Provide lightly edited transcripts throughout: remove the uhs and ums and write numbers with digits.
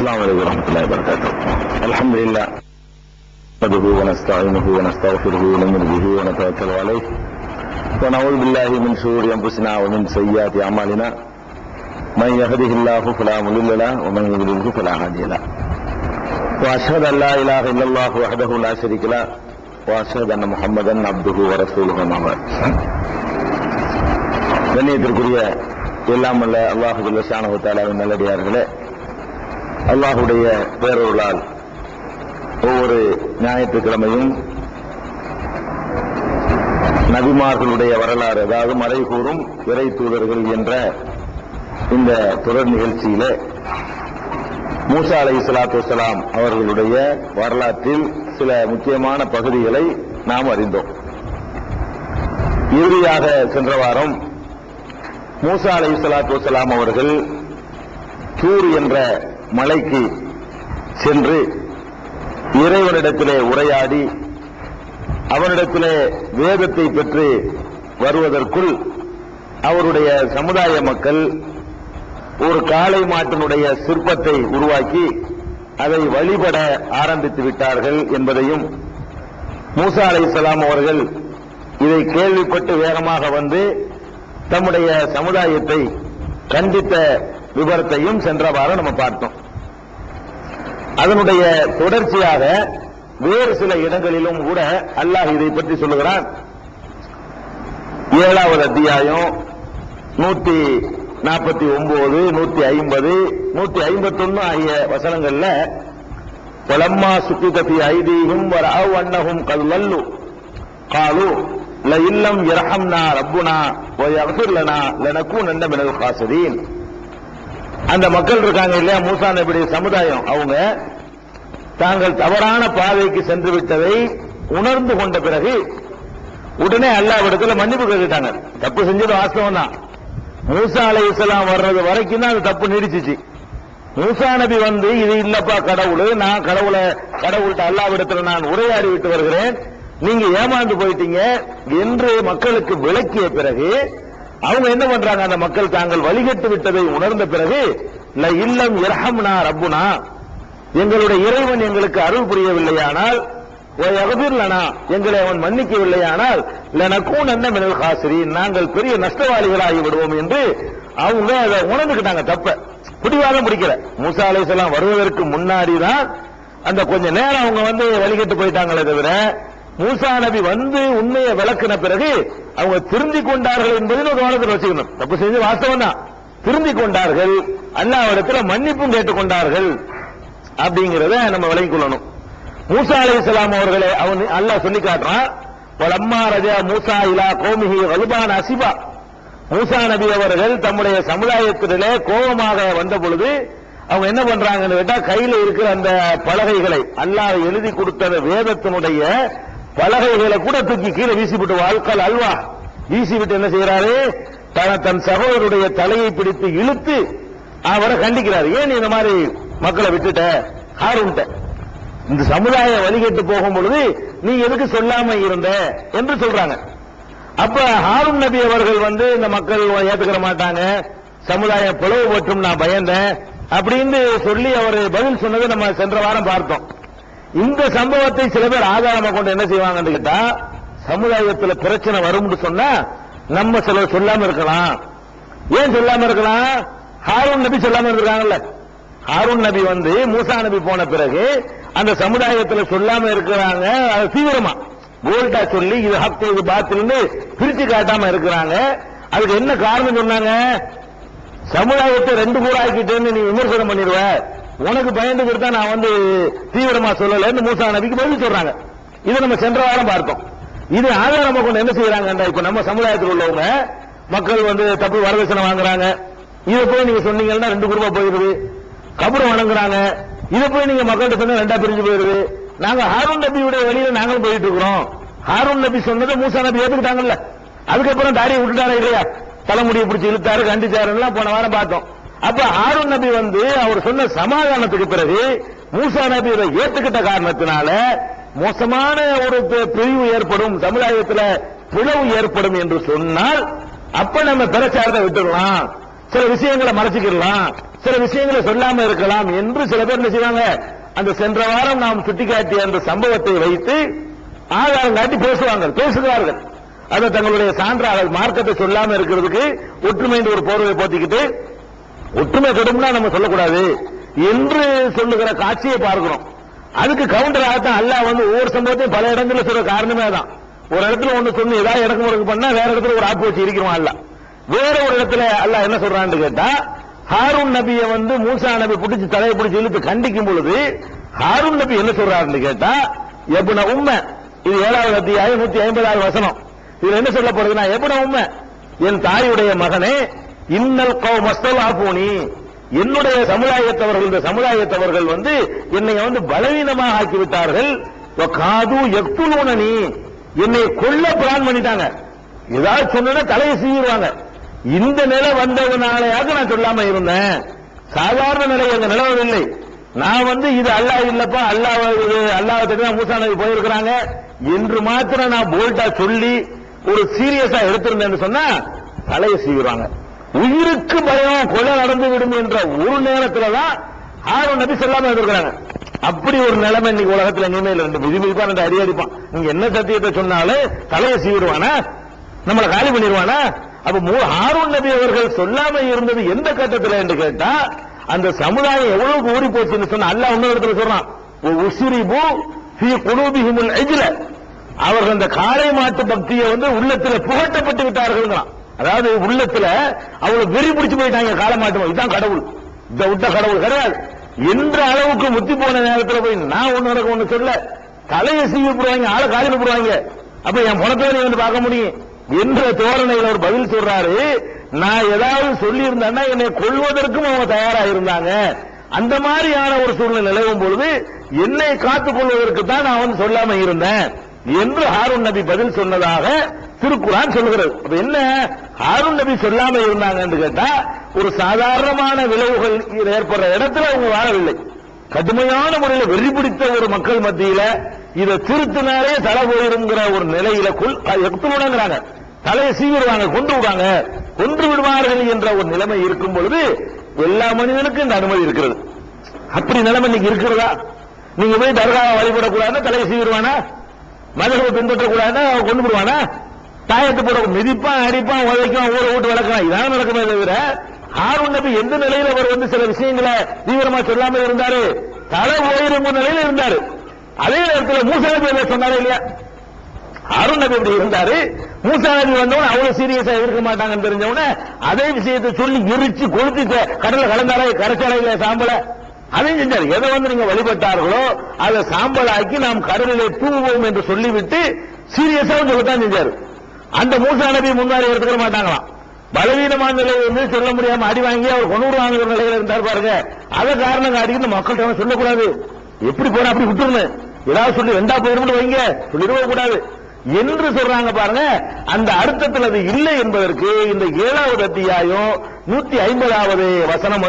السلام عليكم ورحمة الله وبركاته. الحمد لله نحمده ونستعينه ونستغفره ونؤمن به ونتوكل عليه ونعوذ بالله من شرور أنفسنا ومن سيئات أعمالنا من يهده الله فلا مضل له ومن يضلل فلا هادي له وأشهد أن لا إله إلا الله وحده لا شريك له وأشهد أن محمدا عبده ورسوله أما بعد. கண்ணியத்திற்குரிய எல்லாம் வல்ல அல்லாஹ் சுப்ஹானஹு வ தஆலாவின் நல்லடியார்களே, அல்லாஹுடைய பேரருளால் ஒவ்வொரு ஞாயிற்றுக்கிழமையும் நபிமார்களுடைய வரலாறு, அதாவது மறை கூறும் இறை தூதர்கள் என்ற இந்த தொடர் நிகழ்ச்சியிலே மூசா அலைஹிஸ்ஸலாத்து வஸ்ஸலாம் அவர்களுடைய வரலாற்றில் சில முக்கியமான பகுதிகளை நாம் அறிந்தோம். இறுதியாக சென்ற வாரம் மூசா அலைஹிஸ்ஸலாத்து வஸ்ஸலாம் அவர்கள் தூர் என்ற மலைக்கு சென்று இறைவனிடத்திலே உரையாடி அவனிடத்திலே வேதத்தை பெற்று வருவதற்குள் அவருடைய சமுதாய மக்கள் ஒரு காளை மாட்டினுடைய சிற்பத்தை உருவாக்கி அதை வழிபட ஆரம்பித்து விட்டார்கள் என்பதையும், மூசா அலைஹிஸ்ஸலாம் அவர்கள் இதை கேள்விப்பட்டு வேகமாக வந்து தம்முடைய சமுதாயத்தை கண்டித்த விபரத்தையும் சென்ற வாரம் நம்ம பார்த்தோம். அதனுடைய தொடர்ச்சியாக வேறு சில இடங்களிலும் கூட அல்லாஹ் இதை பற்றி சொல்லுகிறான். 7வது அத்தியாயம் 149, 150, 151 ஆகிய வசனங்கள்ல வலம்மா சுக்கித ஃபீ ஐதீஹிம் வரஅவ் அன்னஹும் கத் லல்லு காலு லஇல்லம் யர்ஹம்னா ரப்புனா வ யக்ஃபிர் லனா லனகூனன்ன மினல் காசிரீன். அந்த மக்கள் இருக்காங்க இல்லையா, மூசா நபியுடைய சமுதாயம், அவங்க தாங்கள் தவறான பாதைக்கு சென்று விட்டதை உணர்ந்து கொண்ட பிறகு உடனே அல்லாஹ்விடத்தில் மன்னிப்பு கேட்டாங்க. தப்பு செஞ்சது வாஸ்தவம் தான். மூசா அலைஹிஸ்ஸலாம் வர்றது வரைக்கும் தான் அந்த தப்பு நீடிச்சிச்சு. மூசா நபி வந்து இது இல்லப்பா கடவுள், நான் கடவுள்கிட்ட அல்லாஹ்விடத்தில் நான் உரையாடி விட்டு வருகிறேன், நீங்க ஏமாந்து போயிட்டீங்க என்று மக்களுக்கு விளக்கிய பிறகு அவங்க என்ன பண்றாங்க, அந்த மக்கள் தாங்கள் வழிகட்டு விட்டதை உணர்ந்த பிறகு ல இல்லம் யர்ஹம்னா ரப்புனா, எங்களுடைய இறைவன் எங்களுக்கு அருள் புரியவில்லையானால், வ யக்ஃபிர் லனா, எங்களை அவன் மன்னிக்கவில்லையானால், லனகூனன்ன மினல் காசிரீன், நாங்கள் பெரிய நஷ்டவாளிகளாகி விடுவோம் என்று அவங்க அதை உணர்ந்துக்கிட்டாங்க. தப்ப பிடிவாதம் பிடிக்கல. மூசா அலைஹிஸ்ஸலாம் வருவதற்கு முன்னாடி தான் அந்த கொஞ்ச நேரம் அவங்க வந்து வழிகட்டு போயிட்டாங்களே தவிர, மூசா நபி வந்து உண்மையை விளக்கின பிறகு அவங்க திருந்திக் கொண்டார்கள் என்பதை ஒரு கவனத்தில் வச்சுக்கணும். தப்பு செஞ்சு வாஸ்தவம் தான், திருந்திக் கொண்டார்கள், அல்லாஹ்விடத்தில் மன்னிப்பும் கேட்டுக்கொண்டார்கள் அப்படிங்கிறத நம்ம விளங்கிக் கொள்ளணும். மூசா அலைஹிஸ்ஸலாம் அவர்களை அல்லாஹ் சொல்லி காட்டுறான். வலம்மா ரஜா மூசா இலா கௌமிஹி கல்பான் அசிபா, மூசா நபி அவர்கள் தம்முடைய சமுதாயத்திலே கோபமாக வந்த பொழுது அவங்க என்ன பண்றாங்கன்னு கேட்டா, கையில இருக்கிற அந்த பலகைகளை, அல்லாஹ் எழுதி கொடுத்த வேதத்தினுடைய பலகைகளை கூட தூக்கி கீழே வீசிவிட்டு, வாழ்க்கல் அல்வா வீசிவிட்டு என்ன செய்யறாரு, தன் சகோதரருடைய தலையை பிடித்து இழுத்து அவரை கண்டிக்கிறார். ஏன் இந்த மாதிரி மக்களை விட்டுட்ட, ஹாரூன்ட்ட இந்த சமுதாய வழிகட்டு போகும் பொழுது நீ எதுக்கு சொல்லாம இருந்த என்று சொல்றாங்க. அப்ப ஹாரூன் நபி அவர்கள் வந்து இந்த மக்கள் ஏத்துக்கிற மாட்டாங்க, சமுதாயம் பிளவுபட்டும் நான் பயந்தேன் அப்படின்னு சொல்லி அவர் பதில் சொன்னதை நம்ம சென்ற வாரம் பார்த்தோம். இந்த சம்பவத்தை சில பேர் ஆதாரமா கொண்டு என்ன செய்வாங்கன்னு கேட்டா, சமுதாயத்தில் பிரச்சனை வரும்னு சொன்னா நம்ம சிலர் சொல்லாம இருக்கலாம். ஏன் சொல்லாம இருக்கலாம், ஹாரூன் நபி சொல்லாம இருக்காங்கல்ல. ஹாரூன் நபி வந்து மூசா நபி போன பிறகு அந்த சமுதாயத்தில் சொல்லாம இருக்கிறாங்க, அது தீவிரமா போல்டா சொல்லி இது ஹக்கு இது பாத்தில்னு பிரிச்சு காட்டாம இருக்கிறாங்க. அதுக்கு என்ன காரணம் சொன்னாங்க, சமுதாயத்தை 2 கூற ஆக்கிட்டேன்னு நீ விமர்சனம் பண்ணிடுவ, உனக்கு பயந்துகிட்டு தான் நான் வந்து தீவிரமா சொல்லலன்னு மூசா நபிக்கு பதில் சொல்றாங்க. இதை நம்ம சென்ற வாரம் பார்த்தோம். இது ஆதாரமா கொண்டு என்ன செய்யறாங்க, இப்ப நம்ம சமுதாயத்தில் உள்ளவங்க மக்கள் வந்து தப்பு வரதட்சணை வாங்குறாங்க, இதை போய் நீங்க சொன்னீங்கன்னா 2 குரூப்பா போயிருது. கபரை வணங்குறாங்க, இதை போய் நீங்க மக்கள்கிட்ட சொன்னா 2ஆ பிரிஞ்சு போயிருது. நாங்க ஹாரூன் நபியுடைய வழியில நாங்களும் போயிட்டு இருக்கிறோம். ஹாரூன் நபி சொன்னதை மூசா நபி ஏத்துக்கிட்டாங்கல்ல, அதுக்கப்புறம் தாடியை விட்டுட்டாரா இல்லையா, தலைமுடியை பிடிச்சி இழுத்தாரு, கண்டிச்சாருன்னா போன வாரம் பார்த்தோம். அப்ப ஹாரூன் நபி வந்து அவர் சொன்ன சமாதானத்துக்கு பிறகு மூசா நபி இதை ஏத்துக்கிட்ட காரணத்தினால மோசமான ஒரு பிரிவு ஏற்படும், சமுதாயத்தில் பிளவு ஏற்படும் என்று சொன்னால் அப்ப நம்ம பிரச்சாரத்தை விட்டுடலாம், சில விஷயங்களை மறைச்சிக்கலாம், சில விஷயங்களை சொல்லாம இருக்கலாம் என்று சில பேர் என்ன செய்வாங்க, அந்த சென்ற வாரம் நாம் சுட்டிக்காட்டிய அந்த சம்பவத்தை வைத்து ஆதாரம் காட்டி பேசுகிறார்கள். அதை தங்களுடைய சான்றாக மார்க்கத்தை சொல்லாம இருக்கிறதுக்கு ஒற்றுமை ஒரு போர்வை போத்திக்கிட்டு ஒற்றுமை கடும்னா நம்ம சொல்லக்கூடாது என்று சொல்லுகிற காட்சியை பார்க்கிறோம். அதுக்கு கவுண்டராகத்தான் அல்லாஹ் ஒவ்வொரு சம்பவத்தையும் பல இடங்களில் சொல்ற காரணமே தான். ஒரு இடத்துல ஒண்ணு சொன்னு ஏதாவது எனக்கு முறைக்கு பண்ணா வேற இடத்துல ஒரு ஆப்பு வச்சு இருக்கிறோம். அல்லாஹ் வேற ஒரு இடத்துல அல்லாஹ் என்ன சொல்றான்னு கேட்டா, ஹாரூன் நபியை மூசா நபி பிடிச்சி தலையை பிடிச்சி இழுத்து கண்டிக்கும் பொழுது ஹாரூன் நபி என்ன சொல்றாருன்னு கேட்டா, எப்ன உம்ம, இது 7வது அத்தியாயம் 150வது வசனம். இதுல என்ன சொல்ல போறதுன்னா, எப்ன உம்ம, என் தாயுடைய மகனே, இன்னல் கௌம மஸ்தலாஃபூனி, என்னுடைய சமுதாயத்தவர்கள், இந்த சமுதாயத்தவர்கள் என்னை பலவீனமாக ஆக்கிவிட்டார்கள். காது யக்துலூனனி, என்னை கொல்ல பிளான் பண்ணிட்டாங்க. ஏதாவது சொன்னா தலையை சீவிடுவாங்க. இந்த நிலை வந்ததுனாலயாக நான் சொல்லாம இருந்தேன். சாதாரண நிலை அங்க நிலவவில்லை. நான் இது அல்லாஹ் இல்லப்பா, அல்லாஹ் தான் மூசா நபி போயிருக்கிறாங்க என்று மாத்திரம் நான் போல்டா சொல்லி ஒரு சீரியஸா எடுத்திருந்தேன்னு சொன்னா தலையை சீவிடுவாங்க. உயிருக்கு பயம், கொலை நடந்து விடும் என்ற ஒரு நேரத்துலதான் ஹாரூன் நபி சொல்லாம இருக்கிறாங்க. அப்படி ஒரு நிலைமை இன்னைக்கு உலகத்துல இனிமேல் விதிமிதிப்பா ரெண்டு அடி அடிப்பான். நீங்க என்ன சத்தியத்தை சொன்னாலும் தலையை சீவிடுவானா, நம்மளை காலி பண்ணிடுவானா? அப்ப ஹாரூன் நபி அவர்கள் சொல்லாம இருந்தது எந்த கட்டத்தில் என்று கேட்டா, அந்த சமுதாயம் எவ்வளவு ஊறி போச்சுன்னு சொன்னா அல்லாஹ் இன்னொரு இடத்துல சொல்றான், உஸ்ரிபு ஃபீ குலூபிஹிமுல் இஜ்ல, அவர்கள் அந்த காளை மாட்டு பக்தியை உள்ளத்துல புகட்டப்பட்டு விட்டார்கள். அதாவது உள்ளத்துல அவ்வளவு வெறி பிடிச்சு போயிட்டாங்க காளை மாட்டு, இதுதான் கடவுள், இதை விட்ட கடவுள் கிடையாது என்ற அளவுக்கு முத்தி போன நேரத்தில் போய் நான் ஒண்ணு சொல்ல தலையை சீவி போடுவாங்க, ஆளை காலில் போடுவாங்க. அப்ப என் பணத்தை நீ பார்க்க முடியும் என்ற தோரணையில் ஒரு பதில் சொல்றாரு. நான் ஏதாவது சொல்லி இருந்தேன்னா என்னை கொள்வதற்கும் அவங்க தயாரா இருந்தாங்க. அந்த மாதிரியான ஒரு சூழ்நிலை நிலவும் பொழுது என்னை காத்துக் கொள்வதற்கு தான் நான் சொல்லாம இருந்தேன் என்று ஹாரூன் நபி பதில் சொன்னதாக திருக்குர்ஆன் சொல்லுகிறது. அப்ப என்ன, ஹாரூன் நபி சொல்லாம இருந்தாங்க என்று கேட்டா, ஒரு சாதாரணமான விளைவுகள் ஏற்படுற இடத்துல அவங்க வாழவில்லை. கடுமையான முறையில் வெறி பிடித்த ஒரு மக்கள் மத்தியில இதை திருத்தினாலே தலை போயிருங்கிற ஒரு நிலையில எக்துணுங்கிறாங்க, தலையை சீவிடுவாங்க, கொன்று விடுவார்கள் என்ற ஒரு நிலைமை இருக்கும் பொழுது எல்லா மனிதனுக்கும் இந்த அனுமதி இருக்கிறது. அப்படி நிலைமை இன்னைக்கு இருக்கிறதா? நீங்க போய் தர்காவை வழிபடக்கூடாதுன்னா தலையை சீவிடுவானா? மதகளை பின்பற்றக்கூடாதுன்னா கொண்டு விடுவானா? தாயத்து போட மிதிப்பான், அடிப்பான், உதைப்பான், ஊரை விட்டு வளர்க்கலாம். இதான் நடக்குமே தவிர ஹாரூன் நபி எந்த நிலையில அவர் சில விஷயங்களை தீவிரமா சொல்லாம இருந்தாரு, தலை போயிருந்த நிலையில இருந்தாரு. அதே நேரத்தில் மூசா நபி சொன்னாரே இல்லையா, ஹாரூன் நபி எப்படி இருந்தாரு, மூசா நபி வந்தவன அவ்வளவு சீரியஸா இருக்க மாட்டாங்கன்னு தெரிஞ்சவன அதே விஷயத்தை சொல்லி எரிச்சு கொளுத்தி கடல்ல கலந்தாலே கரைச்சாலே இல்ல சாம்பல அதையும் செஞ்சாரு. எதை நீங்க வழிபட்டார்களோ அதை சாம்பலாக்கி நாம் கடலிலே தூங்குவோம் என்று சொல்லிவிட்டு சீரியஸா சொல்லத்தான் செஞ்சாரு. அந்த மூசா நபி முன்னாடி எடுத்துக்க மாட்டாங்களாம். பலவீனமான நிலையை சொல்ல முடியாம அடி வாங்கி அவர் கொண்டு வாங்குற நிலையில இருந்தார் பாருங்க. அதை காரணம் காட்டிக்கிட்டு மக்கள்கிட்ட சொல்லக்கூடாது, எப்படி போனா அப்படி விட்டுருங்க, ஏதாவது சொல்லி ரெண்டா போயிருந்து வைங்க, சொல்லிடவே கூடாது என்று சொல்றாங்க பாருங்க. அந்த அர்த்தத்தில் அது இல்லை என்பதற்கு இந்த 7வது அத்தியாயம் 150வது வசனம்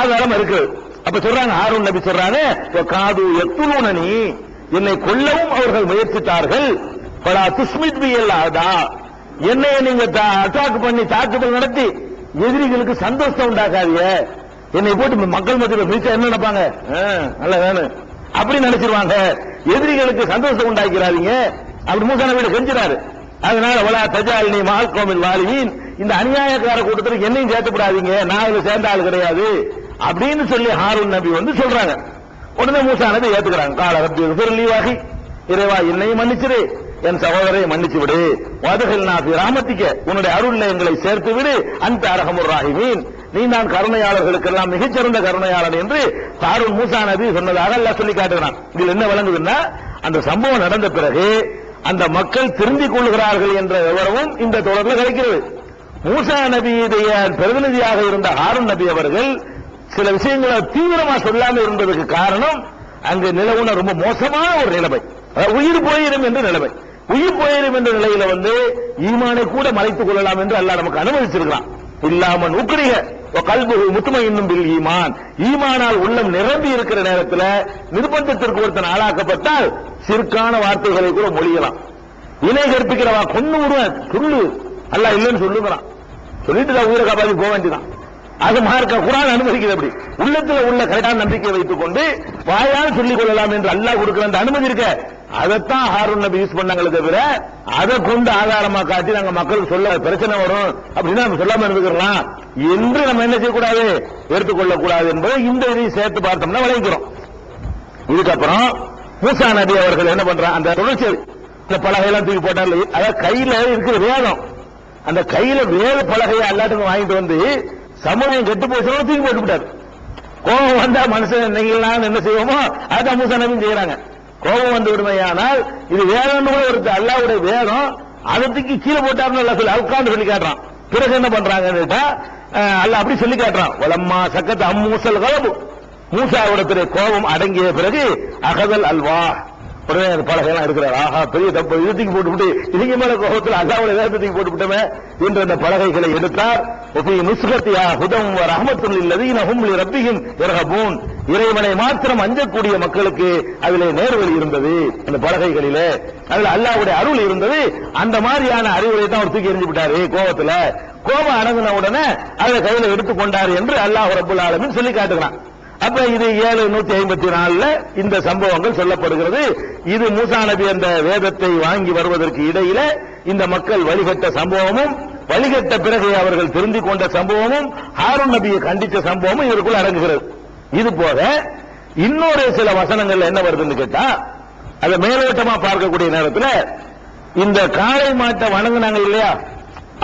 ஆதாரம் இருக்கு. அப்ப சொல்றாங்க, ஹாரூன் நபி சொல்றாங்க, காது யக்துலூனனி, என்னை கொல்லவும் அவர்கள் முயற்சித்தார்கள். பலா துஸ்மித் பி அல்லாதா, என்னை நீங்க அட்டாக் பண்ணி தாக்குதல் நடத்தி எதிரிகளுக்கு சந்தோஷம் உண்டாக்காதீங்க. என்னை போட்டு மக்கள் மத்தியில் மிச்சம் என்ன நினைப்பாங்க, நல்ல வேணும் அப்படி நினைச்சிருவாங்க. எதிரிகளுக்கு சந்தோஷம் உண்டாக்கிறாதீங்க அப்படி மூசா நபி கெஞ்சினாரு. அதனால வலா தஜால்னி மஅல் கௌமில் வாலிமீன், இந்த அநியாயக்கார கூட்டத்துக்கு என்னையும் சேர்த்துப்படாதீங்க, நான் இதுல சேர்ந்த ஆள் கிடையாது அப்படின்னு சொல்லி ஹாரூன் நபி சொல்றாங்க. உடனே மூசா நபி ஏத்துக்கிறாங்க. கால ரப்பி ஃபிர்லி வஹி, இறைவா என்னையும் மன்னிச்சிரு, என் சகோதரை மன்னிச்சு விடு, வதஹில்னா ஃபி ரஹ்மத்திக, உன்னுடைய அருள்ல எங்களை சேர்த்து விடு, அன்த அர்ஹமுர் ராஹிமீன், நீ தான் கருணையாளர்களுக்கெல்லாம் மிகச்சிறந்த கருணையாளன் என்று ஹாரூன் மூசா நபி சொன்னதாக அல்லாஹ் சொல்லி காட்டுகிறான். இதில் என்ன விளங்குதுன்னா, அந்த சம்பவம் நடந்த பிறகு அந்த மக்கள் திருந்திக் கொள்கிறார்கள் என்ற விவரமும் இந்த தொடரில் கிடைக்கிறது. மூசா நபியுடைய பிரதிநிதியாக இருந்த ஹாரூன் நபி அவர்கள் சில விஷயங்களை தீவிரமா சொல்லாமல் இருந்ததுக்கு காரணம் அங்கு நிலவுன ரொம்ப மோசமான ஒரு நிலைமை, உயிர் போயிடும் என்ற நிலைமை. உயிர் போயிடும் என்ற நிலையில ஈமானை கூட மறைத்துக் கொள்ளலாம் என்று அல்லாஹ் நமக்கு அனுமதிச்சிருக்கிறான். இல்லாமல் உக்ரிக கல்பு முத்துமையின்னும் பில் ஈமான், ஈமானால் உள்ளம் நிரம்பி இருக்கிற நேரத்தில் நிர்பந்தத்திற்கு ஒருத்தன் ஆளாக்கப்பட்டால் சிற்கான வார்த்தைகளை கூட மொழியலாம். இணை கற்பிக்கிறவா கொண்டு விடுவேன் சொல்லு, அல்லாஹ் இல்லைன்னு சொல்லுங்கிறான். சொல்லிட்டு தான் உயிரை காப்பாற்றி போக வேண்டியதான். அது மார்க்க குர்ஆன் அனுமதிக்குது. அப்படி உள்ளத்துல உள்ள கரெக்டான நம்பிக்கை வைத்துக் கொண்டு வாயால் சொல்லிக் கொள்ளலாம் என்று அல்லாஹ் கொடுக்கிற அந்த அனுமதி இருக்க, அதைத்தான் ஹாரூன் நபி யூஸ் பண்ணாங்களே தவிர அதை கொண்டு ஆதாரமா காட்டி நாங்க மக்களுக்கு சொல்ல பிரச்சனை வரும் அப்படின்னா நம்ம சொல்லாம இருந்துக்கலாம் என்று நம்ம என்ன செய்யக்கூடாது, எடுத்துக்கொள்ளக் கூடாது என்பதை இந்த இதை சேர்த்து பார்த்தோம்னா விளைவிக்கிறோம். இதுக்கப்புறம் மூசா நபி அவர்கள் என்ன பண்றாங்க, அந்த தொடர்ச்சி இந்த பலகையெல்லாம் தூக்கி போட்டாங்க. அதாவது கையில இருக்கிற வேதம், அந்த கையில வேத பலகையை அல்லாட்டுக்கு வாங்கிட்டு வந்து சமூகம் கெட்டு போச்சுன்னா தூக்கி போட்டு விட்டாரு. கோபம் வந்தா மனுஷன் நீங்களாம் என்ன செய்வோமோ அதான் மூசா நபி செய்யறாங்க. கோபம் வந்து விடுமையானால் இது வேதம் கூட ஒரு அல்லாவுடைய வேதம், அதை தூக்கி கீழே போட்டாருன்னு அல்லா சொல்லி உட்கார்ந்து சொல்லி காட்டுறான். பிறகு என்ன பண்றாங்கன்னு கேட்டா அல்லாஹ் அப்படி சொல்லி காட்டுறான். வலம்மா சக்கத் அம்மூசல் கலபு, மூசாவிடத்திலே கோபம் அடங்கிய பிறகு அகதல் அல்வா, உடனே பலகையெல்லாம் இருக்கிறார். ஆஹா பெரிய தப்பு, இழுத்துக்கு போட்டுவிட்டு இதுக்கு மேல கோபத்தில் அல்லாவுடைய வேதத்துக்கு போட்டுவிட்டமே என்று அந்த பலகைகளை எடுத்தார். நுஸ்கத்தியா ஹுதம் ரஹமத்துல் இல்லதீன ஹும் லிரப்பிஹிம் யர்ஹபூன், இறைவனை மாத்திரம் அஞ்சக்கூடிய மக்களுக்கு அதிலே நேர்வழி இருந்தது. அந்த பலகைகளிலே அதுல அல்லாஹ்வுடைய அருள் இருந்தது. அந்த மாதிரியான அறிவுரை தான் அவர் தூக்கி எறிஞ்சு விட்டாரு கோபத்துல. கோபம் அடங்கின உடனே அதை கையில எடுத்துக்கொண்டார் என்று அல்லாஹ் ரப்பல் ஆலமீன் சொல்லி காட்டுகிறான். அப்ப இது 754 இந்த சம்பவங்கள் சொல்லப்படுகிறது. இது மூசா நபி அந்த வேதத்தை வாங்கி வருவதற்கு இடையில இந்த மக்கள் வழிகட்ட சம்பவமும், வழிகட்ட பிறகு அவர்கள் திருந்தி கொண்ட சம்பவமும், ஹாரூன் நபியை கண்டித்த சம்பவமும் இதற்குள் அடங்குகிறது. இது போக இன்னொரு சில வசனங்கள் என்ன வருதுன்னு கேட்டா, அதை மேலோட்டமா பார்க்கக்கூடிய நேரத்தில் இந்த காளை மாட்டை வணங்குனாங்க இல்லையா,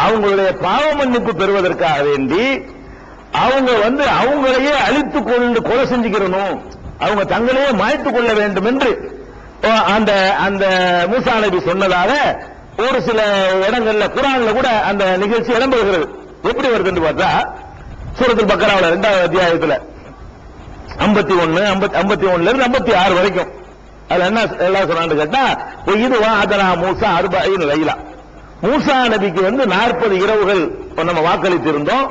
அவங்களுடைய பாவ மன்னிப்பு பெறுவதற்காக வேண்டி அவங்க அவங்களையே அழித்து கொண்டு கொலை செஞ்சுக்கிறணும், அவங்க தங்களையே மாய்த்து கொள்ள வேண்டும் என்று அந்த அந்த மூசா நபி சொன்னதாக ஒரு சில இடங்கள்ல குர்ஆன்ல கூட அந்த நிகழ்ச்சி இடம்பெறுகிறது. எப்படி வருதுன்னு பார்த்தா சூரத்துல் பக்கராவுல 2வது அத்தியாயத்துல 51 இருந்து 56 வரைக்கும் அதுல என்ன எல்லாம் சொன்னான்னு கேட்டா, இது அதனா மூசா 40 லைலா, மூசா நபிக்கு 40 இரவுகள் நம்ம வாக்களித்து இருந்தோம்.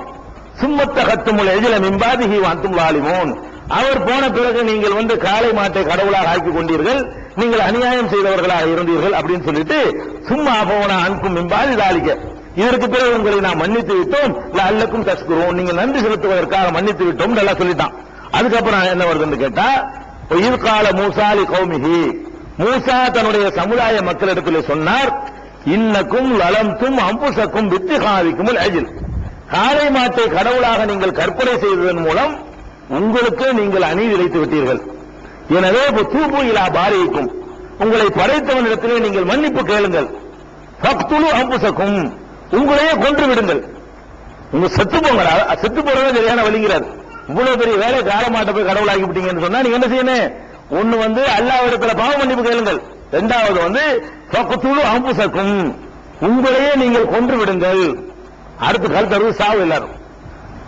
சும்மத்தகத்துமுல் எஜில மின்பாதிஹி வஅன்தும் லாலிமூன், அவர் போன பிறகு நீங்கள் காளை மாட்டை கடவுளாக ஆக்கிக் கொண்டீர்கள், நீங்கள் அநியாயம் செய்தவர்களாக இருந்தீர்கள் அப்படின்னு சொல்லிட்டு சும்மா போன அன்கும் மின்பாதி தாலிக்க, இதற்கு பிறகு உங்களை நாம் மன்னித்து விட்டோம், லஅல்லக்கும் தஷ்குரூன், நீங்கள் நன்றி செலுத்துவதற்காக மன்னித்து விட்டோம் நல்லா சொல்லிட்டான். அதுக்கப்புறம் என்ன வருதுன்னு கேட்டா, இது கால மூசா லி கௌமிஹி, மூசா தன்னுடைய சமுதாய மக்களிடத்தில் சொன்னார், இன்னக்கும் லலம்தும் அம்புசக்கும் பித்திகாதிக்குமுல் அஜில், காளை மாட்டை கடவுளாக நீங்கள் கற்பனை செய்ததன் மூலம் உங்களுக்கு நீங்கள் அநீதி இழைத்து விட்டீர்கள். எனவே தூபு இலா பாரிக்கும், உங்களை படைத்தவனிடத்திலே நீங்கள் மன்னிப்பு கேளுங்கள். ஃபக்துலு அம்புசக்கும், உங்களையே கொன்று விடுங்கள், உங்க செத்து போங்க, செத்து போறதே சரியான வழிங்கிறார். இவ்வளவு பெரிய வேலை காளை மாட்டை போய் கடவுளாக்கி விட்டீங்கன்னு சொன்னா நீங்க என்ன செய்யணும், ஒண்ணு அல்லாஹ்விடத்துல பாவ மன்னிப்பு கேளுங்கள், இரண்டாவது ஃபக்துலு அம்புசக்கும், உங்களையே நீங்கள் கொன்று விடுங்கள். அடுத்து கருத்து சாவு எல்லாரும்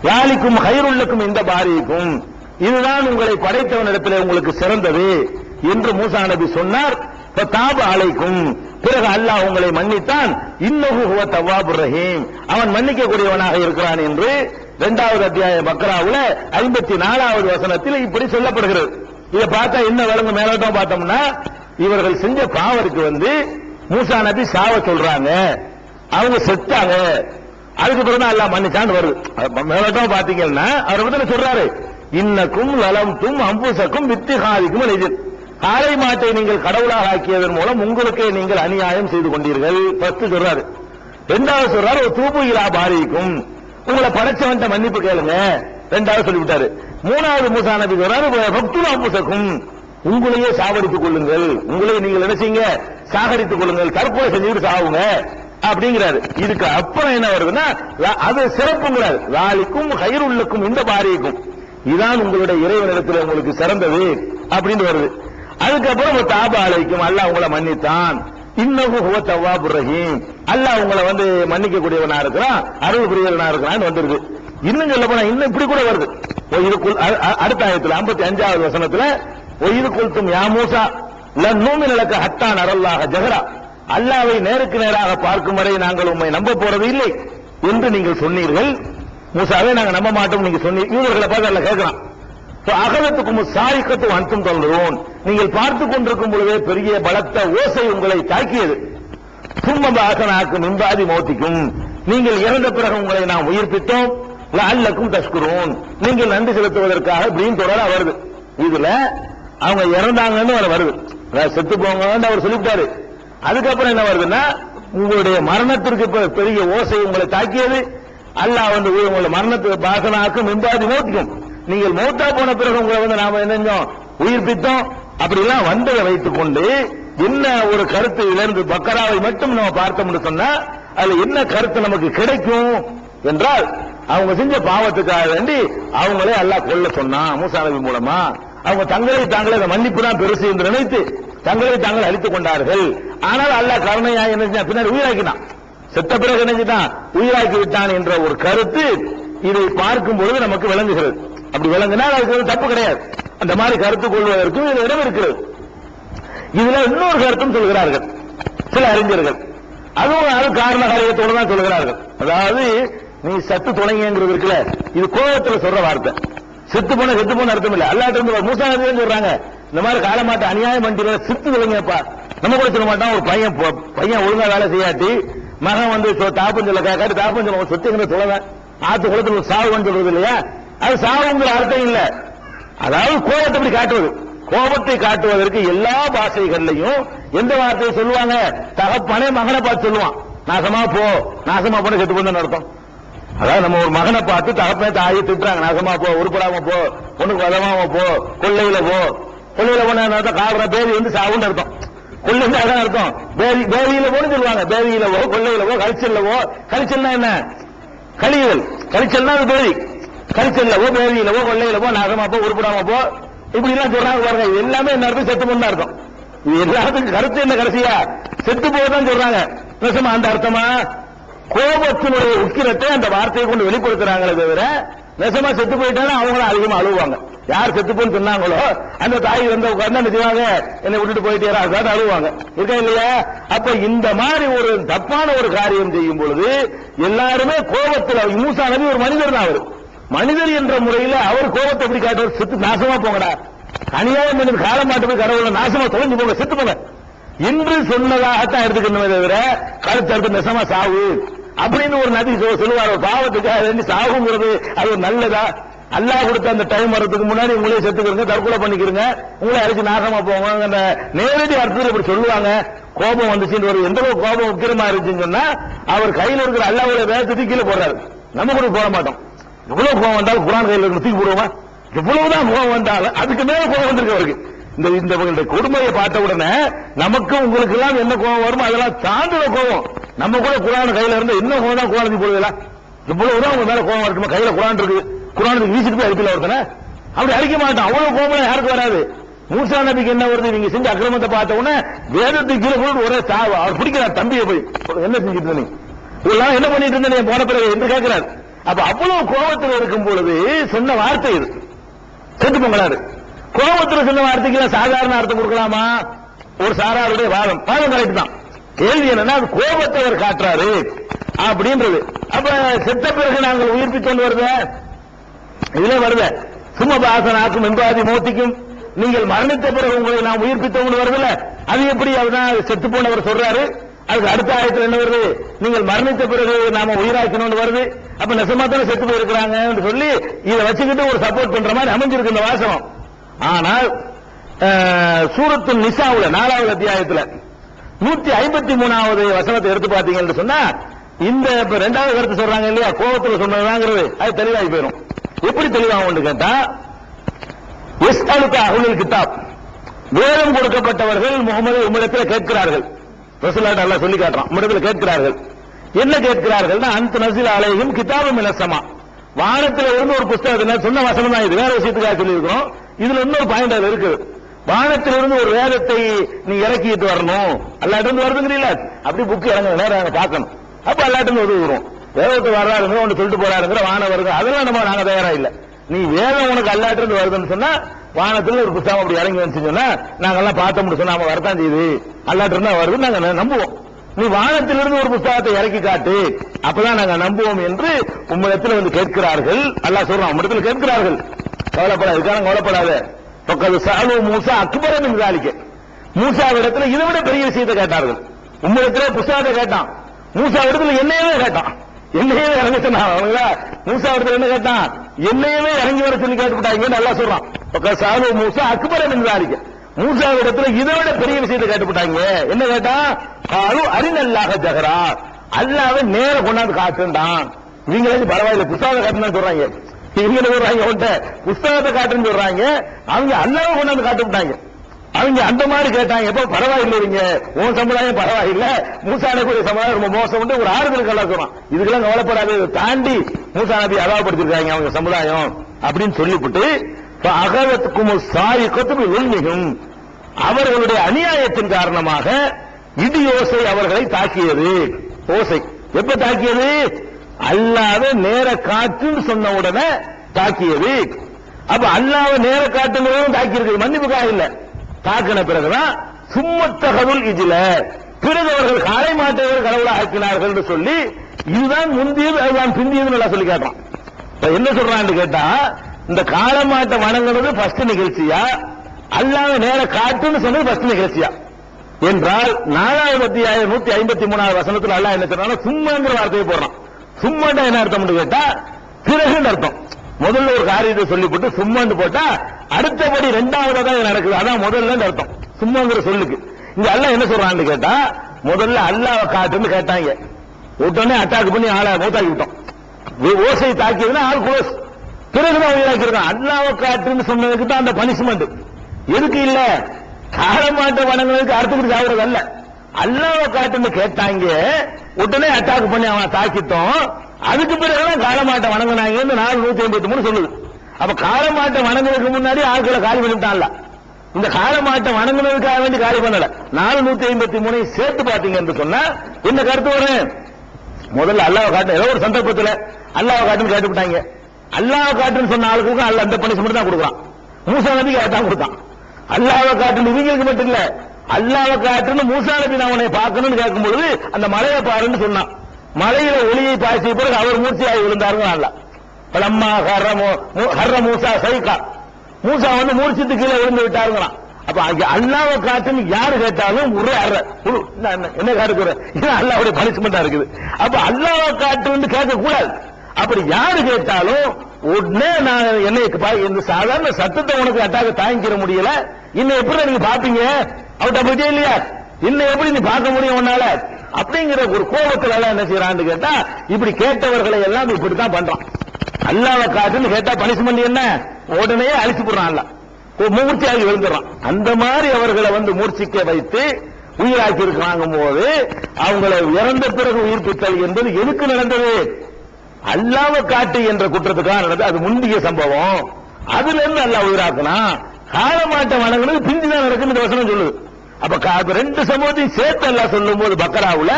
யாலிக்கும் ஹைருல்லக்கும் இந்த பாரிக்கும், இதுதான் உங்களை படைத்தவனிடத்தில் உங்களுக்கு சிறந்தது என்று மூசா நபி சொன்னார். தாப அலைக்கும், பிறகு அல்லாஹ் உங்களை மன்னித்தான். இன்னஹு ஹுவ தவ்வாபுர் ரஹீம், அவன் மன்னிக்கக்கூடியவனாக இருக்கிறான் என்று 2வது அத்தியாயம் பக்ராவுல 54வது வசனத்தில் இப்படி சொல்லப்படுகிறது. இதை பார்த்தா என்ன விளங்கு, மேலோட்டம் பார்த்தோம்னா இவர்கள் செஞ்ச பாவருக்கு மூசா நபி சாவ சொல்றாங்க, அவங்க செத்தாங்க, அதுக்கு பிறகு அல்லாஹ் மன்னிச்சான்னு வருது. மேலோட்டம் பாத்தீங்கன்னா அவர் சொல்றாரு, இன்னக்கும் லலம்தும் அம்புசக்கும் பித்திகாதிக்கும் எஜில், காளை மாட்டை நீங்கள் கடவுளாக ஆக்கியதன் மூலம் உங்களுக்கே நீங்கள் அநியாயம் செய்து கொண்டீர்கள். ஃபர்ஸ்ட் சொல்றாரு. 2வது சொல்றாரு, தூபு இலா பாரிக்கும், உங்களை படைச்சவன்ட்ட மன்னிப்பு கேளுங்க, 2வது சொல்லிவிட்டாரு. 3வது மூசா நபி சொல்றாரு, பக்துல் அம்புசக்கும், உங்களையே சாவடித்துக் கொள்ளுங்கள், உங்களை நீங்கள் என்ன செய்யுங்க, சாகடித்துக் கொள்ளுங்கள், தற்கொலை செஞ்சுட்டு சாவுங்க அப்படிங்கிறாரு. இதுக்கு அப்புறம் என்ன வருதுன்னா, அது சிறப்புங்கிறாரு, லாலிக்கும் ஹைருல்லக்கும் இந்த பாரிக்கும், இதான் உங்களுடைய இறைவனிடத்தில் உங்களுக்கு சிறந்தது அப்படின்னு வருது. அதுக்கப்புறம் தாபா அலைக்கும், அல்லாஹ் உங்களை மன்னித்தான். இன்னஹு ஹுவ தவ்வாபுர் ரஹீம், அல்லாஹ் உங்களை மன்னிக்க கூடியவனா இருக்கிறான், அருள் புரியவனா இருக்கிறான்னு வந்துருது. இன்னும் சொல்ல போனா இன்னும் இப்படி கூட வருது. அடுத்த ஆயத்துல 55வது வசனத்துல, ஒய்து குல்தும் யா மூசா லன் நூமின லக ஹத்தா நரல்லாஹ ஜஹரா, அல்லாஹ்வை நேருக்கு நேராக பார்க்கும் வரை நாங்கள் உம்மை நம்ப போறது இல்லை என்று நீங்கள் சொன்னீர்கள். மூசாவே நாங்க நம்ப மாட்டோம் நீங்க சொன்னீங்க. இவர்களை பார்த்து அல்லாஹ் கேட்கிறான், அகலத்துக்கும் சாரிக்கத்து அன்றும் தோன்றுவோம், நீங்கள் பார்த்துக் கொண்டிருக்கும் பொழுதே பெரிய பலத்த ஓசை உங்களை தாக்கியது. தும்ம பாசனாக்கும் இம்பாதி மௌத்திக்கும், நீங்கள் இறந்த பிறகு உங்களை நாம் உயிர்ப்பித்தோம். லஅல்லக்கும் தஷ்குரூன், நீங்கள் நன்றி செலுத்துவதற்காக இப்படின்னு தொடரா வருது. இதுல அவங்க இறந்தாங்கன்னு வருது, செத்து போங்கன்னு அவர் சொல்லிவிட்டாரு. அதுக்கப்புறம் என்ன வருதுன்னா, உங்களுடைய மரணத்திற்கு பெரிய ஓசை உங்களை தாக்கியது, அல்லாஹ் வந்து உங்களை மரணத்துக்கு பாசனாக்கும் மின்பாதி மௌத்திக்கும், நீங்கள் மௌத்தா போன பிறகு உங்களை வந்து நாம என்ன உயிர்ப்பித்தோம் அப்படிலாம் வந்ததை வைத்துக் கொண்டு என்ன ஒரு கருத்து இழந்து பக்கராவை மட்டும் நம்ம பார்த்தோம்னு சொன்னா அதுல என்ன கருத்து நமக்கு கிடைக்கும் என்றால், அவங்க செஞ்ச பாவத்துக்காக வேண்டி அவங்களே அல்லாஹ் கொல்ல சொன்னான் மூசா நபி மூலமா. அவங்க தங்களை தாங்களே மன்னிப்பு தான் பெருசு என்று நினைத்து தங்களை தாங்கள் அழித்துக் கொண்டார்கள். ஆனால் அல்லாஹ் கருணையா என்ன பின்னாடி உயிராக்கினான், செத்த பிறகு நினைச்சுதான் உயிராக்கி விட்டான் என்ற ஒரு கருத்து இதை பார்க்கும் பொழுது நமக்கு விளங்குகிறது. அப்படி விளங்கினால் அதுக்கு தப்பு கிடையாது. அந்த மாதிரி கருத்து கொள்வதற்கு இடம் இருக்கிறது. இதுல இன்னொரு கருத்தும் சொல்கிறார்கள் சில அறிஞர்கள், அதுவும் அது காரண காரியத்தோடு தான் சொல்கிறார்கள். அதாவது நீ சத்து தொடங்கிறது இருக்குல்ல, இது கோபத்தில் சொல்ற வார்த்தை. செத்து போன அர்த்தம் இல்ல. அல்லாட்ட இருந்து மூசா நபி சொல்றாங்க, இந்த மாதிரி காலமாட்ட அநியாயம் பண்ணிட்டு சித்து விளங்கப்பா. நம்ம கூட சொல்ல மாட்டான், ஒரு பையன் ஒழுங்கா வேலை செய்யாட்டி மகன் வந்து தாப்பஞ்சல காட்டி தாப்பஞ்சல சொத்துங்கிற சொல்லுவேன், ஆத்து குளத்துல சாவுன்னு சொல்றது இல்லையா, அது சாவுங்கிற அர்த்தம் இல்ல. அதாவது கோபத்தை அப்படி காட்டுவது, கோபத்தை காட்டுவதற்கு எல்லா பாஷைகள்லையும் எந்த வார்த்தையை சொல்லுவாங்க, தகப்பனே மகனை பார்த்து சொல்லுவான், நாசமா போன செத்து போன அர்த்தம். அதாவது நம்ம ஒரு மகனை பார்த்து தகப்பனே தாயை திட்டுறாங்க, நாசமா போ, உருப்படாம போ, பொண்ணுக்கு உதவாம போ, கொள்ளையில போன காவற பேரி வந்து சாவுன்னு அர்த்தம். கொள்ளையில அதான் அர்த்தம். பேரியில போன்னு சொல்லுவாங்க, பேரியில போ, கொள்ளையில போ, கழிச்சல்னா என்ன, கழிச்சல்னா அது பேரி, கழிச்சல்லவோ பேரியிலவோ கொள்ளையிலவோ நாசமா போ, உருப்படாம போ, இப்படி எல்லாம் சொல்றாங்க பாருங்க. எல்லாமே என்ன அர்த்தம், செத்து போன அர்த்தம். இது எல்லாத்துக்கும் கருத்து என்ன, கடைசியா செத்து போதான் சொல்றாங்க. நிஜமா அந்த அர்த்தமா, கோபத்தினுடைய உக்கிரத்தை அந்த வார்த்தையை கொண்டு வெளிப்படுத்துறாங்களே தவிர நிஜமா செத்து போயிட்டாலும் அவங்களும் அதிகமா அழுவாங்க. யார் செத்து போன்னு சொன்னாங்களோ அந்த தாய் வந்து உட்கார்ந்து நிஜமாக என்னை விட்டுட்டு போயிட்டே அழுவாங்க, இருக்கா இல்லையா? அப்ப இந்த மாதிரி ஒரு தப்பான ஒரு காரியம் செய்யும் பொழுது எல்லாருமே கோபத்தில், மூசா நபி ஒரு மனிதர் தான், அவர் மனிதர் என்ற முறையில் அவர் கோபத்தை எப்படி காட்டுவார், செத்து நாசமா போங்கடா, அநியாயம் பண்ணி காலமாட்டு போய் கடவுள நாசமா தொலைஞ்சு போங்க, செத்து போங்க என்று சொன்னதாகத்தான் எடுத்துக்கணுமே தவிர கருத்து நெசமா சாவு அப்படின்னு ஒரு நபி சொல்லுவார். பாவத்துக்காக வேண்டி சாவுங்கிறது அது ஒரு நல்லதா? அல்லாஹ் கொடுத்த அந்த டைம் வர்றதுக்கு முன்னாடி உங்களே செத்துக்கிறங்க, தற்கொலை பண்ணிக்கிறங்க, உங்களே அடிச்சு நாசமா போங்க, நேரடி அர்த்தத்தில் இப்படி சொல்லுவாங்க. கோபம் வந்துச்சுன்னு ஒரு எந்த அளவு கோபம் உக்கிரமா இருந்துச்சுன்னு சொன்னா அவர் கையில் இருக்கிற அல்லாஹ்வுடைய வேதத்துக்கு கீழே போடுறாரு. நம்ம கூட போட மாட்டோம். எவ்வளவு கோபம் வந்தாலும் குர்ஆன் கையில் இருக்கு தூக்கி போடுவோமா? எவ்வளவுதான் கோபம் வந்தாலும் அதுக்கு மேல கோபம் வந்திருக்கு அவருக்கு. இந்த கொடுமையை பார்த்த உடனே நமக்கும் உங்களுக்கு எல்லாம் என்ன கோபம் வருமோ அதெல்லாம் தாண்டுற கோபம். நம்ம கூட குர்ஆன் கையில இருந்து என்ன கோபம் தான் குர்ஆன் போடுவீங்களா? இவ்வளவுதான் உங்க மேல கோபம் இருக்குமா? கையில குர்ஆன் இருக்கு, குர்ஆனுக்கு வீசிட்டு போய் அடிக்கல ஒருத்தனை, அப்படி அடிக்க மாட்டான். அவ்வளவு கோபம் யாருக்கு வராது. மூசா நபிக்கு என்ன வருது, நீங்க செஞ்ச அக்கிரமத்தை பார்த்த உடனே வேதத்துக்கு கீழே போட்டு ஒரே சாவு. அவர் பிடிக்கிறார் தம்பியை போய், என்ன செஞ்சுட்டு இருந்தீங்க, இதெல்லாம் என்ன பண்ணிட்டு இருந்தேன் போன பிறகு என்று கேட்கிறார். அப்ப அவ்வளவு கோபத்தில் இருக்கும் பொழுது சொன்ன வார்த்தை இது, செத்து பொங்கலாரு. கோபத்தில் சொன்ன வார்த்தைக்கு சாதாரண அர்த்தம் கொடுக்கலாமா? ஒரு சாராருடைய வாதம் கரெக்ட் தான். கேள்வி என்னன்னா, கோபத்தை அவர் காட்டுறாரு அப்படின்றது. அப்ப செத்த பிறகு நாங்கள் உயிர்ப்பித்து வருத, இதுல வருத சும்மா பாசனாக்கும் என்பாதி மோத்திக்கும், நீங்கள் மரணித்த பிறகு உங்களை நாம் உயிர்ப்பித்தவங்க வருதுல்ல, அது எப்படி அவர் செத்து போனவர் சொல்றாரு. அதுக்கு அடுத்த ஆயத்தில் என்ன வருது, நீங்கள் மரணித்த பிறகு நாம உயிராக்கணும்னு வருது. அப்ப நெசமா தானே செத்து போயிருக்கிறாங்க சொல்லி இதை வச்சுக்கிட்டு ஒரு சப்போர்ட் பண்ற மாதிரி அமைஞ்சிருக்கு இந்த வாசனம். ஆனால் சூரத்து நிசாவுல 4வது அத்தியாயத்துல 153வது வசனத்தை எடுத்து பாத்தீங்கன்னு சொன்னா இந்த 2வது கருத்து சொல்றாங்க இல்லையா, கோபத்தில் சொன்னதுங்கிறது அது தெளிவாகி போயிடும். எப்படி தெளிவாகும் கேட்டா, எஸ்அலுக அஹ்லுல் கிதாப், வேதம் கொடுக்கப்பட்டவர்கள் முகமது உம்மிடத்தில் கேட்கிறார்கள். ரசூலுல்லாஹி அல்லாஹ் சொல்லி காட்டுறான், உம்மிடத்தில் கேட்கிறார்கள். என்ன கேட்கிறார்கள்னா, அந்த நஸில் அலைஹிம் கிதாபும் மினஸ் ஸமா, வானத்தில் இருந்து ஒரு புத்தகத்தை சொன்ன வசனம் தான் இது, வேற விஷயத்துக்காக சொல்லி இருக்கிறோம். இதுல இன்னொரு பாயிண்ட் அது இருக்குது. வானத்திலிருந்து ஒரு வேதத்தை நீ இறக்கிட்டு வரணும், அல்லாட்ட இருந்து வருதுங்கிறீங்களா, அப்படி புக்கு இறங்க நேரம் பார்க்கணும். அப்ப அல்லாட்ட இருந்து உதவுறோம், வேதத்தை வர்றாருங்க ஒன்று சொல்லிட்டு போறாருங்கிற வானம் வருது, அதெல்லாம் நாங்க தயாரா இல்ல. நீ வேதம் உனக்கு அல்லாட்ட இருந்து வருதுன்னு சொன்னா, வானத்துல ஒரு புத்தகம் அப்படி இறங்கி வந்து சொன்னா நாங்கெல்லாம் பார்த்தோம்னு சொன்னா நாம வரத்தான் செய்யுது, அல்லாட்ட இருந்தா வருது நாங்க நம்புவோம். நீ வானத்திலிருந்து ஒரு புத்தகத்தை இறக்கி காட்டு, அப்பதான் நாங்க நம்புவோம் என்று உம்மிடத்தில் வந்து கேட்கிறார்கள். அல்லாஹ் சொல்றான், உம்மிடத்தில் கேட்கிறார்கள், கவலைப்படாது, கவலைப்படாத. பக்கத்து சாலு மூசா அக்பரம் என்றாலிக்க, மூசாவிடத்தில் இதை விட பெரிய விஷயத்தை கேட்டார்கள். உம்மிடத்திலே புத்தகத்தை கேட்டான், மூசாவிடத்தில் என்னையவே கேட்டான். என்னையே இறங்க சொன்னாங்க. மூசா இடத்துல என்ன கேட்டான்? என்னையவே இறங்கி வர சொல்லி கேட்டுவிட்டாங்க. நல்லா சொல்றான். சாலு மூசா அக்பர் என்றாரிக்க. மூசா இடத்துல இதை விட பெரிய விஷயத்தை கேட்டுவிட்டாங்க. என்ன கேட்டா? காலு அரிநல்லாக ஜகரா, அல்லாவே நேர கொண்டாந்து காட்டுண்டான். இவங்களுக்கு பரவாயில்ல, புஸ்தகத்தை காட்டுன்னு சொல்றாங்க. இவங்க சொல்றாங்க புஸ்தகத்தை காட்டுன்னு சொல்றாங்க. அவங்க அல்லாவை கொண்டாந்து காட்டு விட்டாங்க. அவங்க அந்த மாதிரி கேட்டாங்க. எப்ப பரவாயில்லைங்க, உன் சமுதாயம் பரவாயில்ல, மூசா நபியுடைய சமுதாயம் ரொம்ப மோசம். ஒரு ஆறுதலுக்கு எல்லாம் சொல்றான். இதுக்கெல்லாம் கவலைப்படாது, தாண்டி மூசா நபி அதாவப்படுத்திருக்காங்க அவங்க சமுதாயம் அப்படின்னு சொல்லிவிட்டு அகலத்துக்கும் சாரிக்கத்துக்கு உண்மையும் அவர்களுடைய அநியாயத்தின் காரணமாக இடி ஓசை அவர்களை தாக்கியது. ஓசை எப்ப தாக்கியது? அல்லாஹ்வை நேர காட்டுன்னு சொன்ன உடனே தாக்கியது. அப்ப அல்லாஹ்வை நேர காட்டுங்கிறதும் தாக்கி இருக்கு, மன்னிப்புக்காக இல்ல. தாக்கின பிறகுதான் சும்மத்தகவுல் இஜ்ல, பிறகு அவர்கள் காளை மாட்டவர்கள் கடவுளாக ஆக்கினார்கள் என்று சொல்லி இதுதான் முந்தியது அதுதான் பிந்தியது நல்லா சொல்லி காட்டுறான். என்ன சொல்றான்னு கேட்டா, இந்த காளை மாட்டை வணங்குறது ஃபர்ஸ்ட் நிகழ்ச்சியா, அல்லாஹ்வை நேர காட்டுன்னு சொன்னது ஃபர்ஸ்ட் நிகழ்ச்சியா என்றால் 4வது அத்தியாயம் 153வது வசனத்தில் அல்லாஹ் என்ன சொல்றான்? சும்மாங்கிற வார்த்தையை போடுறான். சும்மாண்டா என்ன அர்த்தம் கேட்டா பிறகுன்னு அர்த்தம். முதல்ல ஒரு காரியத்தை சொல்லிவிட்டு சும்மாண்டு போட்டா அடுத்தபடி இரண்டாவதான் நடக்குது, அதான் முதல்ல அர்த்தம் சும்மாங்கிற சொல்லுக்கு. இங்க அல்லாஹ் என்ன சொல்றான்னு கேட்டா, முதல்ல அல்லாஹ்வை காட்டுன்னு கேட்டாங்க, உடனே அட்டாக் பண்ணி ஆளை மூத்தாக்கி விட்டோம். ஓசை தாக்கியதுன்னா ஆள் குளோஸ், பிறகுதான் உயிராக்கிருக்கான். அல்லாஹ்வை காட்டுன்னு சொன்னதுக்கு தான் அந்த பனிஷ்மெண்ட். எதுக்கு இல்ல? காலமாட்ட வணங்குறதுக்கு அர்த்தத்துக்கு சாகுறது அல்ல. அல்லாஹ்வை காட்டுன்னு கேட்டாங்க, உடனே அட்டாக் பண்ணி அவனை தாக்கிட்டோம். அதுக்கு பிறகுதான் காலமாட்ட வணங்கினாங்க 453 சொல்லுது. அப்ப காலமாட்ட வணங்குறதுக்கு முன்னாடி ஆட்களை காலி பண்ணிட்டான்ல. இந்த காலமாட்ட வணங்குறதுக்காக வேண்டி காலி பண்ணல. 453 சேர்த்து பாத்தீங்க என்று சொன்னா என்ன கருத்து வரும்? முதல்ல அல்லாஹ்வை காட்டு, ஏதோ ஒரு சந்தர்ப்பத்தில் அல்லாஹ்வை காட்டுன்னு கேட்டுவிட்டாங்க. அல்லாஹ்வை காட்டுன்னு சொன்ன ஆளுக்கு அல்லாஹ் அந்த பனிஷ்மெண்ட் தான் கொடுக்குறான். மூசா நபிக்கு அதான் கொடுத்தான். அல்லாஹ்வை காட்டுன்னு இவங்களுக்கு மட்டும் இல்ல, அல்லாஹ்வை காட்டுன்னு மூசா நபி நான் உன்னை பார்க்கணும்னு கேட்கும் பொழுது அந்த மலையை பாருன்னு சொன்னான். மலையில ஒளியை பாய்ச்சிய பிறகு அவர் மூர்ச்சியாகி விழுந்தாருங்க. அல்ல பலம்மா ஹர்ர மூசா சைகா, மூசா வந்து மூர்ச்சித்து கீழே விழுந்து விட்டாருங்களாம். அப்ப அல்லாஹ்வை காட்டுன்னு யாரு கேட்டாலும் ஒரே அற என்ன காட்டுக்குற, இது அல்லாஹ்வுடைய பனிஷ்மெண்டா இருக்குது. அப்ப அல்லாஹ்வை காட்டுன்னு கேட்க கூடாது. அப்படி யாரு கேட்டாலும் உடனே நான் என்னை இந்த சாதாரண சத்தத்தை உனக்கு அட்டாக தாங்கிக்கிற முடியல, இன்னும் எப்படி நீங்க பாப்பீங்க? அவட்ட போயிட்டே இல்லையா, இன்னும் எப்படி நீ பார்க்க முடியும் உன்னால? அப்படிங்கிற ஒரு கோபத்துல எல்லாம் என்ன செய்யறான்னு கேட்டா, இப்படி கேட்டவர்களை எல்லாம் இப்படித்தான் பண்றான். அல்லாஹ்வை காட்டுன்னு கேட்டா பனிஷ்மெண்ட் என்ன? உடனே அழிச்சு போடுறான், அல்ல மூர்ச்சியாகி விழுந்துடுறான். அந்த மாதிரி அவர்களை வந்து மூர்ச்சிக்க வைத்து உயிராக்கி இருக்காங்க போது அவங்களை இறந்த பிறகு உயிர்ப்பித்தல் என்பது எதுக்கு நடந்தது? அல்லாஹ்வை காட்டு என்ற குற்றத்துக்காக நடந்தது. அது முந்திய சம்பவம். அதுல இருந்து அல்லாஹ் உயிராக்குனா காலமாட்ட வணங்குறது பிந்திதான் நடக்குன்னு இந்த வசனம் சொல்லுது. அப்ப ரெண்டு சம்பவத்தையும் சேர்த்து அல்லாஹ் சொல்லும் போது பக்கராவுல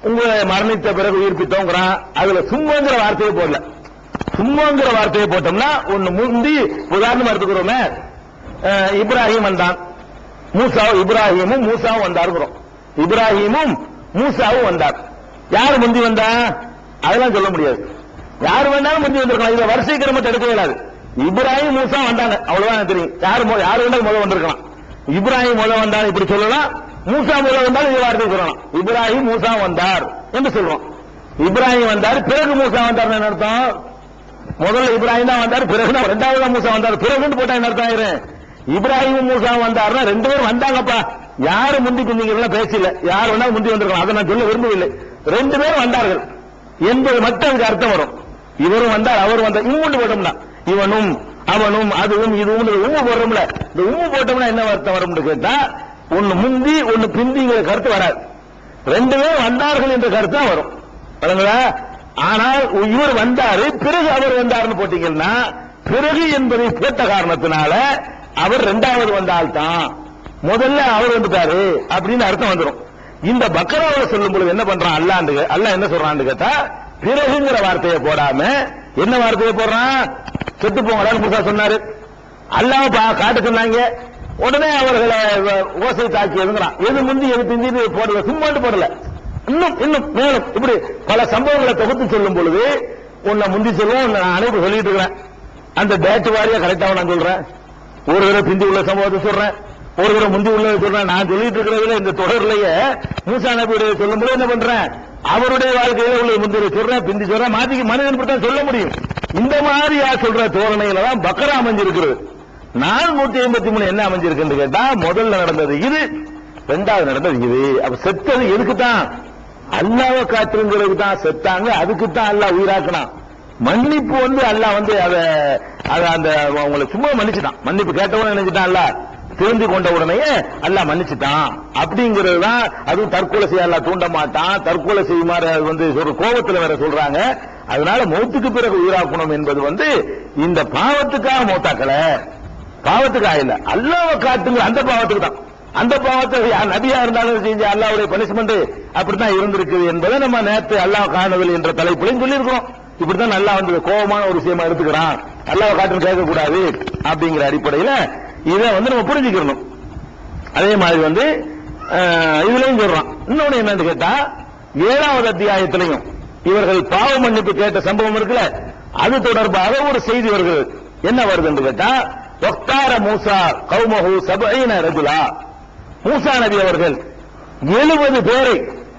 உங்களை மரணித்த பிறகு உயிர்ப்பித்தோங்கிறான். அதுல சும்மாங்கிற வார்த்தையை போடல. சும்மாங்கிற வார்த்தையை போட்டோம்னா ஒன்னு முந்தி உதாரணம் எடுத்துக்கிறோமே, இப்ராஹிம் வந்தான், இப்ராஹிமும் மூசாவும் வந்தாருங்கிறோம். இப்ராஹிமும் மூசாவும் வந்தார். யாரு முந்தி வந்தா அதெல்லாம் சொல்ல முடியாது. யாரு வேணாலும் முந்தி வந்திருக்கலாம். இதுல வரிசை கிரமத்தை எடுக்க இயலாது. இப்ராஹிம் மூசா வந்தாங்க, அவ்வளவுதான் தெரியும். யாரு வேணாலும் முதல் வந்திருக்கலாம். இப்ராஹிம் முதல் வந்தாலும் இப்படி சொல்லலாம், மூசா முதல் வந்தாலும் இது வார்த்தை சொல்லலாம். இப்ராஹிம் மூசா வந்தார் என்று சொல்றோம். இப்ராஹிம் வந்தார் பிறகு மூசா வந்தார் என்ன அர்த்தம்? முதல்ல இப்ராஹிம் தான் வந்தார், பிறகு ரெண்டாவது மூசா வந்தார். பிறகுன்னு போட்டா என்ன அர்த்தம்? இப்ராஹிம் மூசா வந்தாருன்னா ரெண்டு பேரும் வந்தாங்கப்பா. யாரு முந்தி குந்திங்க பேசல, யார் வேணாலும் முந்தி வந்திருக்கலாம். அதை நான் சொல்ல விரும்பவில்லை. ரெண்டு பேரும் வந்தார்கள் என்பது மட்டும் அதுக்கு அர்த்தம் வரும். இவரும் வந்தார் அவர் வந்தார். இவங்க போட்டோம்னா இவனும் அவனும் அதுவும் இதுவும் உம்மு போடுறோம்ல, இந்த உம்மு போட்டோம்னா என்ன அர்த்தம் வரும்னு கேட்டா, ஒன்னு முந்தி ஒன்னு பிந்திங்கிற கருத்து வராது. ரெண்டு பேரும் வந்தார்கள் என்ற கருத்து தான் வரும். ஆனால் இவர் வந்தாரு பிறகு அவர் வந்தாருன்னு போட்டீங்கன்னா, பிறகு என்பதை போட்ட காரணத்தினால அவர் இரண்டாவது வந்தால்தான், முதல்ல அவர் வந்துட்டாரு அப்படின்னு அர்த்தம் வந்துடும். இந்த பக்கராவை சொல்லும் பொழுது என்ன பண்றான் அல்லாஹ் என்ன சொல்றான்னு கேட்டா, பிறகுங்கிற வார்த்தையை போடாம என்ன வார்த்தையை போடுறான்? செத்து போங்கடான்னு மூசா சொன்னாரு. அல்லாஹ் காட்ட சொன்னாங்க, உடனே அவர்களை ஓசை தாக்கி எழுதுறான். எது முந்தி எது பிந்தி போடல, சும்மாட்டு போடல. இன்னும் மேலும் இப்படி பல சம்பவங்களை தொகுத்து சொல்லும் பொழுது உன்னை முந்தி சொல்லுவோம். நான் அனைத்து சொல்லிட்டு இருக்கிறேன், அந்த டேட் வாரியா கரெக்டாக நான் சொல்றேன். ஒரு தடவை பிந்தி உள்ள சம்பவத்தை சொல்றேன், ஒரு தடவை முந்தி உள்ளதை சொல்றேன். நான் சொல்லிட்டு இருக்கிறதுல இந்த தொடர்லயே மூசா நபியுடைய சொல்லும் போது என்ன பண்றேன்? அவருடைய வாழ்க்கையில உள்ள முந்தைய சொல்றேன் பிந்தி சொல்றேன் மாத்தி மனிதன் தான் சொல்ல முடியும். இந்த மாதிரியா சொல்ற தோரணையில தான் பக்கரா அமைஞ்சிருக்கிறது. 453 என்ன அமைஞ்சிருக்கு கேட்டா முதல்ல நடந்தது இது, ரெண்டாவது நடந்தது இது. அப்ப செத்தது எதுக்கு தான்? அல்லாஹ்வை காத்துங்கிறதுக்கு தான் செத்தாங்க. அதுக்கு தான் அல்லாஹ் உயிராக்கினான். மன்னிப்பு அல்லாஹ் அத அந்த அவங்களை சும்மா மன்னிச்சுட்டான். மன்னிப்பு கேட்டவன நினைச்சிட்டான் அல்லாஹ், திருந்தி கொண்ட உடனே அல்லாஹ் மன்னிச்சுட்டான். அப்படிங்கிறது தான். அதுவும் தற்கொலை செய்ய அல்லாஹ் தூண்ட மாட்டான். தற்கொலை செய்யுமாறு ஒரு கோபத்துல வேற சொல்றாங்க. அதனால மௌத்துக்கு பிறகு உயிராக்கணும் என்பது இந்த பாவத்துக்காக மௌத்தாக்கல, பாவத்துக்காக இல்ல, அல்லாஹ்வை காட்டுங்க அந்த பாவத்துக்கு தான். அந்த பாவத்தை நபியா இருந்தாலும் செஞ்ச அல்லாஹ்வுடைய பனிஷ்மெண்ட் அப்படித்தான் இருந்திருக்கு என்பதை நம்ம நேற்று அல்லாஹ் காணவில்லை என்ற தலைப்பிலையும் சொல்லியிருக்கிறோம். இப்படித்தான் நல்லா கோபமான ஒரு விஷயமா எடுத்துக்கிறான், அல்லாஹ்வை காட்டுன்னு கேட்கக்கூடாது அப்படிங்கிற அடிப்படையில இதை நம்ம புரிஞ்சுக்கணும். அதே மாதிரி இதுலயும் சொல்றான். இன்னொன்னு என்னன்னு கேட்டா 7வது அத்தியாயத்திலையும் இவர்கள் பாவ மன்னிப்பு கேட்ட சம்பவம் இருக்குல்ல, அது தொடர்பாக ஒரு செய்தி வருகிறது. என்ன வருது என்று கேட்டா, வக்தார மூசா கௌமஹு 70 ரஜுலா, மூசா நபி அவர்கள் 70 பேரை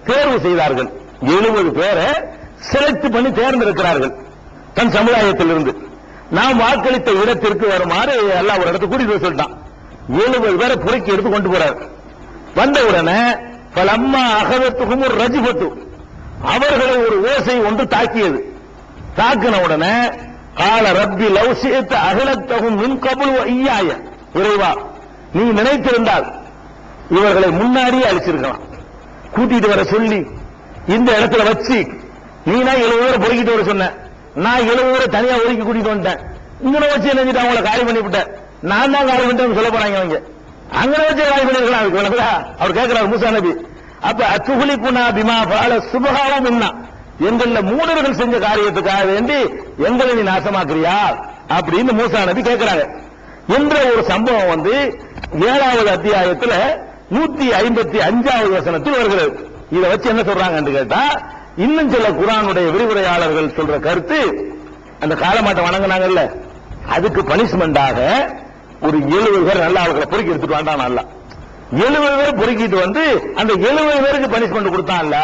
தேர்வு செய்தார்கள். 70 பேரை செலக்ட் பண்ணி தேர்ந்தெடுக்கிறார்கள் தன் சமுதாயத்திலிருந்து. நாம் வாக்களித்த இடத்திற்கு வருமாறு எல்லாம் ஒரு இடத்துக்கு கூட்டிட்டு சொல்லிட்டான். 70 பேரை புறக்கி எடுத்து கொண்டு போறார். வந்த உடனே பலம்மா அகதத்துக்கும் ஒரு ரஜிபத்து, அவர்களை ஒரு ஓசை ஒன்று தாக்கியது. தாக்கின உடனே கால ரப்பி லவ்சியத்த அகலத்தகும் மின் கபுல் ஐயாய, இறைவா நீ நினைத்திருந்தால் இவர்களை முன்னாடியே அழிச்சிருக்கலாம். கூட்டிட்டு வர சொல்லி இந்த இடத்துல வச்சு நீனா 70 பேரை பொறுக்கிட்டு வர சொன்ன, நான் 70 பேரை தனியா ஒதுக்கி கூட்டிட்டு வந்துட்டேன். இங்க வச்சு நினைச்சிட்டு அவங்களை காலி பண்ணி விட்டேன். நான் தான் காலி பண்ணிட்டேன் சொல்ல போறாங்க அவங்க. அங்க வச்சு காலி பண்ணிருக்கலாம். அவர் கேட்கிறார் மூசா நபி, அப்ப அத்துகுலிப்புனா பிமா பால சுபகாலம் என்ன, எங்கள மூடர்கள் செஞ்ச காரியத்துக்காக வேண்டி எங்களை நீ நாசமாக்குறியா அப்படின்னு மூசா நபி கேட்கிறாங்க. என்ற ஒரு சம்பவம் 7வது அத்தியாயத்துல 155வது வசனத்தில் வருகிறது. இதை வச்சு என்ன சொல்றாங்க கேட்டா, இன்னும் சில குர்ஆனுடைய விரிவுரையாளர்கள் சொல்ற கருத்து, அந்த காலமாட்ட வணங்கினாங்கல்ல அதுக்கு பனிஷ்மெண்டாக ஒரு 70 பேர் நல்லா அவர்களை பொறுக்கி எடுத்துட்டு வந்தான். நல்லா 70 பேர் பொறுக்கிட்டு அந்த 70 பேருக்கு பனிஷ்மெண்ட் கொடுத்தான்ல,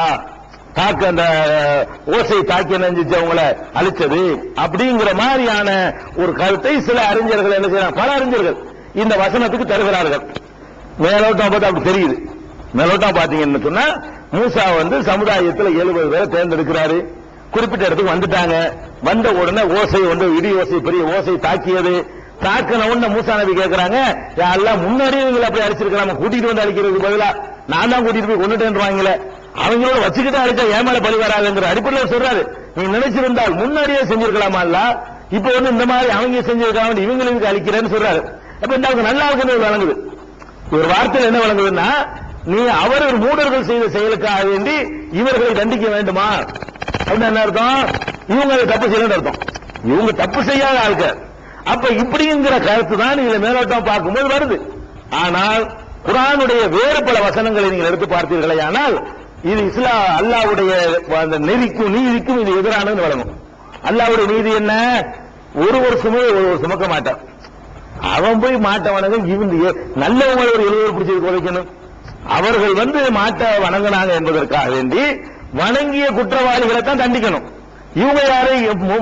தாக்க அந்த ஓசை தாக்கி நெஞ்சிச்சு அவங்களை அழிச்சது அப்படிங்கிற மாதிரியான ஒரு கருத்தை சில அறிஞர்கள் என்ன செய்யறாங்க, பல அறிஞர்கள் இந்த வசனத்துக்கு தருகிறார்கள். மேலோட்டம் பார்த்து அப்படி தெரியுது. மேலோட்டம் பாத்தீங்கன்னு சொன்னா, மூசா சமுதாயத்தில் 70 பேரை தேர்ந்தெடுக்கிறாரு. குறிப்பிட்ட இடத்துக்கு வந்துட்டாங்க. வந்த உடனே ஓசை இடி ஓசை, பெரிய ஓசை தாக்கியது. தாக்கின உடனே மூசா நபி கேட்கிறாங்க, எல்லாம் முன்னாடியே இவங்களை அப்படி அடிச்சிருக்கலாம், கூட்டிட்டு வந்து அடிக்கிறதுக்கு பதிலா நான் தான் கூட்டிட்டு போய் கொண்டுட்டேன்றாங்களே, அவங்களோட வச்சுக்கிட்டு அடிச்சா ஏமால பழி வராதுங்கிற அடிப்படையில் சொல்றாரு. நீங்க நினைச்சிருந்தால் முன்னாடியே செஞ்சிருக்கலாமா, இல்ல இப்ப இந்த மாதிரி அவங்க செஞ்சிருக்காங்க இவங்களுக்கு அழிக்கிறேன்னு சொல்றாரு. அப்ப இந்த நல்லா இருக்குன்னு வழங்குது. ஒரு வார்த்தையில் என்ன வழங்குதுன்னா, நீ அவர்கள் மூடர்கள் செய்த செயலுக்காக வேண்டி இவர்களை தண்டிக்க வேண்டுமா அப்படின்னு என்ன அர்த்தம்? இவங்க தப்பு செய்யணும் அர்த்தம். இவங்க தப்பு செய்யாத ஆட்கள். அப்ப இப்படிங்கிற கருத்து தான் இதுல மேலோட்டம் பார்க்கும்போது வருது. ஆனால் குர்ஆனுடைய வேறு பல வசனங்களை நீங்கள் எடுத்து பார்த்தீர்களே, ஆனால் இது அல்லாஹ்வுடைய அந்த நெறிக்கும் நீதிக்கும் இது எதிரானது வழங்கும். அல்லாஹ்வுடைய நீதி என்ன? ஒரு சுமையை ஒரு சுமக்க மாட்டான். அவன் போய் மாட்ட வணங்க இவங்க நல்லவங்களை ஒரு 70 பிடிச்சது குறைக்கணும். அவர்கள் மாட்ட வணங்கினாங்க என்பதற்காக வேண்டி வணங்கிய குற்றவாளிகளை தான் தண்டிக்கணும். இவங்க யாரை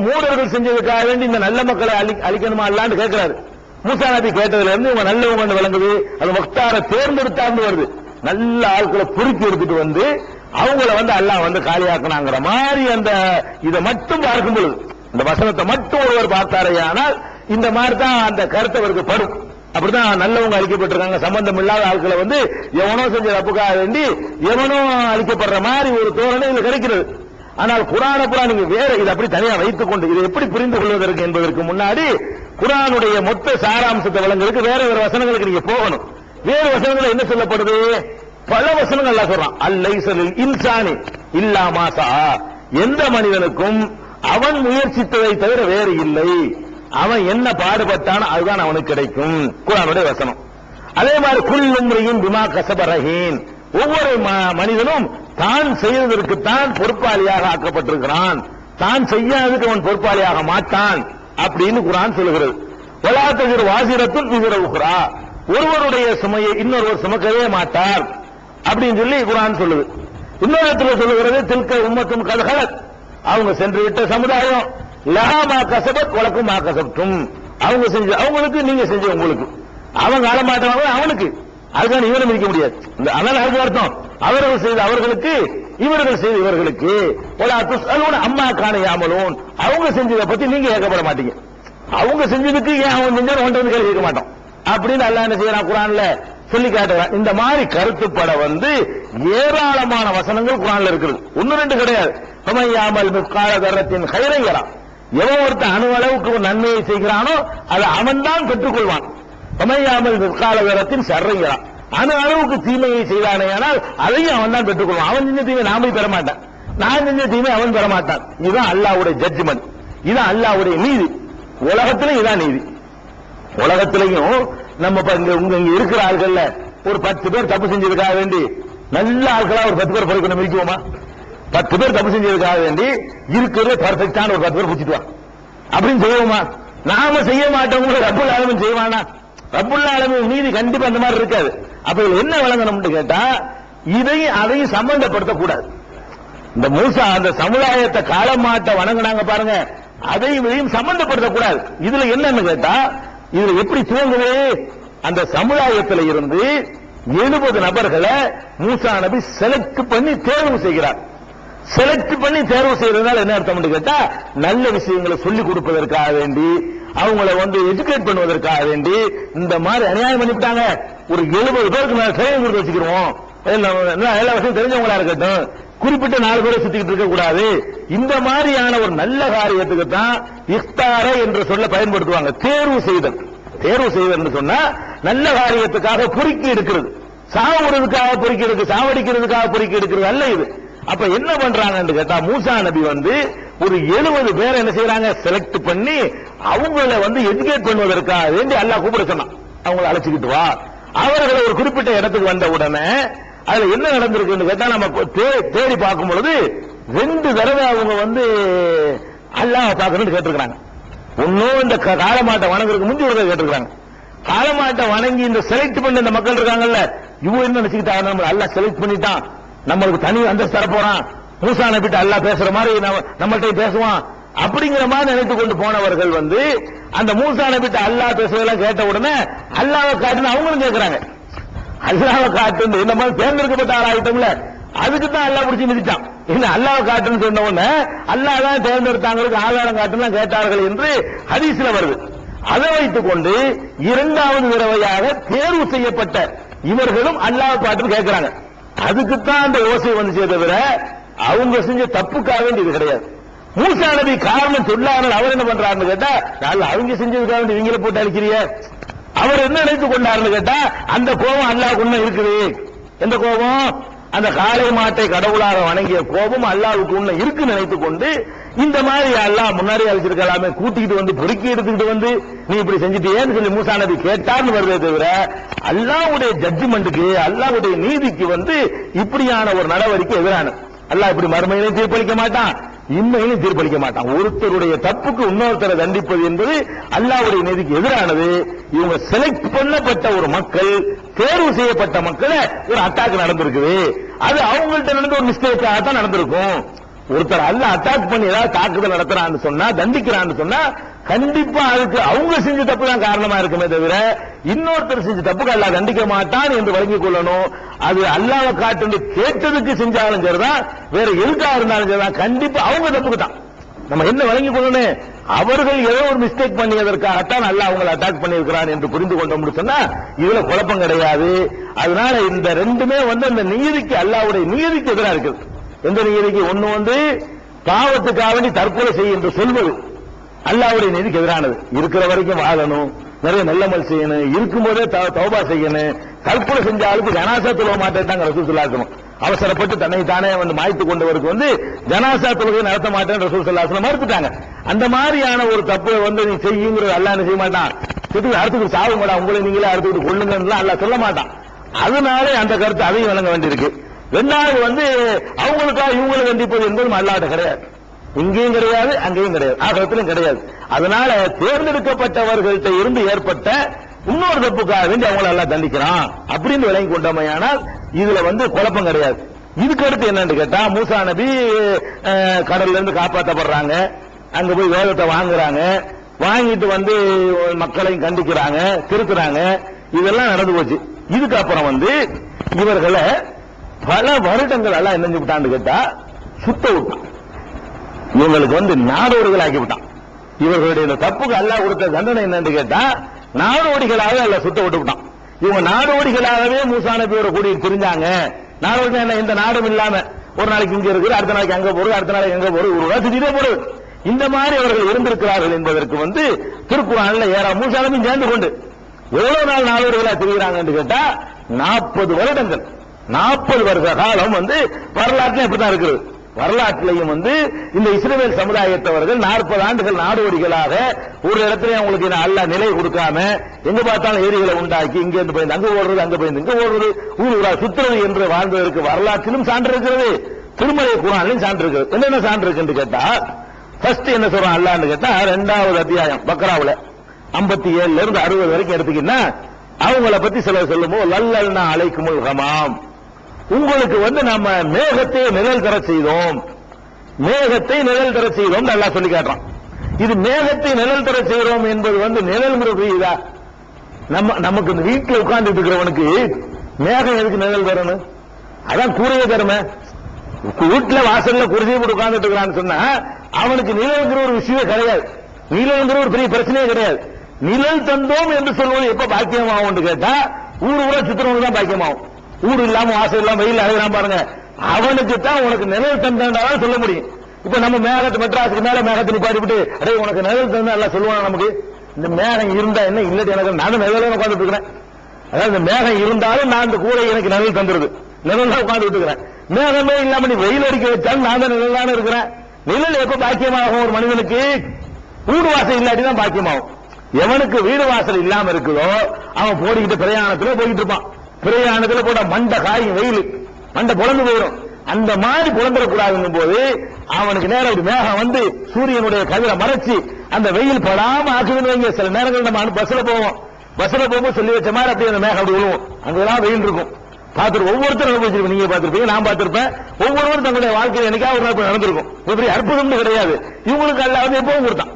மூடர்கள் செஞ்சதுக்காக வேண்டி இந்த நல்ல மக்களை அழிக்கணுமா அல்லான்னு கேட்கிறாரு. மூசா நபி கேட்டதுல இருந்து இவங்க நல்லவங்க விளங்குது. அது வக்தார தேர்ந்தெடுத்தார்னு வருது. நல்ல ஆட்களை பொறுக்கி எடுத்துட்டு அவங்கள அல்லாஹ் காலியாக்கினாங்கிற மாதிரி அந்த இதை மட்டும் பார்க்கும் பொழுது, இந்த வசனத்தை மட்டும் ஒருவர் பார்த்தாரையானால் இந்த மாதிரி தான் அந்த கருத்தை அவருக்கு படும். அப்படிதான் நல்லவங்க அழிக்கப்பட்டிருக்காங்க. சம்பந்தம் இல்லாத ஆட்களை எவனோ செஞ்ச தப்புக்காக வேண்டி எவனோ அழிக்கப்படுற மாதிரி ஒரு தோரணை இதுல கிடைக்கிறது. ஆனால் குர்ஆனை நீங்க வேற இதை அப்படி தனியா வைத்துக் கொண்டு இதை எப்படி புரிந்து கொள்வதற்கு என்பதற்கு முன்னாடி குர்ஆனுடைய மொத்த சாராம்சத்தை வழங்குறதுக்கு வேற வேற வசனங்களுக்கு நீங்க போகணும். வேறு வசனங்கள் என்ன சொல்லப்படுது? பல வசனங்கள் அல்லாஹ் சொல்றான். அல்லைஸலில் இன்சானி இல்லா மா ஸா, எந்த மனிதனுக்கும் அவன் முயற்சித்ததை தவிர வேறு இல்லை. அவன் என்ன பாடுபட்டானோ அதுதான் அவனுக்கு கிடைக்கும். குர்ஆனுடைய வசனம். அதே மாதிரி குல்லு இம்ரியின் பிமா கஸப ரஹீன், ஒவ்வொரு மனிதனும் தான் செய்வதற்குத்தான் பொறுப்பாளியாக ஆக்கப்பட்டிருக்கிறான். தான் செய்யாததுக்கு அவன் பொறுப்பாளியாக மாட்டான் அப்படின்னு குர்ஆன் சொல்லுகிறது. வலா தஸிரு வாஸிரத்துன் விஸ்ர உக்ரா, ஒருவருடைய சுமையை இன்னொருவர் சுமக்கவே மாட்டார் அப்படின்னு சொல்லி குர்ஆன் சொல்லுது. இன்னொரு இடத்துல சொல்லுகிறது தில்க உம்மத்தும் கதகலத், அவங்க சென்று விட்ட சமுதாயம், லஹா மா கஸபத் வலக்கும் மா கஸப்தும், அவங்க செஞ்ச அவங்களுக்கு நீங்க செஞ்ச உங்களுக்கு, அவங்க ஆளமாட்டவங்க அவனுக்கு, அதுக்கான இவரை மிதிக்க முடியாது. அதனால அதுக்கு அர்த்தம் அவர்கள் செய்த அவர்களுக்கு இவர்கள் செய்த இவர்களுக்கு, வலா துஸ்அலூன அம்மா கான யாமலூன், அவங்க செஞ்சதை பத்தி நீங்க கேட்கப்பட மாட்டீங்க. அவங்க செஞ்சதுக்கு ஏன் அவங்க செஞ்சாலும் ஒன்றை வந்து கேள்வி கேட்க மாட்டோம் அப்படின்னு அல்லாஹ் என்ன செய்யறான் குர்ஆன்ல சொல்லி காட்டுறான். இந்த மாதிரி கருத்துப்பட ஏராளமான வசனங்கள் குர்ஆன்ல இருக்குது, ஒன்னு ரெண்டு கிடையாது. ஃபமையாமல் மிஸ்கால தர்ரத்தின் கைரன் யரா, எவன் ஒருத்தன் அணு அளவுக்கு ஒரு நன்மையை செய்கிறானோ அதை அவன் தான் பெற்றுக்கொள்வான். ஃபமையாமல் மிஸ்கால தர்ரத்தின் ஷர்ரன் யரா, அணு அளவுக்கு தீமையை செய்தானே ஆனால் அதையும் அவன் தான் பெற்றுக்கொள்வான். அவன் செஞ்ச தீமை நாமே பெற மாட்டான், நான் செஞ்ச தீமை அவன் பெற மாட்டான். இதுதான் அல்லாஹ்வுடைய ஜட்ஜ்மெண்ட், இதுதான் அல்லாஹ்வுடைய நீதி. உலகத்திலும் இதான் நீதி. உலகத்திலையும் நம்ம இங்க இருக்கிற ஆள்கள்ல ஒரு 10 பேர் தப்பு செஞ்சதுக்காக வேண்டி நல்ல ஆட்களா ஒரு 10 பேர் பொறுக்கணும் மிதிக்குவோமா? 10 பேர் தப்பு செஞ்சதுக்காக வேண்டி இருக்கிறதே பர்ஃபெக்டான ஒரு 10 பேர் பிடிச்சிட்டு வா அப்படின்னு செய்வோமா? நாம செய்ய மாட்டோம், ரப்புல் ஆலமீன் செய்வானா? ரப்புல் ஆலமீன் நீதி கண்டிப்பா அந்த மாதிரி இருக்காது. அப்ப இதுல என்ன வழங்கணும்னு கேட்டா, இதையும் அதையும் சம்பந்தப்படுத்த கூடாது. இந்த மூசா அந்த சமுதாயத்தை காலமாட்ட வணங்கினாங்க பாருங்க, அதையும் இதையும் சம்பந்தப்படுத்த கூடாது. இதுல என்னன்னு கேட்டா, இதுல எப்படி துவங்குது, அந்த சமுதாயத்தில் இருந்து 70 நபர்களை மூசா நபி செலக்ட் பண்ணி தேர்வு செய்கிறார். செலக்ட் பண்ணி தேர்வு செய்யறதுனால என்ன அர்த்தம் கேட்டா, நல்ல விஷயங்களை சொல்லிக் கொடுப்பதற்காக வேண்டி, அவங்களை எஜுகேட் பண்ணுவதற்காக வேண்டி இந்த மாதிரி அநியாயம் பண்ணிவிட்டாங்க. ஒரு 70 பேருக்கு நான் ட்ரைனிங் கொடுத்து வச்சுக்கிறோம், எல்லா விஷயம் தெரிஞ்சவங்களா இருக்கட்டும், குறிப்பிட்ட 4 பேரை சுத்திக்கிட்டு இருக்க கூடாது. இந்த மாதிரியான ஒரு நல்ல காரியத்துக்கு தான் இஃப்தார என்று சொல்ல பயன்படுத்துவாங்க. தேர்வு செய்தல், தேர்வு செய்தல் சொன்னா நல்ல காரியத்துக்காக பொறுக்கி எடுக்கிறது, சாவுறதுக்காக பொறுக்கி எடுக்கு, சாவடிக்கிறதுக்காக பொறுக்கி எடுக்கிறது அல்ல இது. அப்ப என்ன பண்றாங்கன்னு கேட்டா, மூசா நபி ஒரு 70 பேரை என்ன செய்யறாங்க, செலக்ட் பண்ணி அவங்களை எஜுகேட் பண்ணுவதற்காக வேண்டி அல்லாஹ் கூப்பிட சொன்னான். அவங்களை அழைச்சிக்கிட்டு வா. அவர்களை ஒரு குறிப்பிட்ட இடத்துக்கு வந்த உடனே அதுல என்ன நடந்திருக்குன்னு கேட்டா, நம்ம தேடி பார்க்கும் பொழுது 2 தடவை அவங்க அல்லாஹ் பார்க்கணும்னு கேட்டிருக்காங்க. ஒன்னும் இந்த காலமாட்டை வணங்குறதுக்கு முந்தி ஒரு கேட்டிருக்காங்க. காலமாட்டை வணங்கி இந்த செலக்ட் பண்ண இந்த மக்கள் இருக்காங்கல்ல, இவங்க என்ன நினைச்சுக்கிட்டாங்க, நம்ம அல்லாஹ் செலக்ட் பண்ணிட்டான், நம்மளுக்கு தனி அந்தஸ்து தர போறான், மூசா நபிட்ட அல்லாஹ் பேசுற மாதிரி நம்மள்ட்ட பேசுவான் அப்படிங்கிற மாதிரி நினைத்து கொண்டு போனவர்கள் அந்த மூசா நபிட்ட அல்லாஹ் பேசுவதெல்லாம் கேட்ட உடனே அல்லாஹ்வை காட்டுன்னு அவங்களும் கேட்கிறாங்க. அல்லாஹ்வை காட்டு இந்த மாதிரி தேர்ந்தெடுக்கப்பட்ட ஆளாயிட்டோம்ல, அதுக்கு தான் அல்லாஹ் பிடிச்சி மிதிச்சான். இல்ல அல்லாஹ்வை காட்டுன்னு சொன்ன உடனே அல்லாஹ் தான் தேர்ந்தெடுத்தாங்களுக்கு ஆதாரம் காட்டுன்னு கேட்டார்கள் என்று ஹதீஸ்ல வருது. அதை வைத்துக் கொண்டு 2வது தடவையாக தேர்வு செய்யப்பட்ட இவர்களும் அல்லாஹ்வை காட்டுன்னு கேட்கிறாங்க. அதுக்குத்தான் அந்த ஓசை வந்துச்சே தவிர அவங்க செஞ்ச தப்புக்காக இது கிடையாது. மூசா நபி காரணம் சொல்லாமல் அவர் என்ன பண்றாருன்னு கேட்டா, அவங்க செஞ்சதுக்காக வேண்டி இவங்களை போட்டு அழிக்கிறிய, அவர் என்ன நினைத்துக் கொண்டாருன்னு கேட்டா, அந்த கோபம் அல்லாஹ்வுக்கு இருக்குது. எந்த கோபம்? அந்த காளை மாட்டை கடவுளாக வணங்கிய கோபம் அல்லாஹ்வுக்கு உன்ன இருக்கு நினைத்துக் கொண்டு இந்த மாதிரி அல்லாஹ் முன்னாடி அழிச்சிருக்கலாமே, கூட்டிக்கிட்டு பொறுக்கி எடுத்துக்கிட்டு நீ இப்படி செஞ்சுட்டேன்னு சொல்லி மூசா நபி கேட்டார்னு வருதே தவிர அல்லாஹ்வுடைய ஜட்ஜ்மெண்ட்டுக்கு, அல்லாஹ்வுடைய நீதிக்கு இப்படியான ஒரு நடவடிக்கை எதிரான. அல்லாஹ் இப்படி மறுமையிலையும் தீர்ப்பளிக்க மாட்டான், இன்மையிலும் தீர்ப்பளிக்க மாட்டான். ஒருத்தருடைய தப்புக்கு இன்னொருத்தரை தண்டிப்பது என்பது அல்லாஹ்வுடைய நீதிக்கு எதிரானது. இவங்க செலக்ட் பண்ணப்பட்ட ஒரு மக்கள், தேர்வு செய்யப்பட்ட மக்களை ஒரு அட்டாக் நடந்திருக்குது, அது அவங்கள்ட்ட நடந்த ஒரு மிஸ்டேக்காக தான் நடந்திருக்கும். ஒருத்தர் அல்லாஹ் அட்டாக் பண்ணி ஏதாவது தாக்குதல் நடத்துறான்னு சொன்னா, தண்டிக்கிறான்னு சொன்னா கண்டிப்பா அதுக்கு அவங்க செஞ்ச தப்பு தான் காரணமா இருக்குமே தவிர இன்னொருத்தர் செஞ்ச தப்புக்கு அல்லாஹ் தண்டிக்க மாட்டான் என்று வழங்கிக் கொள்ளணும். அது அல்லாஹ்வை காட்டு கேட்டதுக்கு செஞ்சாலும் சரிதான், வேற எதுக்கா இருந்தாலும் சரிதான், கண்டிப்பா அவங்க தப்புக்கு தான். நம்ம என்ன வழங்கிக் கொள்ளணும், அவர்கள் ஏதோ ஒரு மிஸ்டேக் பண்ணியதற்காகத்தான் அல்லாஹ் அவங்களை அட்டாக் பண்ணியிருக்கிறான் என்று புரிந்து கொண்டோம்னு சொன்னா இதுல குழப்பம் கிடையாது. அதனால இந்த ரெண்டுமே அந்த நீதிக்கு, அல்லாஹ்வுடைய நீதிக்கு எதிராக இருக்குது. எந்த நீதிக்கு? ஒண்ணு பாவத்துக்காக வேண்டி தற்கொலை செய்ய என்று சொல்வது அல்லாஹ்வுடைய நீதிக்கு எதிரானது. இருக்கிற வரைக்கும் வாழணும், நிறைய நல்லமல் செய்யணும், இருக்கும்போதே தௌபா செய்யணும். தற்கொலை செஞ்ச ஆளுக்கு ஜனாசா தொழுவ மாட்டேன் ரசூல் ஸல்லல்லாஹு அலைஹி வஸல்லம் அவசரப்பட்டு தன்னை தானே மாய்த்து கொண்டவருக்கு ஜனாசா தொழுகை நடத்த மாட்டேன் ரசூல் ஸல்லல்லாஹு அலைஹி வஸல்லம் மறுத்துட்டாங்க. அந்த மாதிரியான ஒரு தப்பு நீ செய்யுங்கிறது அல்லாஹ் என்ன செய்ய மாட்டான், அடுத்துக்கு சாவுங்கடா, உங்களை நீங்களே அடுத்துக்கிட்டு கொள்ளுங்கன்னு அல்லாஹ் சொல்ல மாட்டான். அதனால அந்த கருத்து அதையும் வழங்க வேண்டியிருக்கு. 2வது அவங்களுக்காக இவங்களை கண்டிப்பது என்பதும் அல்லாஹ்ட்ட கிடையாது, இங்கேயும் கிடையாது, அங்கேயும் கிடையாது, ஆகத்திலும் கிடையாது. அதனால தேர்ந்தெடுக்கப்பட்டவர்கள்ட்ட இருந்து ஏற்பட்ட இன்னொரு தப்புக்காக வேண்டி அவங்களை எல்லாம் தண்டிக்கிறான் அப்படின்னு விளங்கி கொண்டமையானால் இதுல குழப்பம் கிடையாது. இதுக்கு அடுத்து என்னன்னு கேட்டா மூசா நபி கடல்ல இருந்து காப்பாற்றப்படுறாங்க, அங்க போய் வேதத்தை வாங்குறாங்க, வாங்கிட்டு வந்து மக்களையும் கண்டிக்கிறாங்க, திருத்துறாங்க, இதெல்லாம் நடந்து போச்சு. இதுக்கப்புறம் இவர்களை பல வருடங்கள் எல்லாம் என்ன விட்டான்னு கேட்டா சுத்த விட்டான். இவங்களுக்கு நாடோடிகள் ஆக்கி விட்டான். இவர்களுடைய தப்புக்கு அல்லாஹ் கொடுத்த தண்டனை என்னன்னு கேட்டா நாடோடிகளாக அல்ல சுத்த விட்டு விட்டான். இவங்க நாடோடிகளாகவே மூசா நபியோட கூடி தெரிஞ்சாங்க. நாடோடி என்ன, இந்த நாடும் இல்லாம ஒரு நாளைக்கு இங்க இருக்குது, அடுத்த நாளைக்கு அங்க போறது, அடுத்த நாளைக்கு எங்க போறது, ஒரு சுத்திட்டே போறது. இந்த மாதிரி அவர்கள் இருந்திருக்கிறார்கள் என்பதற்கு திருக்குறான்ல மூசா நபி சேர்ந்து கொண்டு எவ்வளவு நாள் நாடோடிகளா தெரிகிறாங்க கேட்டா 40 வருடங்கள், 40 வருட காலம் வரலாற்றுல இப்படிதான் இருக்கிறது. வரலாற்றிலையும் இந்த இஸ்ரவேல் சமுதாயத்தவர்கள் 40 ஆண்டுகள் நாடோடிகளாக ஒரு இடத்துல அவங்களுக்கு அல்லாஹ் நிலை கொடுக்காம எங்க பார்த்தாலும் ஏரிகளை உண்டாக்கி இங்க இருந்து போய் அங்க ஓடுறது, அங்க போய் இங்க ஓடுறது, ஊர் ஊரா சுற்றுறது என்று வாழ்ந்ததற்கு வரலாற்றிலும் சான்று இருக்கிறது, திருமலை குர்ஆனிலும் சான்று இருக்கிறது. என்னென்ன சான்று இருக்குன்னு கேட்டா ஃபர்ஸ்ட் என்ன சொல்றான் அல்லாஹ்னு கேட்டா 2வது அத்தியாயம் பக்ராவுல 57 இருந்து 60 வரைக்கும் எடுத்துக்கிட்டா அவங்கள பத்தி சிலர் சொல்லும்போது லல்லல்னா அலைக்குமுல் கமாம், உங்களுக்கு நம்ம மேகத்தை நிழல் தர செய்தோம், மேகத்தை நிழல் தர செய்தோம் அல்லாஹ் சொல்லி காட்டுறான். இது மேகத்தை நிழல் தர செய்கிறோம் என்பது நிழல் புரியுதா? நமக்கு இந்த வீட்டில் உட்கார்ந்துட்டு இருக்கிறவனுக்கு மேகம் எதுக்கு நிழல் தரணும்? அதான் கூரையே தருமே. வீட்டுல வாசல்ல குருஜி போட்டு உட்கார்ந்துட்டு இருக்கிறான்னு சொன்னா அவனுக்கு நிழல்ங்கிற ஒரு விஷயமே கிடையாது, நிழல்ங்கிற ஒரு பெரிய பிரச்சனையே கிடையாது. நிழல் தந்தோம் என்று சொல்வது எப்ப பாக்கியமாகும் கேட்டா ஊர் ஊரா சுத்துறவங்க தான் பாக்கியமாகும். ஊர் இல்லாம வாசல் இல்லாம வெயில் அழகான் பாருங்க, அவனுக்கு தான் உனக்கு நிழல் தந்தாலும் சொல்ல முடியும். இப்ப நம்ம மேகத்தை மெட்ராஸுக்கு மேல மேகத்தை நிப்பாட்டிவிட்டு அடே உனக்கு நிழல் தந்தா எல்லாம் சொல்லுவாங்க. நமக்கு இந்த மேகம் இருந்தா என்ன இல்லட்டு எனக்கு நானும் நிழல உட்காந்துட்டு இருக்கிறேன். அதாவது இந்த மேகம் இருந்தாலும் நான் இந்த கூரை எனக்கு நிழல் தந்துருது, நிழல் தான் உட்காந்துட்டு இருக்கிறேன். மேகமே இல்லாம நீ வெயில் அடிக்க வச்சாலும் நான் தான் நிழல் தானே இருக்கிறேன். நிழல் எப்ப பாக்கியமாகும் ஒரு மனிதனுக்கு? வீடு வாசல் இல்லாட்டி தான் பாக்கியமாகும். எவனுக்கு வீடு வாசல் இல்லாம இருக்குதோ அவன் போடிக்கிட்டு பிரயாணத்துல போயிட்டு இருப்பான். பிரயாணத்துல போட மண்டை காயும், வெயில் மண்டை புலந்து போயிடும். அந்த மாதிரி புலந்துடக்கூடாதுங்கும் போது அவனுக்கு நேரம் அப்படி மேகம் சூரியனுடைய கதிரை மறைச்சு அந்த வெயில் படாம ஆக்குதுன்னு. சில நேரங்கள் நம்ம பஸ்ல போகும்போது சொல்லி வச்ச மாதிரி அப்படி அந்த மேகம் அப்படி விழுவும், அங்கெல்லாம் வெயில் இருக்கும். பார்த்துட்டு ஒவ்வொருத்தரும் அனுபவிச்சிருப்பீங்க, நீங்க பார்த்திருப்பீங்க, நான் பார்த்திருப்பேன். ஒவ்வொருவரும் தங்களுடைய வாழ்க்கையில் என்னைக்காவது ஒரு நாள் நடந்திருக்கும். இப்படி அற்புதம் கிடையாது. இவங்களுக்கு அல்லாஹ் எப்பவும் கொடுத்தான்.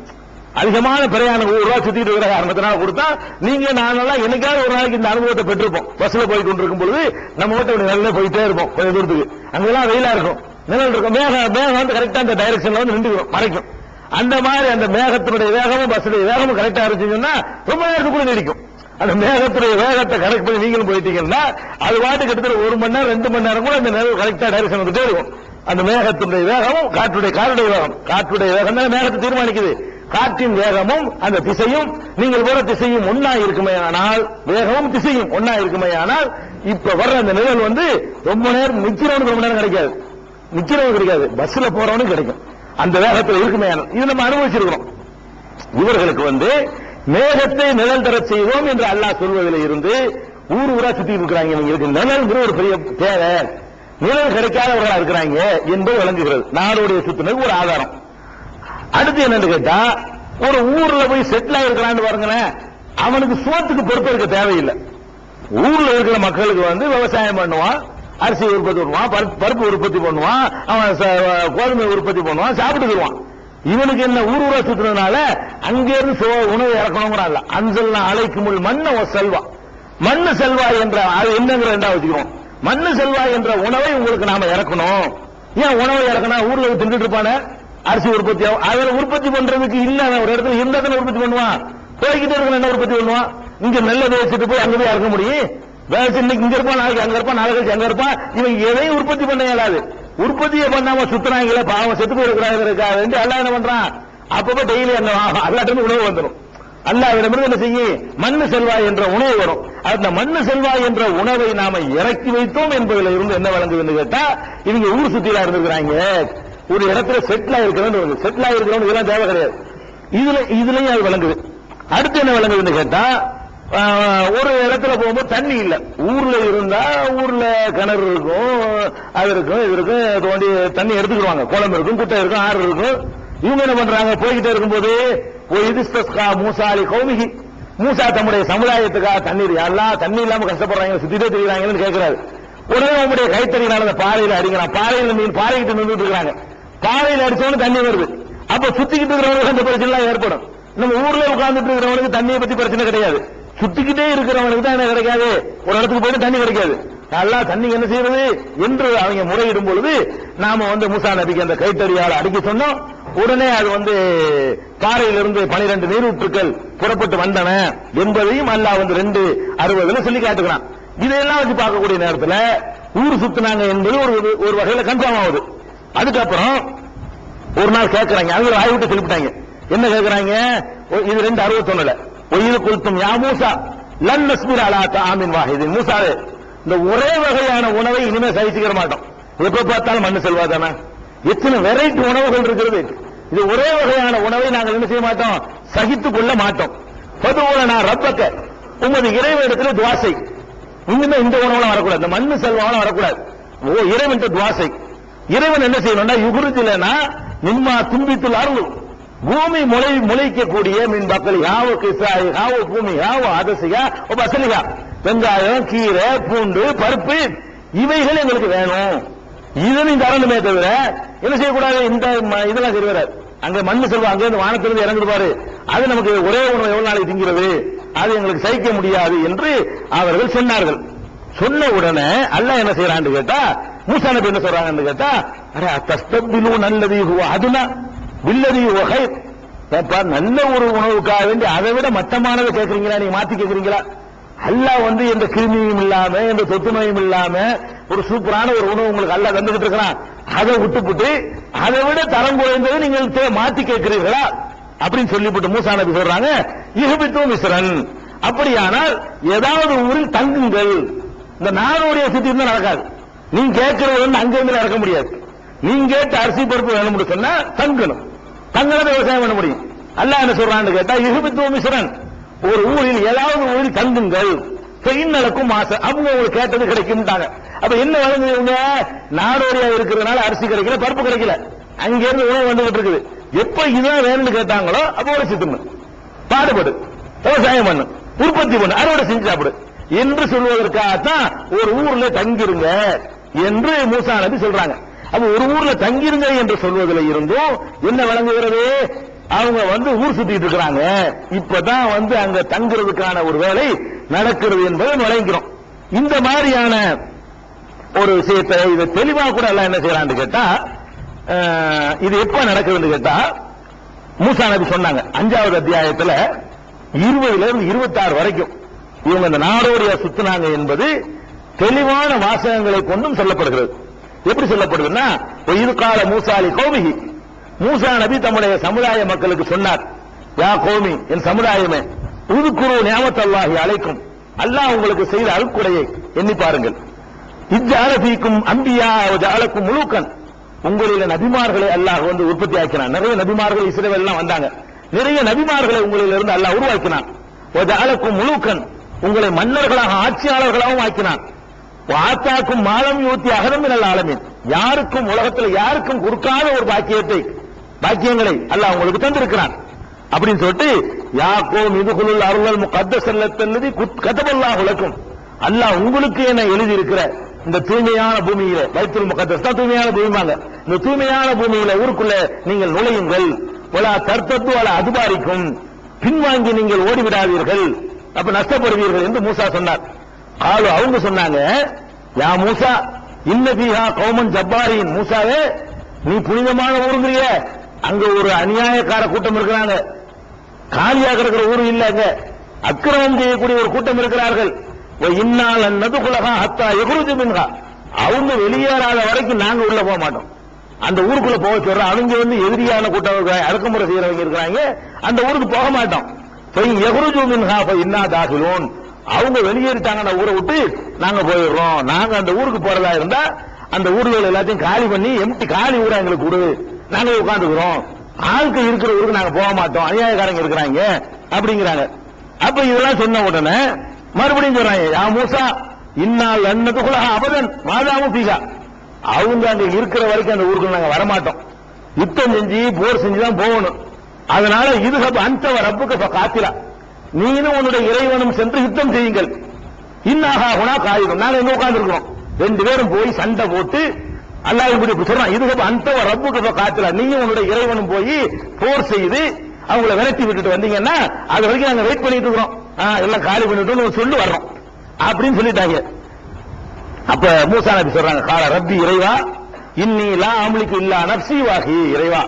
அதிகமான பிரயாணம் ஊர் ரூபா சுத்திட்டு இருக்கிற காரணத்தினால கொடுத்தா நீங்க நானெல்லாம் என்னைக்காவது ஒரு நாளைக்கு இந்த அனுபவத்தை பெற்றிருப்போம். பஸ்ல போயிட்டு கொண்டிருக்கும் பொழுது நம்ம மட்டும் நல்லா போயிட்டே இருப்போம், கொஞ்சம் தூரத்துக்கு அங்கெல்லாம் வெயிலா இருக்கும், நிழல் இருக்கும், மேகம் கரெக்டா அந்த டைரக்ஷன்ல நின்றுக்கும், மறைக்கும். அந்த மாதிரி அந்த மேகத்தினுடைய வேகமும் பஸ்ஸுடைய வேகமும் கரெக்டா இருந்துச்சுன்னா ரொம்ப நேரத்துக்குள்ள நீடிக்கும். அந்த மேகத்துடைய வேகத்தை கரெக்ட் பண்ணி நீங்களும் போயிட்டீங்கன்னா அது வாட்டு கிட்டத்தட்ட 1 மணி நேரம் 2 மணி நேரம் கூட அந்த நிழல் கரெக்டா டைரக்ஷன் வந்துட்டே இருக்கும். அந்த மேகத்தினுடைய வேகமும் காற்றுடைய வேகம் தான் மேகத்தை தீர்மானிக்குது. காற்றின் வேகமும் அந்த திசையும் நீங்கள் போற திசையும் ஒன்னா இருக்குமே ஆனால், வேகமும் திசையும் ஒன்னா இருக்குமே ஆனால் இப்ப வர்ற அந்த நிழல் ரொம்ப நேரம் நிக்கிறவனுக்கு ரொம்ப நேரம் கிடைக்காது, நிக்கிறவனுக்கு கிடைக்காது, பஸ்ல போறவனுக்கு கிடைக்கும். அந்த வேகத்தில் இருக்குமே ஆனால் இது நம்ம அனுபவிச்சிருக்கிறோம். இவர்களுக்கு மேகத்தை நிழல் தர செய்வோம் என்று அல்லாஹ் சொல்வதில் இருந்து ஊர் ஊரா சுத்தி இருக்கிறாங்க. இவங்களுக்கு நிழல் ஒரு பெரிய தேவை, நிழல் கிடைக்காதவர்களா இருக்கிறாங்க என்பது விளங்குகிறது. நாடோடைய சுத்தினது ஒரு ஆதாரம். அடுத்து என்னன்னு கேட்டா ஒரு ஊர்ல போய் செட்டில் ஆயிருக்கிறான்னு பாருங்களேன், அவனுக்கு சோத்துக்கு பொறுப்பு இருக்க தேவையில்லை. ஊர்ல இருக்கிற மக்களுக்கு விவசாயம் பண்ணுவான், அரிசி உற்பத்தி பண்ணுவான், பருப்பு உற்பத்தி பண்ணுவான், அவன் கோதுமை உற்பத்தி பண்ணுவான், சாப்பிட்டுக்குவான். இவனுக்கு என்ன ஊர் ஊரா சுத்துறதுனால அங்கிருந்து உணவு இறக்கணுங்கிறான். அன்சல்னா அலைக்குமுல் மண்ண செல்வா, மண்ணு செல்வா என்ற அது என்னங்கிற ரெண்டா வச்சுக்கிறோம். மண்ணு செல்வா என்ற உணவை உங்களுக்கு நாம இறக்கணும். ஏன் உணவை இறக்கணும்? ஊர்ல தின்னுட்டு இருப்பான அரிசி உற்பத்தி ஆகும். அதில் உற்பத்தி பண்றதுக்கு இல்ல ஒரு இடத்துல இருந்தா உற்பத்தி பண்ணுவான், போய்கிட்டே இருக்க என்ன உற்பத்தி பண்ணுவான்? இங்க நெல்லை வச்சுட்டு போய் அங்க போய் இறக்க முடியும்? வேலை இன்னைக்கு இங்க இருப்பான், நாளைக்கு அங்க இருப்பான், நாளைக்கு அங்க இருப்பான். இவன் எதையும் உற்பத்தி பண்ண இயலாது. உற்பத்தியை பண்ணாம சுத்துறாங்களே பாவம், செத்து போயிருக்கிறாங்க. அல்லாஹ் என்ன பண்றான்? அப்பப்ப டெய்லி அந்த அல்லாட்டிருந்து உணவு வந்துடும். அல்லாஹ்விடமிருந்து என்ன செய்யும்? மண்ணு செல்வாய் என்ற உணவு வரும். அந்த மண்ணு செல்வாய் என்ற உணவை நாம இறக்கி வைத்தோம் என்பதில் இருந்து என்ன வழங்குதுன்னு கேட்டா இவங்க ஊர் சுத்திலா இருந்திருக்கிறாங்க. ஒரு இடத்துல செட்டில் ஆயிருக்கிறோம், செட்டில் ஆயிருக்கிறோம், இதெல்லாம் தேவை கிடையாது. இதுலயும் அது வழங்குது. அடுத்து என்ன வழங்குதுன்னு கேட்டா ஒரு இடத்துல போகும்போது தண்ணி இல்ல. ஊர்ல இருந்தா ஊர்ல கிணறு இருக்கும், அது இருக்கும், இது இருக்கும், தோண்டி தண்ணி எடுத்துக்கிடுவாங்க. குளம் இருக்கும், குட்டை இருக்கும், ஆறு இருக்கும். இவங்க என்ன பண்றாங்க? போய்கிட்டே இருக்கும்போது மூசாலி கௌமிகி, மூசா தம்முடைய சமுதாயத்துக்காக தண்ணீர், எல்லாம் தண்ணி இல்லாம கஷ்டப்படுறாங்க, சுத்திட்டே தெரியுறாங்கன்னு கேட்கிறாரு. உடனே உங்களுடைய கைத்தறியினால அந்த பாறையில அடிக்கிறான். பாறையில மீன் பாறைகிட்டு நின்றுட்டு இருக்காங்க. பாறையில அடிச்சவனு தண்ணி வருது. அப்ப சுத்திக்கிட்டு இருக்கிறவங்களுக்கு அந்த பிரச்சனை எல்லாம் ஏற்படும். நம்ம ஊர்ல உட்கார்ந்துட்டு இருக்கிறவனுக்கு தண்ணியை பத்தி பிரச்சனை கிடையாது. சுத்திக்கிட்டே இருக்கிறவனுக்கு தான் என்ன கிடைக்காது, ஒரு இடத்துக்கு போயிட்டு தண்ணி கிடைக்காது. நல்லா தண்ணி என்ன செய்யறது என்று அவங்க முறையிடும் பொழுது நாம மூசா நபிக்கு அந்த கைத்தறியால் அடிக்க சொன்னோம். உடனே அது பாறையிலிருந்து 12 நீரூற்றுக்கள் புறப்பட்டு வந்தன என்பதையும் அல்லாஹ் 2:60 சொல்லி காட்டுகிறான். இதையெல்லாம் வச்சு பார்க்கக்கூடிய நேரத்தில் ஊர் சுத்தினாங்க என்பது ஒரு வகையில கன்ஃபார்ம் ஆகுது. அதுக்கப்புறம் ஒரு நாள் கேட்கிறாங்க, அவங்க ஆய்விட்டு சொல்லிவிட்டாங்க. என்ன கேட்கிறாங்க, இது 2:61 ஒய்து குல்தும் யா மூசா லன் நஸ்பிர் அலா தஆமின் வாஹிதின். மூசாவே, இந்த ஒரே வகையான உணவை இனிமே சகிச்சுக்கிற மாட்டோம். எப்ப பார்த்தாலும் மண்ணு செல்வா தானே, எத்தனை வெரைட்டி உணவுகள் இருக்கிறது. இது ஒரே வகையான உணவை நாங்கள் என்ன செய்ய மாட்டோம், சகித்துக் கொள்ள மாட்டோம். ஃபதுஉலனா ரப்பக, உமது இறைவனிடத்தில் துஆசை. இனிமே இந்த உணவுலாம் வரக்கூடாது, இந்த மண்ணு செல்வாலாம் வரக்கூடாது. இறைவன் துஆசை. இறைவன் என்ன செய்யணும்னா யுகுருஜிலனா நிம்மா தும்பித்துல் அருள், பூமி முளைக்கக்கூடிய மின் பக்கலி ஹாவ கிசாய் ஹாவ பூமி ஹாவ அதசியா பசலிகா, வெங்காயம் கீரை பூண்டு பருப்பு இவைகள் எங்களுக்கு வேணும். இதனையும் தரணுமே தவிர என்ன செய்யக்கூடாது, இந்த இதெல்லாம் சரி வராது. அங்க மண்ணு செல்வா அங்க இருந்து வானத்திலிருந்து இறங்குது பாரு, அது நமக்கு ஒரே உணவு எவ்வளவு நாளைக்கு திங்கிறது, அது எங்களுக்கு சகிக்க முடியாது என்று அவர்கள் சொன்னார்கள். சொன்ன உடனே அல்லாஹ் என்ன செய்யறான்னு கேட்டா, மூசா நபி என்ன சொல்றாங்கன்னு கேட்டா, அரே தஸ்தபிலூன் அல்லதி ஹுவ அதுனா பில்லதி ஹுவ கைர். நல்ல ஒரு உணவுக்காக வேண்டி அதை விட மட்டமானதை கேட்கறீங்களா, நீங்க மாத்தி கேட்கறீங்களா? அல்லாஹ் எந்த கிருமியும் இல்லாம எந்த தொத்து நோயும் இல்லாம ஒரு சூப்பரான ஒரு உணவு உங்களுக்கு அல்லாஹ் தந்துகிட்டு இருக்கிறான். அதை விட்டுப்புட்டு அதை விட தரம் குறைந்தது நீங்கள் மாத்தி கேட்கிறீர்களா அப்படின்னு சொல்லிவிட்டு மூசா நபி சொல்றாங்க, இஹ்பித்து மிஸ்ரன், அப்படியானால் ஏதாவது ஊரில் தங்குங்கள். இந்த நாடோடைய சுத்தி இருந்தா நடக்காது. நீங்க கேட்கறது அங்கிருந்து நடக்க முடியாது. நீங்க கேட்ட அரிசி பருப்பு வேணும்னு சொன்னா தங்கணும், தங்கனதை விவசாயம் பண்ண முடியும். அல்லாஹ் என்ன சொல்றான்னு கேட்டா, இஹ்பித்து மிஸ்ரன், ஒரு ஊரில் ஏதாவது ஊரில் தங்குங்கள், பெயின்னலுக்கும் மாசம் அவங்க உங்களுக்கு கேட்டது கிடைக்கும்ட்டாங்க. அப்ப என்ன வழங்குவீங்க, நாடோடியா இருக்கிறதுனால அரிசி கிடைக்கல, பருப்பு கிடைக்கல, அங்க இருந்து உணவு வந்துகிட்டு இருக்குது. எப்ப இதான் வேணும்னு கேட்டாங்களோ அப்ப ஒரு சித்தணும், பாடுபடு, விவசாயம் பண்ணு, உற்பத்தி பண்ணு, அறுவடை செஞ்சு சாப்பிடு என்று சொல்வதற்காகத்தான் ஒரு ஊர்ல தங்கிருங்க என்று மூசா நபி சொல்றாங்க. அப்ப ஒரு ஊர்ல தங்கிருங்க என்று சொல்வதில் இருந்தும் என்ன வழங்குகிறது, அவங்க ஊர் சுத்திட்டு இருக்கிறாங்க, இப்பதான் அங்க தங்குறதுக்கான ஒரு வேலை நடக்கிறது என்பதை நுழைக்கிறோம். இந்த மாதிரியான ஒரு விஷயத்தை இதை தெளிவா கூட எல்லாம் என்ன செய்யறான்னு கேட்டா, இது எப்ப நடக்குதுன்னு கேட்டா, மூசா நபி சொன்னாங்க 5வது அத்தியாயத்துல 20 இருந்து 26 வரைக்கும் இவங்க இந்த நாடோடியா சுத்தினாங்க என்பது தெளிவான வாசகங்களை கொண்டும் சொல்லப்படுகிறது. எப்படி சொல்லப்படுதுன்னா, இது கால மூசாலி கோமிகி, மூசா நபி தம்முடைய சமுதாய மக்களுக்கு சொன்னார், யா கோமி, என் சமுதாயமே, உதுகுரு நியாமத்தல்லாஹி அலைக்கும், அல்லாஹ் உங்களுக்கு செய்த அருட்கொடையை எண்ணி பாருங்கள். இஜ்ஜாலபீக்கும் அம்பியா ஜாலக்கும் முழுக்கன், உங்களில நபிமார்களை அல்லாஹ் உற்பத்தி ஆக்கினான். நிறைய நபிமார்கள் இஸ்ரவேல் எல்லாம் வந்தாங்க. நிறைய நபிமார்களை உங்களிலிருந்து அல்லாஹ் உருவாக்கினான். ஜாலக்கும் முழுக்கன், உங்களை மன்னர்களாக ஆட்சியாளர்களாகவும் ஆக்கினான். ஆத்தாக்கும் மாலம் யூத்தி அகதமின் ஆலமீன், யாருக்கும் உலகத்தில் யாருக்கும் கொடுக்காத ஒரு பாக்கியங்களை அல்லாஹ் உங்களுக்கு தந்திருக்கிறான் அப்படின்னு சொல்லிட்டு, யாக்கோம் இதுகுல் அருள் முகத்தல்லதி கதபல்லாஹு லக்கும், அல்லாஹ் உங்களுக்கு என எழுதி இருக்கிற இந்த தூய்மையான பூமியில, பைத்துல் முகத்தஸ் தான் தூய்மையான பூமிவாங்க, இந்த தூய்மையான பூமியில ஊருக்குள்ள நீங்கள் நுழையுங்கள், வலா தர்த்தத்து வலா அதுபாரிக்கும், பின்வாங்கி நீங்கள் ஓடிவிடாதீர்கள், அப்ப நஷ்டப்படுவீர்கள் என்று மூசா சொன்னார். ஆளு அவங்க சொன்னாங்க, யா மூசா இன்னபிஹா கௌமன் ஜப்பாரின், மூசாவே நீ புனிதமான ஊருங்கிறிய, அங்க ஒரு அநியாயக்கார கூட்டம் இருக்கிறாங்க, காலியாக இருக்கிற ஊரு இல்லங்க, அக்கிரமம் செய்யக்கூடிய ஒரு கூட்டம் இருக்கிறார்கள். இன்னால் நதுகுலகா ஹத்தா எகுருஜு மின்ஹா, அவங்க வெளியேறாத வரைக்கும் நாங்க உள்ள போக மாட்டோம். அந்த ஊருக்குள்ள போக சொல்றோம், அவங்க எதிரியான கூட்டம் அடக்குமுறை செய்யறவங்க இருக்கிறாங்க, அந்த ஊருக்கு போக மாட்டோம். எகுருஜு மின்ஹா இன்னா தாகிலோன், அவங்க வெளியேறிட்டாங்க ஊரை விட்டு நாங்க போயிடுறோம், நாங்க அந்த ஊருக்கு போறதா இருந்தா அந்த ஊர்ல எல்லாத்தையும் காலி பண்ணி எம்டி காலி ஊரா எங்களுக்கு கொடு, நாங்க உட்காந்துக்கிறோம், ஆட்கள் இருக்கிற ஊருக்கு நாங்க போக மாட்டோம், அநியாயக்காரங்க இருக்கிறாங்க அப்படிங்கிறாங்க. அப்ப இதெல்லாம் சொன்ன உடனே மறுபடியும் சொல்றாங்க, யா மூசா இன்னால் அன்னதுக்குள்ள அபதன் மாதாமு பீகா, அவங்க அங்க இருக்கிற வரைக்கும் அந்த ஊருக்கு நாங்க வரமாட்டோம், யுத்தம் செஞ்சு போர் செஞ்சுதான் போகணும். அதனால இது அந்த ரப்புக்கு காத்திரா, நீனும் உன்னுடைய இறைவனும் சென்று யுத்தம் செய்யுங்கள். இன்னாகா குணா காயிடும், நாங்க எங்க உட்கார்ந்து இருக்கிறோம், ரெண்டு பேரும் போய் சண்டை போட்டு அல்லாஹ் இப்படி சொல்றான், இதுக்கு அந்த ரப்புக்கு காத்துல நீயும் உன்னுடைய இறைவனும் போய் போர் செய்து அவங்கள விரட்டி விட்டுட்டு வந்தீங்கன்னா அது வரைக்கும் நாங்க வெயிட் பண்ணிட்டு இருக்கிறோம், எல்லாம் காலி பண்ணிட்டு சொல்லி வர்றோம் அப்படின்னு சொல்லிட்டாங்க. அப்ப மூசா நபி சொல்றாங்க, கால ரப்பி இறைவா இன்னி லா அம்லிக்கு இல்லா நப்சி வாஹி, இறைவா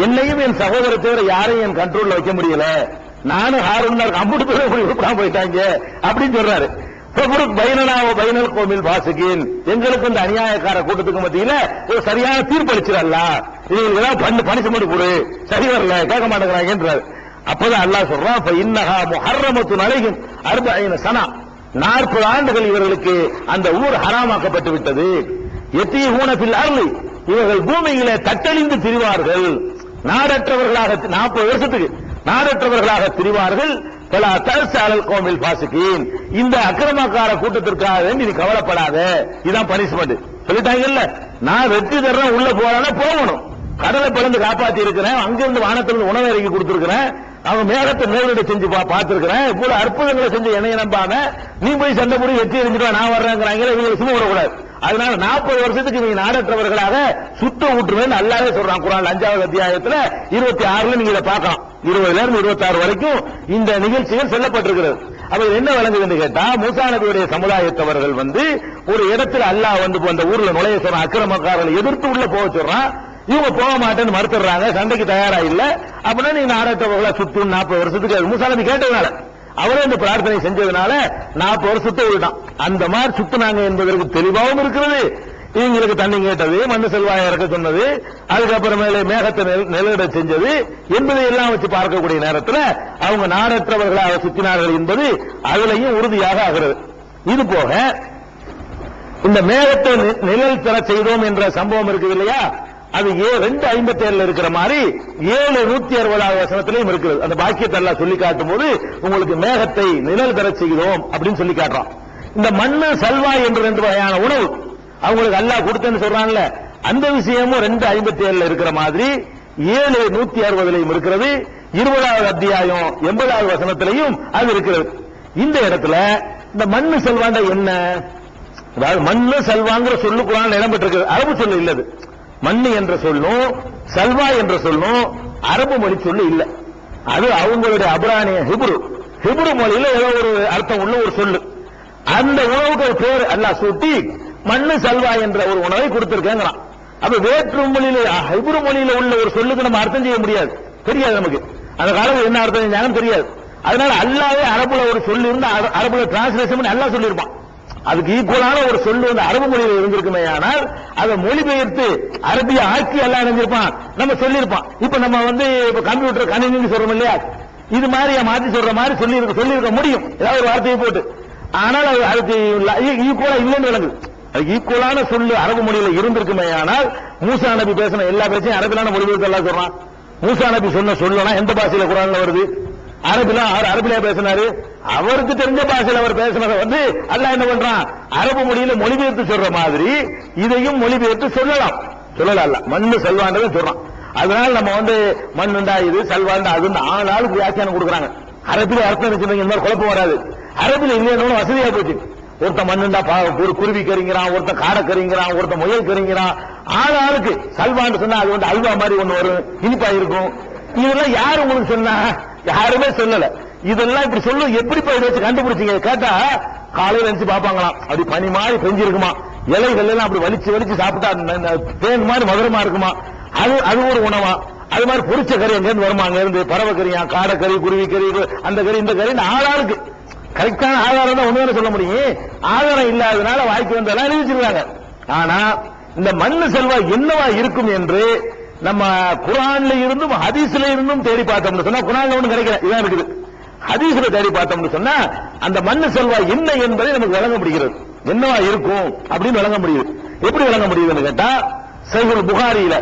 என்னையும் என் சகோதரத்தை தவிர யாரையும் என் கண்ட்ரோல்ல வைக்க முடியல, நானும் ஹாரூன் அம்புட்டு பேர் போயிட்டாங்க அப்படின்னு சொல்றாரு. பைனல் கோமில் பாசுகின், எங்களுக்கு இந்த அநியாயக்கார கூட்டத்துக்கு மத்தியில ஒரு சரியான தீர்ப்பளிச்சிடல, இவங்களுக்கு பனிஷ்மெண்ட் கொடு, சரி வரல கேட்க மாட்டேங்கிறாங்கன்றாரு. அப்பதான் அல்லாஹ் சொல்றான், இன்னஹா முஹர்ரமத்துன் அலைஹிம் 40 சனா, 40 ஆண்டுகள் இவர்களுக்கு அந்த ஊர் ஹராமாக்கப்பட்டு விட்டது. யதீஹூன ஃபில் அர்லி, இவர்கள் பூமியிலே தட்டழிந்து திரிவார்கள், நாடற்றவர்களாக 40 வருஷத்துக்கு நாடற்றவர்களாக திரிவார்கள். பல தர்சாலல் கோமில் பாசிக்கின், இந்த அக்கிரமக்கார கூட்டத்திற்காக நீ கவலைப்படாத, இதான் பனிஷ்மெண்ட் சொல்லிட்டாங்கல்ல. நான் வெற்றி தர்றேன், உள்ள போறானா போகணும், கடலை பிளந்து காப்பாத்தி இருக்கிறேன், அங்கிருந்து வானத்திலிருந்து உணவு இறங்கி கொடுத்திருக்கிறேன், அவங்க மேகத்தை மேலீடு செஞ்சு பார்த்திருக்கிறேன், இவ்வளவு அற்புதங்களை செஞ்சு என்னைய நம்பாம நீ போய் சண்டை போய் வெற்றி எரிஞ்சுட்டா நான் வர்றேங்கிறாங்க, இவங்களுக்கு சும்மா விடக்கூடாது. அதனால 40 வருஷத்துக்கு நீங்க நாடற்றவர்களாக சுத்த விட்டுருவேன் அல்லாஹ்வே சொல்றான் குர்ஆன் 5வது அத்தியாயத்துல 26ல நீங்க இதை பார்க்கலாம். 20ல இருந்து 26 வரைக்கும் இந்த நிகழ்ச்சிகள் சொல்லப்பட்டிருக்கிறது. அப்ப என்ன விளங்குதுன்னு கேட்டா, மூசா நபியுடைய சமுதாயத்தவர்கள் ஒரு இடத்துல அல்லாஹ் அந்த ஊர்ல நுழைய சொல்றான், அக்கிரமக்காரர்களை எதிர்த்து உள்ள போக சொல்றான், இவங்க போக மாட்டேன்னு மறுத்துறாங்க, சண்டைக்கு தயாரா இல்ல. அப்படின்னா நீ நாடற்றவர்களா சுத்தும் 40 வருஷத்துக்கு மூசா நபி கேட்டதுனால அவரே இந்த பிரார்த்தனை செஞ்சதுனால 40 வருஷத்தை விட்டான். அந்த மாதிரி சுத்தினாங்க என்பதற்கு தெளிவாகவும் இருக்கிறது. இவங்களுக்கு தண்ணி கேட்டது, மண்ணு செல்வாயை இறக்க சொன்னது, அதுக்கப்புறமேலே மேகத்தை நிலவிட செஞ்சது என்பதை எல்லாம் வச்சு பார்க்கக்கூடிய நேரத்தில் அவங்க நாடற்றவர்களாக சுத்தினார்கள் என்பது அதுலையும் உறுதியாக ஆகிறது. இது போக இந்த மேகத்தை நிழல் பெற செய்தோம் என்ற சம்பவம் இருக்குது இல்லையா, அது 2:57 இருக்கிற மாதிரி 7:160 வசனத்திலையும் இருக்கிறது. அந்த பாக்கியத்தை எல்லாம் சொல்லி காட்டும் போது உங்களுக்கு மேகத்தை நிழல் பெற செய்கிறோம் அப்படின்னு சொல்லி காட்டுறோம். இந்த மண்ணு சல்வா என்ற 2 வகையான உணவு அவங்களுக்கு அல்லாஹ் கொடுத்தேன்னு சொல்றாங்கல்ல, அந்த விஷயமும் 2:57 இருக்கிற மாதிரி 7:160 இருக்கிறது. 20வது அத்தியாயம் 80வது வசனத்திலையும் அது இருக்கிறது. இந்த இடத்துல இந்த மண்ணு செல்வாண்ட என்ன, அதாவது மண்ணு செல்வாங்கிற சொல்லு குர்ஆன்ல இடம் பெற்றிருக்கிறது, அரபு சொல்லு இல்லது. மண்ணு என்ற சொல்லும் சல்வா என்ற சொல்லும் அரபு மொழி சொல்லு இல்ல, அது அவங்களுடைய அப்ரானிய ஹிப்ரு மொழியில ஏதோ ஒரு அர்த்தம் உள்ள ஒரு சொல்லு. அந்த உணவுக்கு பேர் அல்லாஹ் சூட்டி மண்ணு சல்வா என்ற ஒரு உணவை கொடுத்திருக்கேங்கிறான். அப்ப வேற்று மொழியில ஹிப்ரு மொழியில உள்ள ஒரு சொல்லுக்கு நம்ம அர்த்தம் செய்ய முடியாது, தெரியாது நமக்கு அந்த காலத்தில் என்ன அர்த்தம் செஞ்சாங்கன்னு தெரியாது. அதனால அல்லாவே அரபுல ஒரு சொல்லு இருந்தா அரபுல டிரான்ஸ்லேஷன் பண்ணி அல்லாஹ் சொல்லியிருப்பான். அதுக்கு ஈக்குவலான ஒரு சொல்லு அரபு மொழியில் இருந்திருக்குமே, ஆனால் அதை மொழிபெயர்த்து அரபிய ஆக்கி எல்லாம் நினைஞ்சிருப்பான், நம்ம சொல்லியிருப்பான். இப்ப நம்ம இப்ப கம்ப்யூட்டர் கணினி சொல்றோம் இல்லையா, இது மாதிரி மாற்றி சொல்ற மாதிரி சொல்லியிருக்க முடியும் ஏதாவது ஒரு வார்த்தையை போட்டு. ஆனால் அதுக்கு ஈக்குவலா இல்லைன்னு விளங்குது. அதுக்கு ஈக்குவலான சொல்லு அரபு மொழியில இருந்திருக்குமே, ஆனால் மூசா நபி பேசின எல்லா பேச்சையும் அரபிலான மொழிபெயர்த்து எல்லாம் சொல்றான். மூசா நபி சொன்ன சொல்லனா எந்த பாஷையில குர்ஆன்ல வருது, அரபில பேசினாரு, அவருக்கு தெரிஞ்ச பாஷையில் அவர் பேசினதை அல்லாஹ் என்ன பண்றான், அரபு மொழியில மொழிபெயர்த்து சொல்ற மாதிரி இதையும் மொழிபெயர்த்து சொல்லலாம். மண்ணு செல்வாண்டதை சொல்றான். அதனால நம்ம மண்ணுண்டா இது செல்வாண்டா அதுன்னு ஆளாளுக்கு வியாக்கியானம் கொடுக்குறாங்க. அரபில அர்த்தம் வச்சிருந்தீங்க, இந்த மாதிரி குழப்பம் வராது. அரபில இல்லைன்னு வசதியா போச்சு. ஒருத்தன் மண்ணுண்டா குருவி கறிங்கிறான், ஒருத்தன் காடை கறிங்கிறான், ஒருத்தன் முயல் கறிங்கிறான். ஆளாளுக்கு சல்வான்னு சொன்னா அது அல்வா மாதிரி ஒண்ணு வரும், இனிப்பா இருக்கும். இதெல்லாம் யாரு உங்களுக்கு சொன்னா, யாருமே சொல்லல. இதெல்லாம் இப்படி சொல்லும் எப்படி போய் வச்சு கண்டுபிடிச்சீங்க கேட்டா, காலையில நினைச்சு பாப்பாங்களாம், அப்படி பனி மாதிரி பெஞ்சிருக்குமா, இலைகள் எல்லாம் அப்படி வலிச்சு சாப்பிட்டா தேன் மாதிரி மதுரமா இருக்குமா, அது ஒரு உணவா. அது மாதிரி பொரிச்ச கறி எங்க இருந்து வருமா, அங்க இருந்து பறவை கறியா, காடை கறி, குருவி கறி, அந்த கறி இந்த கறி, ஆளாளுக்கு கரெக்டான ஆதாரம் தான் ஒண்ணு சொல்ல முடியும். ஆதாரம் இல்லாதனால வாய்க்கு வந்தெல்லாம் அறிவிச்சிருக்காங்க. ஆனா இந்த மண்ணு செல்வா என்னவா இருக்கும் என்று நம்ம குர்ஆன்ல இருந்தும் ஹதீஸ்ல இருந்தும் தேடி பார்த்தோம்னு சொன்னா, குர்ஆன்ல ஒண்ணு கிடைக்கல, இதான் இருக்குது. ஹதீஸ்ல தேடி பார்த்தோம்னு சொன்னா அந்த மண்ணு செல்வா என்ன என்பதை நமக்கு வழங்க முடிகிறது, என்னவா இருக்கும் அப்படின்னு வழங்க முடியுது. எப்படி வழங்க முடியுதுன்னு கேட்டா, சஹீஹுல் புகாரியில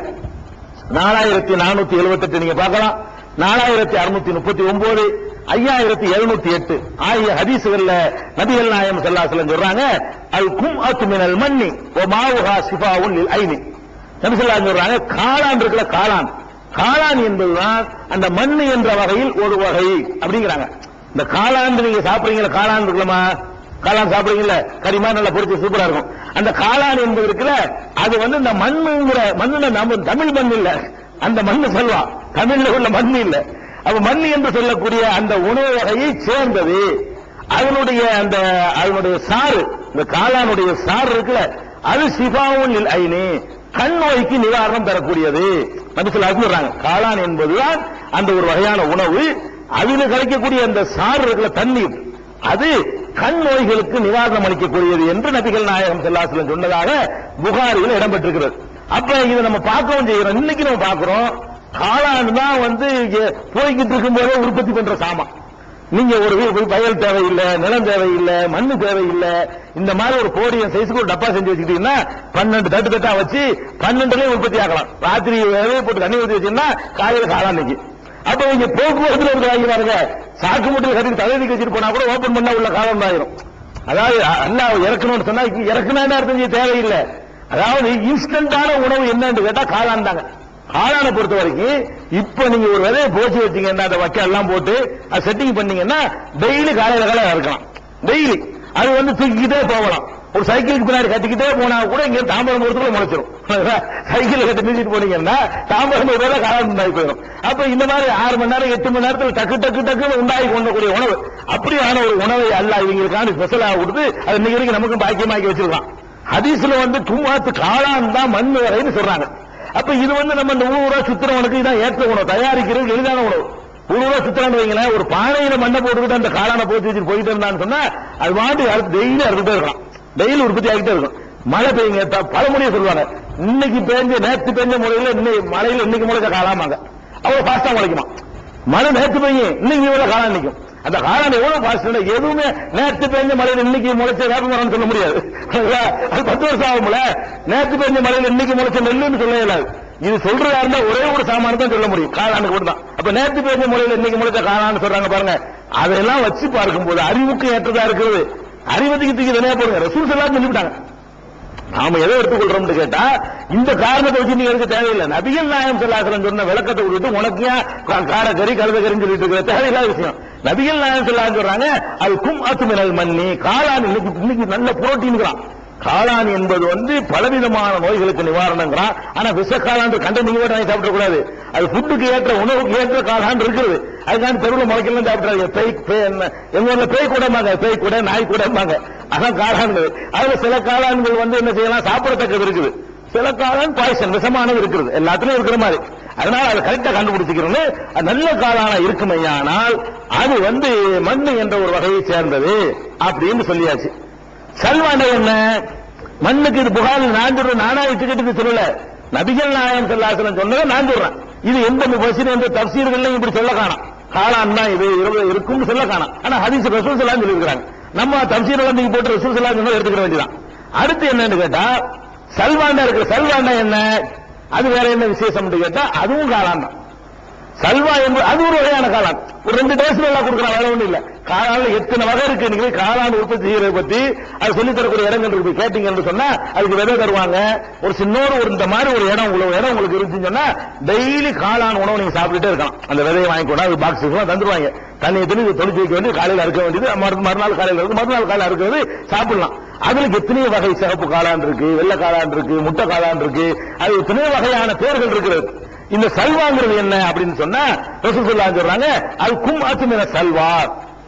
4478 நீங்க பார்க்கலாம், 4639, 5708 ஆகிய ஹதீஸ்கள்ல நபிகள் நாயகம் ஸல்லல்லாஹு அலைஹி வஸல்லம் சொல்றாங்க, அல் கும்அத்து மினல் மன்னி வ மாவுஹா ஷிஃபாஉன் லில் ஐனி. நபி ஸல்லல்லாஹு அலைஹி வஸல்லம் சொல்றாங்க, காளான் இருக்குல, காளான் என்பதுதான் அந்த மண்ணு என்ற வகையில் ஒரு வகை அப்படிங்கிறாங்க. இந்த காளான் நீங்க சாப்பிடுறீங்களா, காளான் இருக்குமா, காளான் சாப்பிடுறீங்கல்ல, கரிமா நல்லா பொரிச்சு சூப்பரா இருக்கும். அந்த காளான் என்பது இருக்குல்ல, அது வந்து இந்த மண்ணுல நம்ம தமிழ் மண் இல்ல, அந்த மண்ணு செல்வா, தமிழ்ல உள்ள மண் இல்ல. அப்ப மண் என்று சொல்லக்கூடிய அந்த உணவு வகையை சேர்ந்தது. அதனுடைய சாறு, இந்த காளானுடைய சாறு இருக்குல்ல, அது சிஃபாவுல் ஐனி, கண் நோய்க்கு நிவாரணம் தரக்கூடியது. நபி ஸல்லல்லாஹு அலைஹி வஸல்லம் சொல்றாங்க, காளான் என்பதுதான் அந்த ஒரு வகையான உணவு. அதில் கிடைக்கக்கூடிய அந்த சாறு இருக்குல்ல, தண்ணீர், அது கண் நோய்களுக்கு நிவாரணம் அளிக்கக்கூடியது என்று நபிகள் நாயகம் ஸல்லல்லாஹு அலைஹி வஸல்லம் சொன்னதாக புகாரியில் இடம்பெற்றிருக்கிறது. அப்ப இதை நம்ம பார்க்கவும் செய்யறோம். இன்னைக்கு நம்ம பார்க்கிறோம், காளான் தான் வந்து போய்கிட்டு இருக்கும் போதே உற்பத்தி பண்ற சாமான். நீங்க ஒரு வயல் தேவையில்லை, நிலம் தேவையில்லை, மண்ணு தேவையில்லை, இந்த மாதிரி ஒரு கோடியம் சைஸுக்கு ஒரு டப்பா செஞ்சு வச்சுக்கிட்டீங்கன்னா 12 தட்டா வச்சு 12லயே உற்பத்தி ஆகலாம். ராத்திரி போட்டு தண்ணி ஊற்றி வச்சீங்கன்னா காலையில காளான் நிற்கும். அப்ப இங்க போக்குவரத்துல இருந்து வாங்கி பாருங்க, சாக்கு மூட்டையில் கட்டி தலைவிக்கு வச்சுட்டு போனா கூட ஓபன் பண்ணா உள்ள காளான் ஆயிரும். அதாவது அல்லா இறக்கணும்னு சொன்னா இறக்குனா அர்த்தம் தேவையில்லை. அதாவது இன்ஸ்டன்டான உணவு என்னன்னு கேட்டா காளான் தாங்க. காளானை பொறுத்த வரைக்கும் இப்ப நீங்க ஒரு விதையை போச்சு வச்சீங்கன்னா, அந்த வக்கை எல்லாம் போட்டு அது செட்டிங் பண்ணீங்கன்னா டெய்லி காலையில இருக்கலாம். டெய்லி அது வந்து தூக்கிக்கிட்டே போகலாம். ஒரு சைக்கிளுக்கு பின்னாடி கட்டிக்கிட்டே போனா கூட இங்க தாம்பரம் போறதுக்குள்ள முளைச்சிடும். சைக்கிள் கட்டி நீச்சிட்டு போனீங்கன்னா தாம்பரம் போறதுல காளான் உண்டாகி போயிடும். அப்ப இந்த மாதிரி 6 மணி நேரம் 8 மணி நேரத்தில் டக்குன்னு உண்டாகி கொண்டக்கூடிய உணவு, அப்படியான ஒரு உணவை அல்ல இவங்களுக்கான ஸ்பெஷலாக கொடுத்து அது இன்னைக்கு வரைக்கும் நமக்கும் பாக்கியமாக்கி வச்சிருக்கான். ஹதீஸ்ல வந்து கும்மாத்து காளான் தான் மண் வரைன்னு சொல்றாங்க. அப்ப இது வந்து நம்ம இந்த ஊரா சுத்திரவனுக்கு இதான் ஏற்ற உணவு, தயாரிக்கிறது எளிதான உணவு. ஊரா சுத்திரான்னு வைங்களேன், ஒரு பானையில மண்ணை போட்டுக்கிட்டு அந்த காளானை போட்டு வச்சுட்டு போயிட்டு இருந்தான்னு சொன்னா அது வாட்டி டெய்லி அறுத்துட்டே இருக்கலாம், டெய்லி உற்பத்தி ஆகிட்டே இருக்கும். மழை பெய்யுங்க, பழமொழியை சொல்லுவாங்க, இன்னைக்கு நேற்று பெஞ்ச முறையில மழையில இன்னைக்கு முளைக்க காளாமாங்க, அவ்வளவு பாஸ்டா முளைக்குமா. மழை நேற்று பெய்யும், இன்னைக்கு இவ்வளவு காளான் நிற்கும். அந்த காளான் எவ்வளவு பாஸ்ட், எதுவுமே நேற்று பெஞ்ச மழையில இன்னைக்கு முளைச்ச வேப்ப மரம்னு சொல்ல முடியாது. அது 10 வருஷம் ஆகும்ல. நேற்று பெஞ்ச மழையில இன்னைக்கு முளைச்ச நெல்லுன்னு சொல்ல இயலாது. இது சொல்றதா இருந்தா ஒரே ஒரு சாமான் தான் சொல்ல முடியும், காளானுக்கு கூட தான். அப்ப நேற்று பெஞ்ச முறையில இன்னைக்கு முளைச்ச காளான்னு சொல்றாங்க பாருங்க, அதெல்லாம் வச்சு பார்க்கும் போது அறிவுக்கு ஏற்றதா இருக்கிறது. அறிவத்துக்கு தூக்கி தனியா போடுங்க, ரசூல் ஸல்லல்லாஹு சொல்லிவிட்டாங்க. நாம எதை எடுத்துக்கொள்றோம்னு கேட்டா இந்த காரணத்தை வச்சு நீங்க எடுக்க தேவையில்லை. நபிகள் நாயகம் ஸல்லல்லாஹு அலைஹி வஸல்லம் சொன்ன விளக்கத்தை விட்டுட்டு உனக்கு ஏன் காரக்கறி கழுதக்கறின்னு சொல்லிட்டு இருக்கிற தேவையில்லாத விஷயம். நபிகள் நாயகம் ஸல்லல்லாஹு அலைஹி வஸல்லம் சொல்றாங்க, அது கும்அத்து மினல் மன்னி, காளான் இன்னைக்கு நல்ல புரோட்டீன்ங்கிறான். காளான் என்பது வந்து பலவிதமான நோய்களுக்கு நிவாரணங்கிறான். ஆனா விஷ காளான் கண்ட நீங்க வாங்கி சாப்பிட கூடாது. அது ஃபுட்டுக்கு ஏற்ற உணவுக்கு ஏற்ற காளான் இருக்கிறது. அதுக்கான தெருவில் முளைக்கலாம் சாப்பிடாது. எங்க ஊர்ல பேய் கூடமாங்க, பேய் கூட நாய் கூடமாங்க, அதான் காளான்கள். அதுல சில காளான்கள் வந்து என்ன செய்யலாம், சாப்பிடத்தக்கது இருக்குது. சில காளான் பாய்சன் விஷமானது இருக்கிறது, எல்லாத்துலயும் இருக்கிற மாதிரி. அதனால அதை கரெக்டா கண்டுபிடிச்சிக்கிறோம். நல்ல காளானா இருக்குமையானால் அது வந்து மண்ணு என்ற ஒரு வகையை சேர்ந்தது அப்படின்னு சொல்லியாச்சு. சல்வாண்டை என்ன, மண்ணுக்கு இது புகாரில் நான் சொல்றேன், நானா இட்டுக்கிட்டு சொல்லல, நபிகள் நாயகம் ஸல்லல்லாஹு அலைஹி வஸல்லம் சொன்னதை நான் சொல்றேன். இது எந்த முஃபஸிர் என்ற தஃசீர்கள்லையும் இப்படி சொல்ல காணோம். காளான் தான் இது இருக்கும்னு சொல்ல காணோம். ஆனா ஹதீஸ் ரசூல் ஸல்லல்லாஹு அலைஹி வஸல்லம் சொல்லியிருக்காங்க. நம்ம தஃசீர் வந்து போட்டு ரசூல் ஸல்லல்லாஹு அலைஹி வஸல்லம் எடுத்துக்கிற வேண்டியதான். அடுத்து என்னன்னு கேட்டா, சல்வாண்டா இருக்கு. சல்வாண்டா என்ன, அது வேற என்ன விசேஷம் கேட்டா அதுவும் காளான் தான். சல்வா என்பது அது ஒரு வகையான காளான். ஒரு 2 டேஸ்ட் எல்லாம் கொடுக்குற வேலை ஒன்றும் இல்ல. காளான்ல எத்தனை வகை இருக்கு. நீங்க காளான் உற்பத்தி செய்யறதை பத்தி அது சொல்லி தரக்கூடிய இடங்கள் இருக்கு. கேட்டீங்கன்னு சொன்னா அதுக்கு விதை தருவாங்க. ஒரு இந்த மாதிரி ஒரு இடம் உங்களுக்கு இருந்துச்சுன்னு சொன்னா டெய்லி காளான் உணவு நீங்க சாப்பிட்டுட்டே இருக்கலாம். அந்த விதையை வாங்கி கொண்டா அது பாக்ஸ் தந்துருவாங்க. தண்ணியை தொளிச்சு வைக்க வேண்டியது, காலையில் அறுக்க வேண்டியது, மறுநாள் காலையில் இருக்கு, மறுநாள் காலையில் அறுக்கிறது சாப்பிடலாம். அதுல எத்தனையோ வகை சிகப்பு காளான் இருக்கு, வெள்ளை காளான் இருக்கு, முட்டை காளான் இருக்கு, அது எத்தனையோ வகையான பேர்கள் இருக்கிறது. இந்த சல்வாங்கிறது என்ன அப்படின்னு சொன்னா ரசூல் ஸல்லல்லாஹு அலைஹி சொல்றாங்க, அது கும்அத்து மின சல்வா,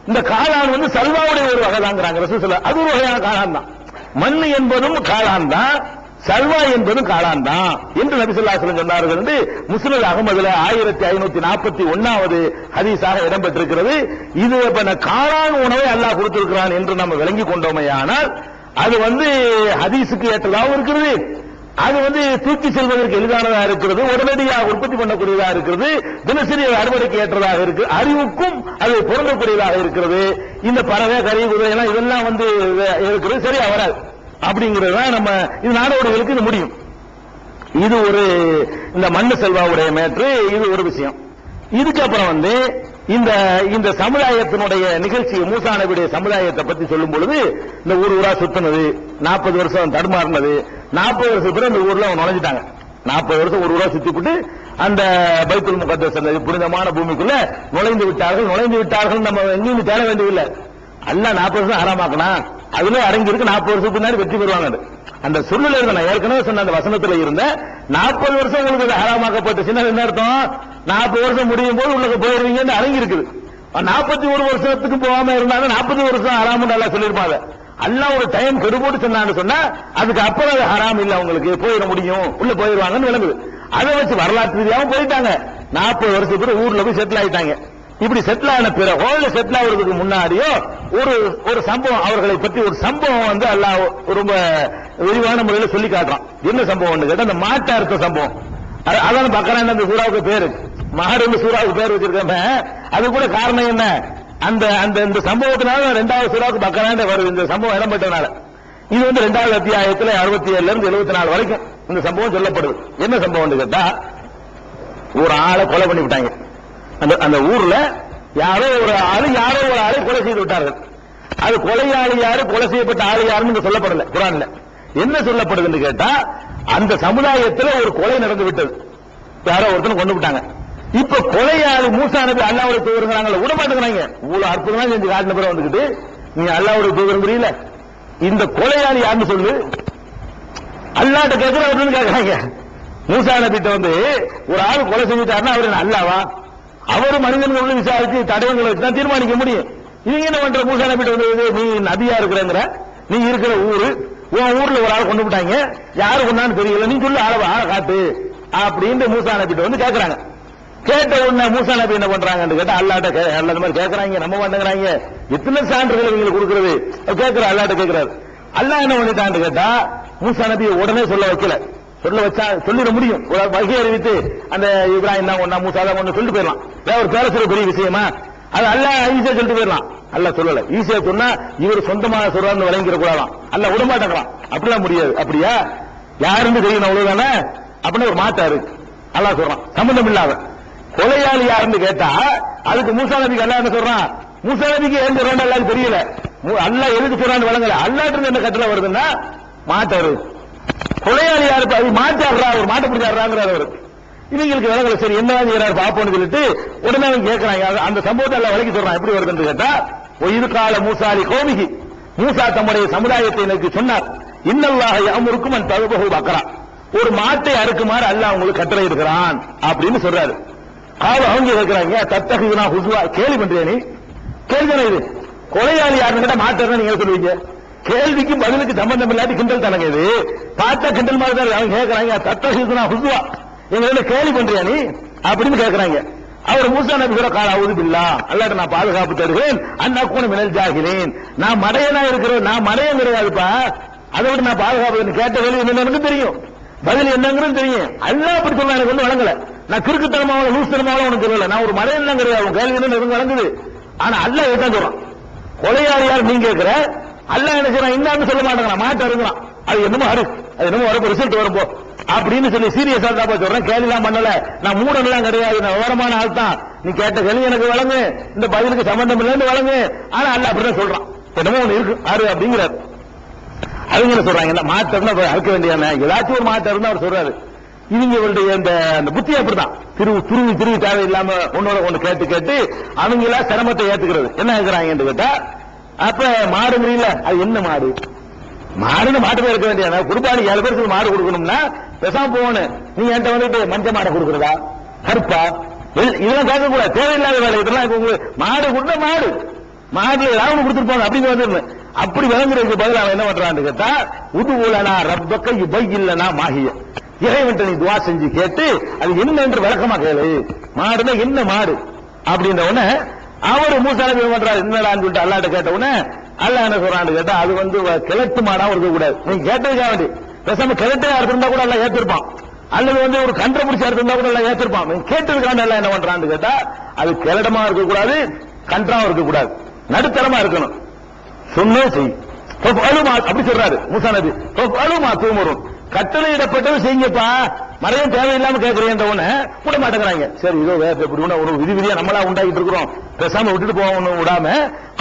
இந்த காளான் வந்து சல்வாவுடைய ஒரு வகை தாங்கிறாங்க ரசூல் ஸல்லல்லாஹு. அது ஒரு வகையான காளான் தான். மண் என்பதும் காளான் தான், சல்வா என்பதும் காளான் தான் என்று நபி ஸல்லல்லாஹு அலைஹி வஸல்லம் சொன்னார்கள் என்று முஸ்னத் அஹ்மதுல 1541வது ஹதீஸாக இடம்பெற்றிருக்கிறது. இது காளான் உணவை அல்லாஹ் கொடுத்திருக்கிறான் என்று நம்ம விளங்கி கொண்டோமையானால் அது வந்து ஹதீஸுக்கு ஏற்றதாகவும் இருக்கிறது, அது வந்து தூக்கி செல்வதற்கு எளிதானதாக இருக்கிறது, உடனடியாக உற்பத்தி பண்ணக்கூடியதாக இருக்கிறது, தினசரி அறுவடைக்கு ஏற்றதாக இருக்கு, அறிவுக்கும் அது பொருந்தக்கூடியதாக இருக்கிறது. இந்த பறவை கறி குதிரை எல்லாம் இதெல்லாம் வந்து இருக்கிறது சரியா வராது அப்படிங்கிறது தான் நம்ம இது நாடோடிகளுக்கு இது முடியும். இது ஒரு இந்த மண்ணு செல்வாவுடைய மேற்று, இது ஒரு விஷயம். இதுக்கப்புறம் வந்து இந்த சமுதாயத்தினுடைய நிகழ்ச்சி, மூசா நபியுடைய சமுதாயத்தை பத்தி சொல்லும் பொழுது இந்த ஊரா சுத்தினது, 40 வருஷம் தடுமாறினது, 40 வருஷம் பிறகு இந்த ஊர்ல அவங்க நுழைஞ்சிட்டாங்க. 40 வருஷம் ஒரு ஊரா சுத்திவிட்டு அந்த பைத்துல் முகத்தஸ் அந்த புனிதமான பூமிக்குள்ள நுழைந்து விட்டார்கள். நம்ம எங்கேயும் தேட வேண்டியதில்லை. அல்லாஹ் 40 வருஷம் ஆராமாக்கணும், அதுல அடங்கி இருக்கு 40 வருஷத்துக்கு முன்னாடி வெற்றி பெறுவாங்க. அந்த சொல்லுல இருந்த நான் ஏற்கனவே சொன்ன அந்த வசனத்துல இருந்த 40 வருஷம் உங்களுக்கு ஹராமாக்கப்பட்டுச்சுன்னா என்ன அர்த்தம்? 40 வருஷம் முடியும் போது உங்களுக்கு போயிருவீங்கன்னு அடங்கி இருக்குது. 41 வருஷத்துக்கு போகாம இருந்தாலும் 40 வருஷம் ஹராம்னு நல்லா சொல்லிருப்பாங்க. அல்லாஹ் ஒரு டைம் கெடுபோட்டு சொன்னான்னு சொன்னா அதுக்கு அப்புறம் அது ஹராம் இல்ல, உங்களுக்கு போயிட முடியும், உள்ள போயிருவாங்கன்னு விளங்குது. அதை வச்சு வரலாற்று ரீதியாகவும் போயிட்டாங்க. 40 வருஷத்துக்கு ஊர்ல போய் செட்டில் ஆயிட்டாங்க. இப்படி செட்டில் ஆன பிறகு செட்டில் ஆகிறதுக்கு முன்னாடியோ ஒரு சம்பவம், அவர்களை பற்றி ஒரு சம்பவம் வந்து அல்லாஹ் ரொம்ப விரிவான முறையில் சொல்லி காட்டுறான். என்ன சம்பவம் கேட்டா அந்த மாட்டு அறுத்த சம்பவம். அதான் பக்கரான அந்த சூறாவுக்கு பேரு மாடு சூறாவுக்கு பேர் வச்சிருக்காங்க. அது கூட காரணம் என்ன? அந்த அந்த இந்த சம்பவத்தினால 2வது சூறாவுக்கு பக்கரான வருது. இந்த சம்பவம் இடம்பெற்றனால இது வந்து 2வது அத்தியாயத்தில் 67 இருந்து 74 வரைக்கும் இந்த சம்பவம் சொல்லப்படுது. என்ன சம்பவம் கேட்டா ஒரு ஆளை கொலை பண்ணி விட்டாங்க. அந்த ஊர்ல யாரோ ஒரு ஆளை கொலை செய்து விட்டார்கள். அது கொலையாளி யாரு, கொலை செய்யப்பட்ட ஆளு யாருன்னு சொல்லப்படல குர்ஆன்ல. என்ன சொல்லப்படுதுன்னு கேட்டா அந்த சமுதாயத்தில் ஒரு கொலை நடந்து விட்டது, யாரோ ஒருத்தனை கொண்டு விட்டாங்க. இப்ப கொலையாளி மூசா நபி அல்லாஹ்வுடைய தூதர்ங்கறாங்கல, விட மாட்டேங்கிறாங்க. இவ்வளவு அற்புதமா செஞ்சு காட்டின பிறகு வந்துகிட்டு நீ அல்லாஹ்வுடைய தூதர் புரியல, இந்த கொலையாளி யாருன்னு சொல்லு, அல்லாஹ்ட்ட கேட்கிறவர்னு கேட்கறாங்க. மூசா நபிட்ட வந்து ஒரு ஆள் கொலை செஞ்சுட்டாருன்னா அவரு அல்லாஹ்வா? அவரு மனிதன்களை விசாரிச்சு தடயங்களை தான் தீர்மானிக்க முடியும். இவங்க என்ன பண்ற? மூசா நபிட்ட வந்து நீ நபியா இருக்கிறங்கிற, நீ இருக்கிற ஊரு, உன் ஊர்ல ஒரு ஆள் கொண்டு விட்டாங்க, யாரு கொண்டான்னு தெரியல, நீ சொல்லு ஆளை காட்டு அப்படின்னு மூசா நபிட்ட வந்து கேட்கறாங்க. கேட்ட உடனே மூசா நபி என்ன பண்றாங்கன்னு கேட்டா அல்லாஹ்ட்ட அல்ல இந்த மாதிரி கேட்கறாங்க, நம்ப மாட்டேங்கிறாங்க, எத்தனை சான்றுகள் இவங்களுக்கு கொடுக்கறது கேட்கிற அல்லாஹ்ட்ட கேட்கிறாரு. அல்லாஹ் என்ன பண்ணிட்டான்னு கேட்டா மூசா நபியை உடனே சொல்ல வைக்கல. சொல்ல வச்சா சொல்லிட முடியும், வகை அறிவித்து அந்த இப்ராஹிம் தான் ஒண்ணா மூசா தான் ஒண்ணு சொல்லிட்டு போயிடலாம். ஒரு பேரசுற பெரிய விஷயமா அது அல்லாஹ் ஈஸியா சொல்லிட்டு போயிடலாம். அல்லாஹ் சொல்லல, ஈஸியா சொன்னா இவர் சொந்தமாக சொல்றான்னு விளங்கிற கூடாதான். அல்லாஹ் விட மாட்டேங்கிறான், அப்படிலாம் முடியாது. அப்படியா யாருன்னு தெரியணும் அவ்வளவுதானே அப்படின்னு ஒரு மாட்டாரு அல்லாஹ் சொல்றான். சம்பந்தம் இல்லாத கொலையாளி யாருன்னு கேட்டா அதுக்கு மூசா நபிக்கு அல்லாஹ் என்ன சொல்றான்? மூசா நபிக்கு ஏன் சொல்றான்னு அல்லாஹ்க்கு தெரியல, அல்லாஹ் எதுக்கு சொல்றான்னு விளங்கல. அல்லாஹ்ட்ட என்ன கட்டளை வருதுன்னா மாட்டாரு. கொலையாளி யாரு? அது மாட்டாடுறா, ஒரு மாட்டை பிடிச்சாடுறாங்கிறார் அவரு. இவங்களுக்கு விளங்கல. சரி என்ன செய்யறாரு பாப்போன்னு சொல்லிட்டு உடனே அவங்க கேட்கறாங்க. அந்த சம்பவத்தை எல்லாம் விளக்கி சொல்றான். எப்படி வருதுன்னு கேட்டா இது கால மூசாலி கோமிகி, மூசா தம்முடைய சமுதாயத்தை எனக்கு சொன்னார், இன்னல்லாஹ யஅமுருக்கும் அன் ததுபஹு பக்ரா, ஒரு மாட்டை அறுக்குமாறு அல்லாஹ் உங்களுக்கு கட்டளை இருக்கிறான் அப்படின்னு சொல்றாரு. அவங்க கேட்கிறாங்க தத்தகுனா ஹுஸ்வா, கேள்வி பண்றியா நீ? கேள்வி இது கொலையாளி யாருன்னு கேட்டா மாட்டாருன்னு நீங்க சொல்லுவீங்க. கேள்விக்கு பதிலுக்கு சம்பந்தம் இல்லாட்டி கிண்டல் தானங்க இது. பார்த்தா கிண்டல் மாதிரி தான். அவங்க கேட்கறாங்க தத்தகுனா ஹுஸ்வா, எங்களோட கேள்வி பண்றியா நீ அப்படின்னு கேட்கறாங்க. அவர் மூசா நபி கூட கால அவுது பில்லா, அல்லாஹ்ட்ட நான் பாதுகாப்பு தருகிறேன், அன்னகுன மினல் ஜாஹிலீன், நான் மடையனா இருக்கிறேன், நான் மடையன் கிடையாதுப்பா, அதை விட நான் பாதுகாப்பு. கேட்ட கேள்வி என்னன்னு தெரியும், பதில் என்னங்கிறது தெரியும். அல்லாஹ் அப்படி சொல்ல எனக்கு ஒண்ணு வழங்கல. நான் கிறுக்குத்தனமாவோ லூசுத்தனமாவோ உனக்கு சொல்லல, நான் ஒரு மடையன் கிடையாது, உன் கேள்வி என்ன வழங்குது. ஆனா அல்லாஹ் என்ன சொல்றான்? கொலையாளி யார் நீங்க கேட்கிற, அல்லாஹ் என்ன சொல்றான்? இன்னும் சொல்ல மாட்டேங்கிறான், மாட்ட இருக்கிறான். அது என்னமோ அது என்னமோ வரப்போ ரிசல்ட் வரும்போ அப்படின்னு சொல்லி சீரியஸா தான் சொல்றேன். கேள்விலாம் பண்ணல, நான் மூடன்லாம் கிடையாது, நான் விவரமான ஆள் தான். நீ கேட்ட கேள்வி எனக்கு வழங்கு, இந்த பதிலுக்கு சம்பந்தம் இல்லைன்னு வழங்கு. ஆனா அல்லாஹ் அப்படிதான் சொல்றான், என்னமோ ஒண்ணு இருக்கு ஆறு அப்படிங்கிறார். அவங்க என்ன சொல்றாங்க? மாற்றம்னா அறுக்க வேண்டியான ஏதாச்சும் ஒரு மாற்றம் இருந்தா அவர் சொல்றாரு. இவங்களுடைய இந்த புத்தி அப்படிதான், துருவி தேவையில்லாம ஒன்னோட ஒண்ணு கேட்டு அவங்களா சிரமத்தை ஏத்துக்கிறது. என்ன கேட்கிறாங்க கேட்டா அப்ப மாடு முடியல, அது என்ன மாடு? மாடுன்னு மாட்டு பேர் இருக்க வேண்டிய குடுப்பாடி 7 பேருக்கு மாடு கொடுக்கணும்னா பேசாம போகணும். நீ என்கிட்ட வந்துட்டு மஞ்சள் மாடை கொடுக்குறதா கருப்பா இதெல்லாம் கேட்க கூடாது, தேவையில்லாத வேலை. இதெல்லாம் மாடு கொடுத்தா மாடுல ஏதாவது கொடுத்துருப்பாங்க அப்படின்னு வந்துருந்தேன். அப்படி விளங்குறதுக்கு பதில் அவன் என்ன பண்றான்னு கேட்டா உதுவுலனா ரப்பக்க யுபையில்லனா மாஹிய, இறைவன்ட்ட நீ துவா செஞ்சு கேட்டு அது என்ன என்று விளக்கமா கேளு. மாடுனா என்ன மாடு அப்படின்ற உடனே அவரு மூசா நபி பண்றாரு, என்னடான்னு சொல்லிட்டு அல்லாஹ்ட்ட கேட்ட உடனே அல்லாஹ் என்ன சொல்றான்னு கேட்டா அது வந்து கிழட்டு மாடா இருக்க கூடாது, நீங்க கேட்டதுக்காக வேண்டி பேசாம கிழட்டா இருந்தா கூட எல்லாம் ஏத்திருப்பான், அல்லது வந்து ஒரு கன்றை பிடிச்சா இருந்தா கூட எல்லாம் ஏத்திருப்பான். நீங்க கேட்டதுக்காக எல்லாம் என்ன பண்றான்னு கேட்டா அது கிழடமா இருக்கக்கூடாது, கன்றாவும் இருக்கக்கூடாது, நடுத்தரமா இருக்கணும். சொன்னே செய் அப்படி சொல்றாரு மூசா நபி. தூமரும் கட்டளையிடப்பட்டது செய்யுங்கப்பா, மறையும் தேவையில்லாம கேட்கிறேன் விட மாட்டேங்கிறாங்க. சரி இதோ இப்படி ஒரு விதிவிதியா நம்மளா உண்டாக்கிட்டு இருக்கிறோம், பேசாம விட்டுட்டு போகணும் விடாம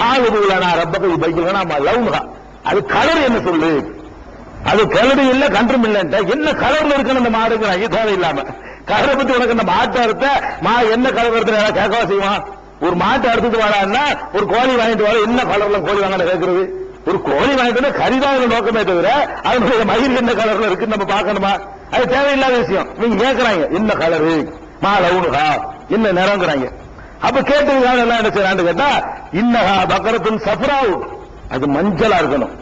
ஆகுதுலனா ரப்பக பைக்கலனா லவ்முகா, அது கலர் என்ன சொல்லு, அது கலரு இல்ல கன்றும் இல்ல, என்ன கலர்ல இருக்குன்னு அந்த மாடுங்கிறாங்க. தேவையில்லாம கலரை பத்தி உனக்கு அந்த மாட்டை அறுத்த என்ன கலர் எடுத்து கேட்கவா செய்வான்? ஒரு மாட்டை அறுத்துட்டு வரான்னா ஒரு கோழி வாங்கிட்டு வர என்ன கலர்ல கோழி வாங்க கேட்கறது? ஒரு கோழி வாங்கிட்டு கரிதான் நோக்கமே தவிர அதனுடைய மயிர் என்ன கலர்ல இருக்கு நம்ம பார்க்கணுமா? அது தேவையில்லாத விஷயம். நீங்க கேட்கறாங்க என்ன கலரு மாலவுனுகா என்ன நிறங்கிறாங்க. அப்ப கேட்டதுக்காக எல்லாம் என்ன செய்யறான்னு கேட்டா இன்னஹா பக்கரத்துன் சஃப்ராவு அது மஞ்சளா இருக்கணும்.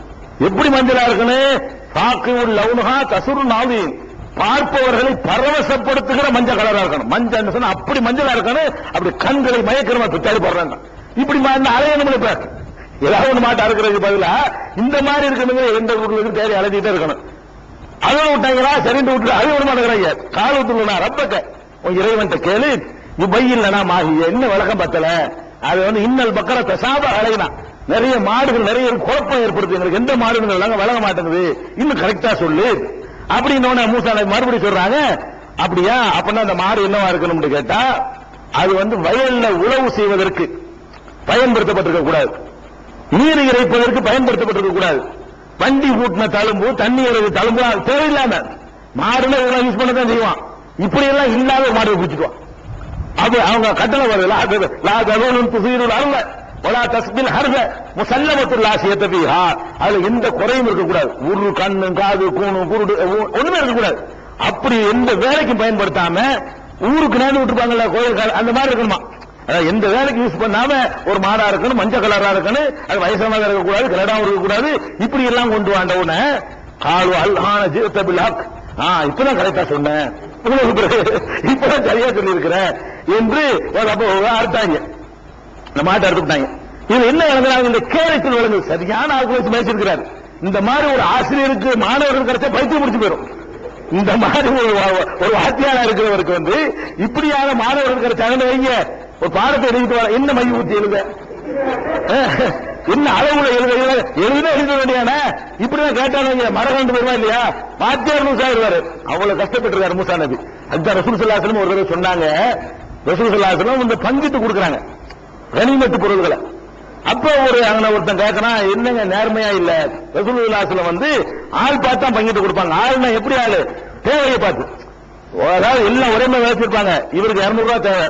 எப்படி மஞ்சளா இருக்கணும்? பாக்குல் லவுனுகா தசுரு நாவி பார்ப்பவர்களை பரவசப்படுத்துகிற மஞ்சள் கலரா இருக்கணும். மஞ்சள் சொன்னா அப்படி மஞ்சளா இருக்கணும். அப்படி கண்களை மயக்கிறமா பித்தாடி போடுறாங்க. இப்படி அலையணும் பேச ஏதாவது ஒன்று மாட்டா இருக்கிறதுக்கு பதிலா இந்த மாதிரி இருக்கணுங்க. எந்த ஊருக்கு தேடி அலைஞ்சிட்டே இருக்கணும். அதுவும் விட்டாங்களா சரிண்டு விட்டு அது விட மாட்டேங்கிறாங்க. கால் விட்டுனா ரப்பக்க இறைவன்ட்ட கேளு இவ்வையில்லனா மாகிய என்ன விளக்கம் பத்தல. அது இன்னல் பக்கர தசாப அலைனா நிறைய மாடுகள் நிறைய குழப்பம் ஏற்படுத்து. எங்களுக்கு எந்த மாடுகள் விளங்க மாட்டேங்குது இன்னும் கரெக்டா சொல்லு அப்படின்னு மூசா மறுபடியும் சொல்றாங்க. அப்படியா அப்படின்னா அந்த மாடு என்னவா இருக்கணும்னு கேட்டா அது வயல்ல உழவு செய்வதற்கு பயன்படுத்தப்பட்டிருக்க கூடாது. நீர் இறைப்பதற்கு பயன்படுத்தப்பட்டிருக்க கூடாது. வண்டி கூட்டின தழும்பு தண்ணி இறைவு தழும்பு தேவையில்லாம மாடுல யூஸ் பண்ணதான் செய்வான். இப்படி எல்லாம் இல்லாத மாடு பிடிச்சிக்குவான். அது அவங்க கட்டளை வருது அதுல எந்த குறையும் இருக்கக்கூடாது. ஒரு கண்ணு காது கூணு குருடு ஒண்ணுமே இருக்கக்கூடாது. அப்படி எந்த வேலைக்கும் பயன்படுத்தாம ஊருக்கு நேர்ந்து விட்டுருப்பாங்கல்ல கோயில் அந்த மாதிரி இருக்கணுமா. எந்த வேலைக்கு யூஸ் பண்ணாம ஒரு மாடா இருக்கணும், மஞ்சள் கலரா இருக்கணும், அது வயசானதாக இருக்கக்கூடாது, கலடாவும் இருக்கக்கூடாது. இப்படி எல்லாம் கொண்டு வாண்டவுன காலு அல்ஹான ஜீவத்தபிலாக் இப்பதான் கரெக்டா சொன்னேன், இப்பதான் சரியா சொல்லி இருக்கிறேன் என்று அறுத்தாங்க. இந்த மாட்டை அறுத்துட்டாங்க. இது என்ன விளங்குறாங்க? இந்த கேரத்தில் விளங்கு சரியான ஆட்களை வச்சு பேசியிருக்கிறார். இந்த மாதிரி ஒரு ஆசிரியருக்கு மாணவர்கள் கிடைச்சா பைத்தியம் முடிச்சு போயிடும். இந்த மாதிரி ஒரு வாத்தியாரா இருக்கிறவருக்கு இப்படியான மாணவர்கள் கிடைச்சாங்கன்னு வைங்க, ஒரு பாடத்தை எழுதிட்டு வர என்ன மைய ஊத்தி எழுத என்ன அளவுல எழுத வேண்டியான இப்படிதான் கேட்டாங்க. மரகண்டு வருவா இல்லையா வாத்தியார் மூசா இருவாரு. அவ்வளவு கஷ்டப்பட்டிருக்காரு மூசா நபி. அதுதான் ரசூல் ஸல்லல்லாஹு அலைஹி வஸல்லம் ஒரு தடவை சொன்னாங்க. ரசூல் ஸல்லல்லாஹு அலைஹி வஸல்லம் இந்த பங்கிட்டு கொடுக்குறாங்க கனிமத்து பொருள்களை. அப்ப ஒருத்தன் கேட்கறான் என்னங்க நேர்மையா இல்ல. ரசூல் ஸல்லல்லாஹு அலைஹி வஸல்லம் ஆள் பார்த்தா பங்கிட்டு கொடுப்பாங்க. ஆள்னா எப்படி ஆளு? தேவையை பார்த்து. அதாவது எல்லாம் ஒரே மாதிரி வச்சிருப்பாங்க. இவருக்கு 200 ரூபாய் தேவை,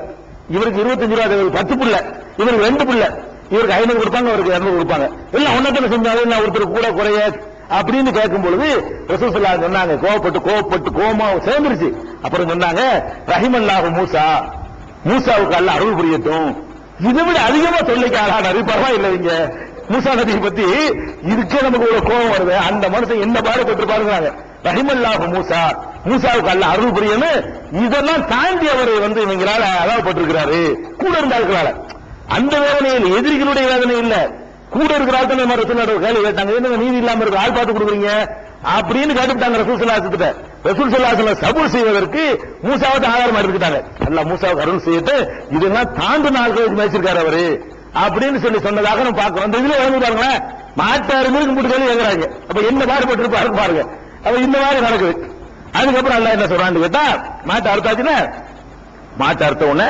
இவருக்கு 25 ரூபாய் தேவை, 10 புள்ள, இவருக்கு 2 புள்ள, இவருக்கு 500 கொடுப்பாங்க, அவருக்கு 200 கொடுப்பாங்க. எல்லாம் ஒன்னத்துல செஞ்சாலும் ஒருத்தர் கூட குறைய அப்படின்னு கேட்கும் பொழுது ரசூல் ஸல்லல்லாஹு அலைஹி வஸல்லம் சொன்னாங்க, கோவப்பட்டு கோமா சேர்ந்துருச்சு. அப்புறம் சொன்னாங்க ரஹிமல்லாஹு மூசா, மூசாவுக்கு அல்லாஹ் அருள் புரியட்டும். இதை விட அதிகமா சொல்லிக்க ஆளாடாரு பரவாயில்லைங்க. மூசா நபியை பத்தி இதுக்கே நமக்கு ஒரு கோபம் வருது. அந்த மனுஷன் என்ன பாடுபட்டு பாருங்க. ரஹிமல்லாஹு மூசா, மூசாவுக்கு அல்லாஹ் அருள் புரியணும். இதெல்லாம் தாண்டி அவர் இவங்களால அதாவப்பட்டிருக்கிறாரு கூட இருந்தார்களால. அந்த வேதனையில் எதிரிகளுடைய வேதனை இல்ல, கூட இருக்கிறாள் தான் ரசூல் கேள்வி கேட்டாங்க. என்ன நீதி இல்லாம இருக்கு, ஆள் பார்த்து கொடுக்குறீங்க அப்படின்னு கேட்டுட்டாங்க ரசூல் ஸல்லல்லாஹு அலைஹி வஸல்லம். ரசூல் ஸல்லல்லாஹு அலைஹி வஸல்லம் சபூர் செய்வதற்கு மூசாவை ஆதாரமா எடுத்துட்டாங்க. அல்லாஹ் மூசாவுக்கு அருள் செய்யிட்டு இதெல்லாம் தாண்டு நாட்களுக்கு மேய்ச்சிருக்காரு அவரு அப்படின்னு சொன்னதாக நம்ம பார்க்கிறோம். அந்த இதுல எழுந்துட்டாங்க மாட்டாரு கும்பிட்டு சொல்லி எழுதுறாங்க. அப்ப என்ன பாடுபட்டு பாருங்க. அப்ப இந்த மாதிரி நடக்குது. அதுக்கப்புறம் அல்லாஹ் என்ன சொல்றான்னு கேட்டா மாட்டை அறுத்தாச்சுன்னா மாட்டை அறுத்த உடனே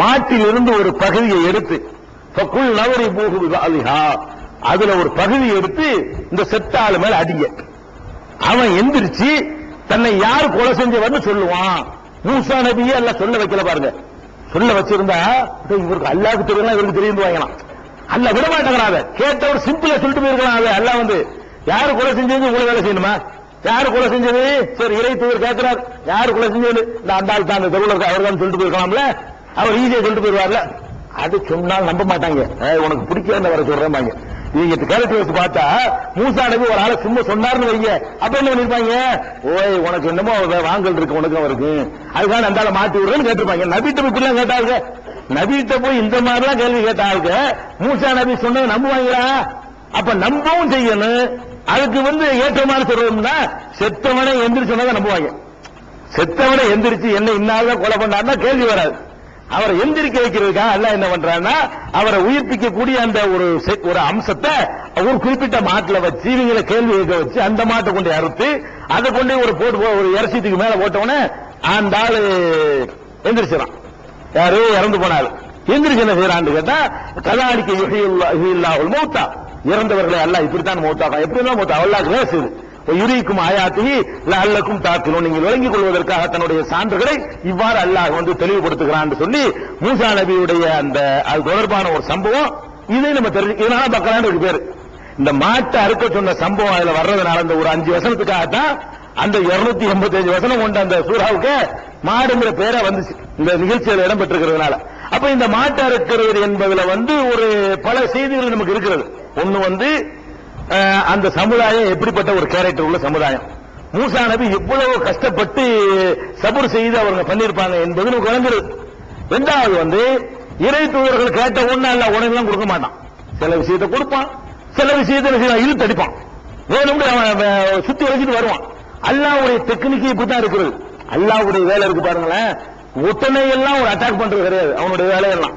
மாட்டிலிருந்து ஒரு பகுதியை எடுத்து நவரி பூகு அதுல ஒரு பகுதியை எடுத்து இந்த செத்த ஆளு மேல அடிங்க. அவன் எந்திரிச்சு தன்னை யார் கொலை செஞ்சவன்னு சொல்லுவான். மூசா நபியே எல்லாம் சொல்ல வைக்கல பாருங்க. சொல்ல வச்சிருந்தா இவருக்கு அல்லாஹ்வுக்கு தெரியலாம், இவருக்கு தெரியும் வாங்கலாம். அல்லாஹ் விட மாட்டேங்கிறாங்க. கேட்டவர் சிம்பிளா சொல்லிட்டு போயிருக்கலாம். அல்லாஹ் யாரு கொலை செஞ்சது உங்களை வேலை செய்யணுமா? யாரு கொலை செஞ்சது? சரி இறை தூதர் கேட்கிறார் யாரு கொலை செஞ்சது? அந்த ஆள் தான் அந்த தெருவில் அவர் தான் சொல்லிட்டு போயிருக்கலாம்ல. அவர் ஈஸியா சொல்லிட்டு போயிருவார்ல. அது சொன்னால் நம்ப மாட்டாங்க. உனக்கு பிடிக்காத வர சொல்றேன். நீங்க கேரக்டர் வச்சு பார்த்தா மூசா நபி ஒரு ஆளை சும்மா சொன்னார்னு வைங்க, அப்ப என்ன பண்ணிருப்பாங்க? ஓய் உனக்கு என்னமோ வாங்கல் இருக்கு உனக்கு அவருக்கு, அதுக்காக அந்த ஆளை மாட்டி விடுறேன்னு கேட்டிருப்பாங்க. நபிட்ட போய் இப்படிலாம் கேட்டாங்க. நபிட்ட போய் இந்த மாதிரிலாம் கேள்வி கேட்டாங்க. மூசா நபி சொன்னது நம்புவாங்களா? அப்ப நம்பவும் செய்யணும். அதுக்கு ஏற்ற மாதிரி சொல்றோம்னா செத்தவனை எந்திரிச்சு சொன்னதை நம்புவாங்க. செத்தவனை எந்திரிச்சு என்ன இன்னாத கொலை பண்ணாருன்னா கேள்வி வராது. அவரை எந்திரிக்க வைக்கிறதுக்காக அல்லாஹ் என்ன பண்றான்னா அவரை உயிர்ப்பிக்கக்கூடிய அந்த ஒரு அம்சத்தை ஒரு குறிப்பிட்ட மாட்டில் வச்சு இவங்களை கேள்வி கேட்க வச்சு அந்த மாட்டை கொண்டு அறுத்து அதை கொண்டு ஒரு இறச்சிக்கு மேல போட்டவன அந்த ஆளு எந்திரிச்சிடான். யாரு இறந்து போனாலும் எந்திரிச்சு என்ன செய்யறான்னு கேட்டா கதாடிக்க யுஹியுல்லாஹுல் மௌத்தா, இறந்தவர்களை அல்லாஹ் இப்படித்தான் மௌத்தாக்கும். எப்படிதான் மௌத்தா அல்லாஹ் பேசுது. யுரீக்கும் ஆயாத்தி லஅல்லக்கும் தாக்கிலூன், நீங்கள் விளங்கிக் கொள்வதற்காக தன்னுடைய சான்றுகளை இவ்வாறு அல்லாஹ் தெளிவுபடுத்துகிறான் சொல்லி மூசா நபியுடைய அந்த அது தொடர்பான ஒரு சம்பவம். இதை நம்ம தெரிஞ்சு இதனால பக்கரான்னு பேரு. இந்த மாட்டை அறுக்க சொன்ன சம்பவம் அதுல வர்றதுனால அந்த ஒரு 5 வசனத்துக்காகத்தான் அந்த 285 வசனம் கொண்ட அந்த சூறாவுக்கு மாடுங்கிற பேரை வந்துச்சு இந்த நிகழ்ச்சியில் இடம்பெற்றிருக்கிறதுனால. அப்ப இந்த மாட்டை அறுக்கிறது என்பதுல ஒரு பல செய்திகள் நமக்கு இருக்கிறது. ஒண்ணு அந்த சமுதாயம் எப்படிப்பட்ட ஒரு கேரக்டர் உள்ள சமுதாயம், மூசா நபி எவ்வளவு கஷ்டப்பட்டு சபர் செய்து அவங்க பண்ணிருப்பாங்க என்பது நமக்கு விளங்குறது. இரண்டாவது இறை தூதர்கள் கேட்ட ஒண்ணு அல்ல உடனே கொடுக்க மாட்டான். சில விஷயத்தை கொடுப்பான், சில விஷயத்தை இழுத்து அடிப்பான், வேணும்னு அவன் சுத்தி வச்சுட்டு வருவான். அல்லாஹ்வுடைய டெக்னிக் இப்படித்தான் இருக்கிறது. அல்லாஹ்வுடைய வேலை இருக்கு பாருங்களேன், ஒட்டனை எல்லாம் ஒரு அட்டாக் பண்றது கிடையாது அவனுடைய வேலையெல்லாம்.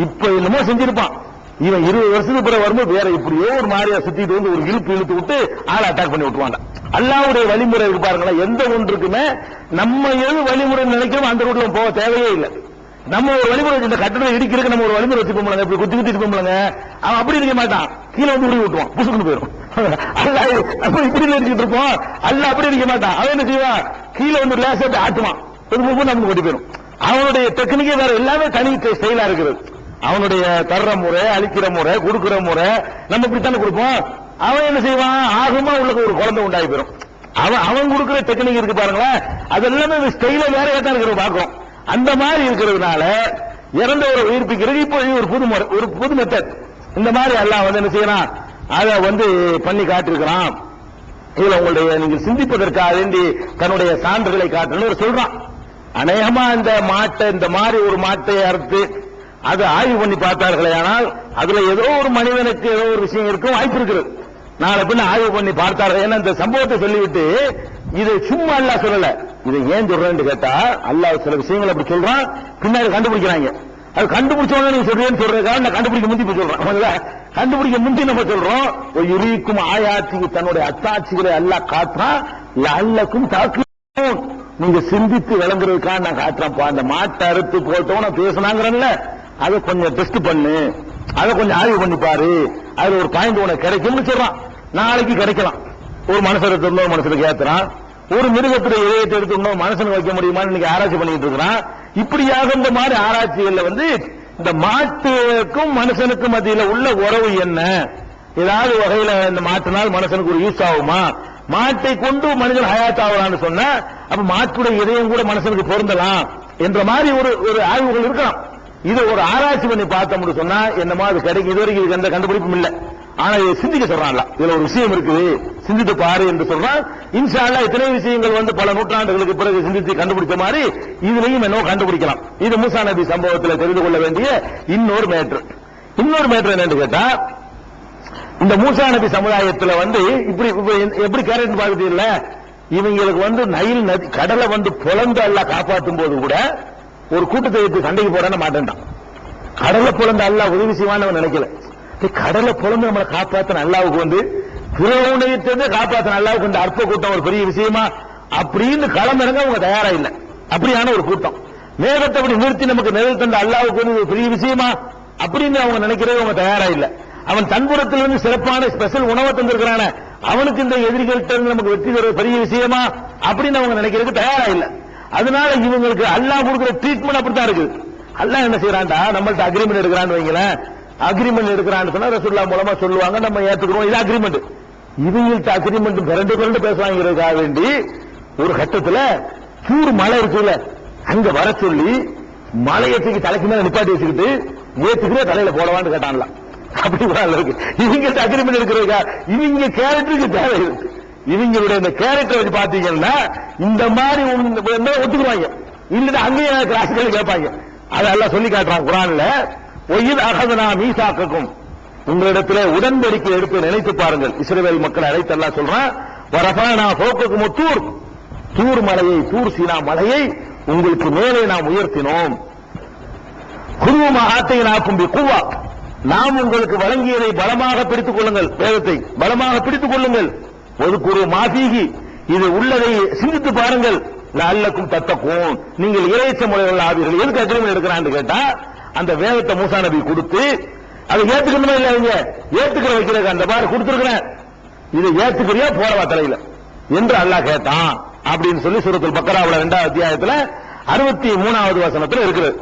இப்ப என்னமோ செஞ்சிருப்பான், இவன் 20 வருஷத்துக்கு பிறகு வரும்போது வேற இப்படியோ ஒரு மாதிரியா சுத்திட்டு ஒரு இழுத்து விட்டு ஆளை அட்டாக் பண்ணி விட்டுவாங்க. அல்லாஹ்வுடைய வழிமுறை இருக்கு பாருங்களேன், எந்த ஒன்றுக்குமே நம்ம எது வழிமுறை நினைக்கிறோம் அந்த ரூட்ல போக தேவையே இல்லை. நம்ம ஒரு வழிமுறை, இந்த கட்டணம் இடிக்கிறதுக்கு நம்ம ஒரு வழிமுறை வச்சுப்போம், இப்படி குத்தி இருப்போம்லங்க, அவன் அப்படி இருக்க மாட்டான், கீழே உருவி விட்டுவான், புசுக்குன்னு போயிடும். அல்லாஹ் நம்ம இப்படி நினைச்சிட்டு இருப்போம், அல்லாஹ் அப்படி இருக்க மாட்டான், அவன் என்ன செய்வான், கீழே லேசா ஆட்டுவான், நமக்கு ஓடி போயிடும். அவனுடைய டெக்னிக்கே வேற, எல்லாமே தனி ஸ்டைலா இருக்கிறது. அவனுடைய தர்ற முறை, அழிக்கிற முறை, கொடுக்கிற முறை நம்ம இப்படித்தானே கொடுப்போம். அவன் என்ன செய்வான், ஆகுமா உள்ள ஒரு குழந்தை உண்டாகி போயிடும். அவன் கொடுக்கிற டெக்னிக் இருக்கு பாருங்களேன், அது எல்லாமே ஸ்டைல வேற தான் இருக்கிற பார்க்கிறோம். அந்த மாதிரி இருக்கிறதுனால இறந்தவரை உயிர்ப்பிக்கிறது இப்போ ஒரு புது முறை, ஒரு புது மெத்தட். இந்த மாதிரி அல்லாஹ் என்ன செய்யறான், அதை பண்ணி காட்டிருக்கிறான். இதுல உங்களுடைய நீங்கள் சிந்திப்பதற்காக வேண்டி தன்னுடைய சான்றுகளை காட்டணும்னு சொல்றான். அநேகமா இந்த மாதிரி ஒரு மாட்டை அறுத்து அதை ஆய்வு பண்ணி பார்த்தார்களே, ஆனால் அதுல ஏதோ ஒரு மனிதனுக்கு ஏதோ ஒரு விஷயம் இருக்கும், வாய்ப்பு இருக்கிறது. நாளை பின்ன ஆய்வு பண்ணி பார்த்தார்கள். ஏன்னா இந்த சம்பவத்தை சொல்லிவிட்டு இதை சும்மா அல்லாஹ் சொல்லல, இதை ஏன் சொல்றேன்னு கேட்டா அல்லாஹ் சில விஷயங்கள் அப்படி சொல்றான், பின்னாடி கண்டுபிடிக்கிறாங்க. அது கண்டுபிடிச்ச உடனே நீ சொல்றேன்னு சொல்றதுக்காக நான் கண்டுபிடிக்க முந்தி போய் சொல்றேன். கண்டுபிடிக்க முந்தி நம்ம சொல்றோம், யுரீக்கும் ஆயாத்திக்கு தன்னுடைய அத்தாட்சிகளை அல்லாஹ் காட்டுறான், லஅல்லக்கும் தஅக்கிலூன், நீங்க சிந்தித்து விளங்குறதுக்காக நான் காட்டுறேன். அந்த மாட்டை அறுத்து போட்டோம் நான் பேசினாங்கிறேன்ல, அதை கொஞ்சம் டெஸ்ட் பண்ணு, அதை கொஞ்சம் ஆய்வு பண்ணி பாரு, அதுல ஒரு பாயிண்ட் உனக்கு கிடைக்கும்னு சொல்றான். நாளைக்கு கிடைக்கலாம். ஒரு மனுஷனுக்கு இன்னொரு மனுஷனுக்கு ஏத்துறான், ஒரு மிருகத்துடைய இதயத்தை எடுத்து இன்னொரு மனுஷனுக்கு வைக்க முடியுமான்னு இன்னைக்கு ஆராய்ச்சி பண்ணிட்டு இருக்கிறான். இப்படியாக இந்த மாதிரி ஆராய்ச்சிகள்ல இந்த மாட்டுக்கும் மனுஷனுக்கும் மத்தியில உள்ள உறவு என்ன, ஏதாவது வகையில இந்த மாட்டினால் மனுஷனுக்கு ஒரு யூஸ் ஆகுமா, மாட்டை கொண்டு மனிதன் ஹயாத் ஆகலான்னு சொன்னா அப்ப மாட்டுடைய இதயம் கூட மனுஷனுக்கு பொருந்தலாம் என்ற மாதிரி ஒரு ஆய்வுகள் இருக்கலாம். இது ஒரு ஆராய்ச்சி பண்ணி பார்த்தோம்னு சொன்னா என்னமா அது கிடைக்கும். இதுவரைக்கும் இதுக்கு எந்த கண்டுபிடிப்பும் இல்லை. ஆனா இதை சிந்திக்க சொல்றான்ல, இதுல ஒரு விஷயம் இருக்குது, சிந்தித்து பாரு என்று சொல்றான். இன்ஷா அல்லாஹ் இத்தனை விஷயங்கள் பல நூற்றாண்டுகளுக்கு பிறகு சிந்தித்து கண்டுபிடிச்ச மாதிரி இதுலயும் என்னவோ கண்டுபிடிக்கலாம். இது மூசா நபி சம்பவத்தில் தெரிந்து கொள்ள வேண்டிய இன்னொரு மேட்டர். என்னன்னு கேட்டா, இந்த மூசா நபி சமுதாயத்தில் இப்படி எப்படி கேரக்டர் பார்க்குறீங்கள, இவங்களுக்கு நைல் நதி கடலை புலந்து அல்லாஹ் காப்பாற்றும் போது கூட ஒரு கூட்டத்தை வைத்து சண்டைக்கு போறான்னு மாட்டேன்டான். கடலை புலந்து அல்லாஹ் உதவி செய்வான்னு நினைக்கல. கடலை புலந்து நம்மளை காப்பாற்ற அல்லாவுக்கு பிறவுடையத்தை காப்பாற்ற அல்லாவுக்கு அற்ப கூட்டம் ஒரு பெரிய விஷயமா அப்படின்னு களமிறங்க அவங்க தயாரா இல்லை. அப்படியான ஒரு கூட்டம் மேகத்தை அப்படி நிறுத்தி நமக்கு நிழல் தந்த அல்லாவுக்கு ஒரு பெரிய விஷயமா அப்படின்னு அவங்க நினைக்கிறது அவங்க தயாரா இல்லை. அவன் தன்புறத்தில் சிறப்பான ஸ்பெஷல் உணவை தந்திருக்கிறான, அவனுக்கு இந்த எதிரிகள்கிட்ட நமக்கு வெற்றி தர பெரிய விஷயமா அப்படின்னு அவங்க நினைக்கிறதுக்கு தயாரா இல்லை. அதனால இவங்களுக்கு அல்லாஹ் கொடுக்கிற ட்ரீட்மெண்ட் அப்படித்தான் இருக்கு. அல்லாஹ் என்ன செய்யறான்டா, நம்மள்ட்ட அக்ரிமெண்ட் எடுக்கிறான்னு வைங்களேன், அக்ரிமெண்ட் எடுக்கிறான்னு சொன்னா ரசூலுல்லாஹ் மூலமா சொல்லுவாங்க, நம்ம ஏத்துக்கிறோம், இது அக்ரிமெண்ட். இவங்கள்ட்ட அக்ரிமெண்ட் பிறண்டு பேசுவாங்கிறதுக்காக வேண்டி ஒரு கட்டத்துல சூர் மலை இருக்குல்ல, அங்க வர சொல்லி மலையத்துக்கு தலைக்கு மேல நிப்பாட்டி வச்சுக்கிட்டு ஏத்துக்கிற தலையில போடவான்னு கேட்டான்ல. அப்படி இருக்கு இவங்கள்ட்ட அக்ரிமெண்ட் எடுக்கிறதுக்கா, இவங்க கேரக்டருக்கு தேவை இருக்கு. இவங்களுடைய இந்த கேரக்டர் வச்சு பாத்தீங்கன்னா இந்த மாதிரி ஒத்துக்குவாங்க, இல்ல அங்கேயே கிளாஸுகள் கேட்பாங்க. அதெல்லாம் சொல்லி காட்டுறான் குரான்ல, ஒயில் அகதனா மீசாக்கும், உங்களிடத்தில் உடன்படிக்கை எடுத்து நினைத்து பாருங்கள். இஸ்ரவேல் மக்களை அழைத்து எல்லாம் சொல்றான், வரஃபனா ஃபௌகக்கும் தூர், தூர் மலையை, தூர் சீனா மலையை உங்களுக்கு மேலே நாம் உயர்த்தினோம். குருவமா ஆத்தையினாக்கும் பிகுவா, நாம் உங்களுக்கு வழங்கியதை பலமாக பிடித்துக் கொள்ளுங்கள், வேதத்தை பலமாக பிடித்துக் கொள்ளுங்கள். ஒரு குரு மாஃபீகி, இது உள்ளதை சிந்தித்து பாருங்கள், லஅல்லக்கும் தத்தகூன், நீங்கள் இறைச்சம் உடையவர்கள் ஆவீர்கள். எதுக்கு அக்ரிமெண்ட் எடுக்கிறான்னு கேட்டா, அந்த வேதத்தை மூசா நபி கொடுத்து அதை ஏத்துக்கணுமா இல்ல, அவங்க ஏத்துக்கிற வைக்கிறது அந்த மாதிரி கொடுத்திருக்கிறேன், இதை ஏத்துக்கிறியா போடவா தலையில என்று அல்லாஹ் கேட்டான் அப்படின்னு சொல்லி சூரத்துல் பக்கராவுல 2வது அத்தியாயத்துல 63வது வசனத்துல இருக்கிறது.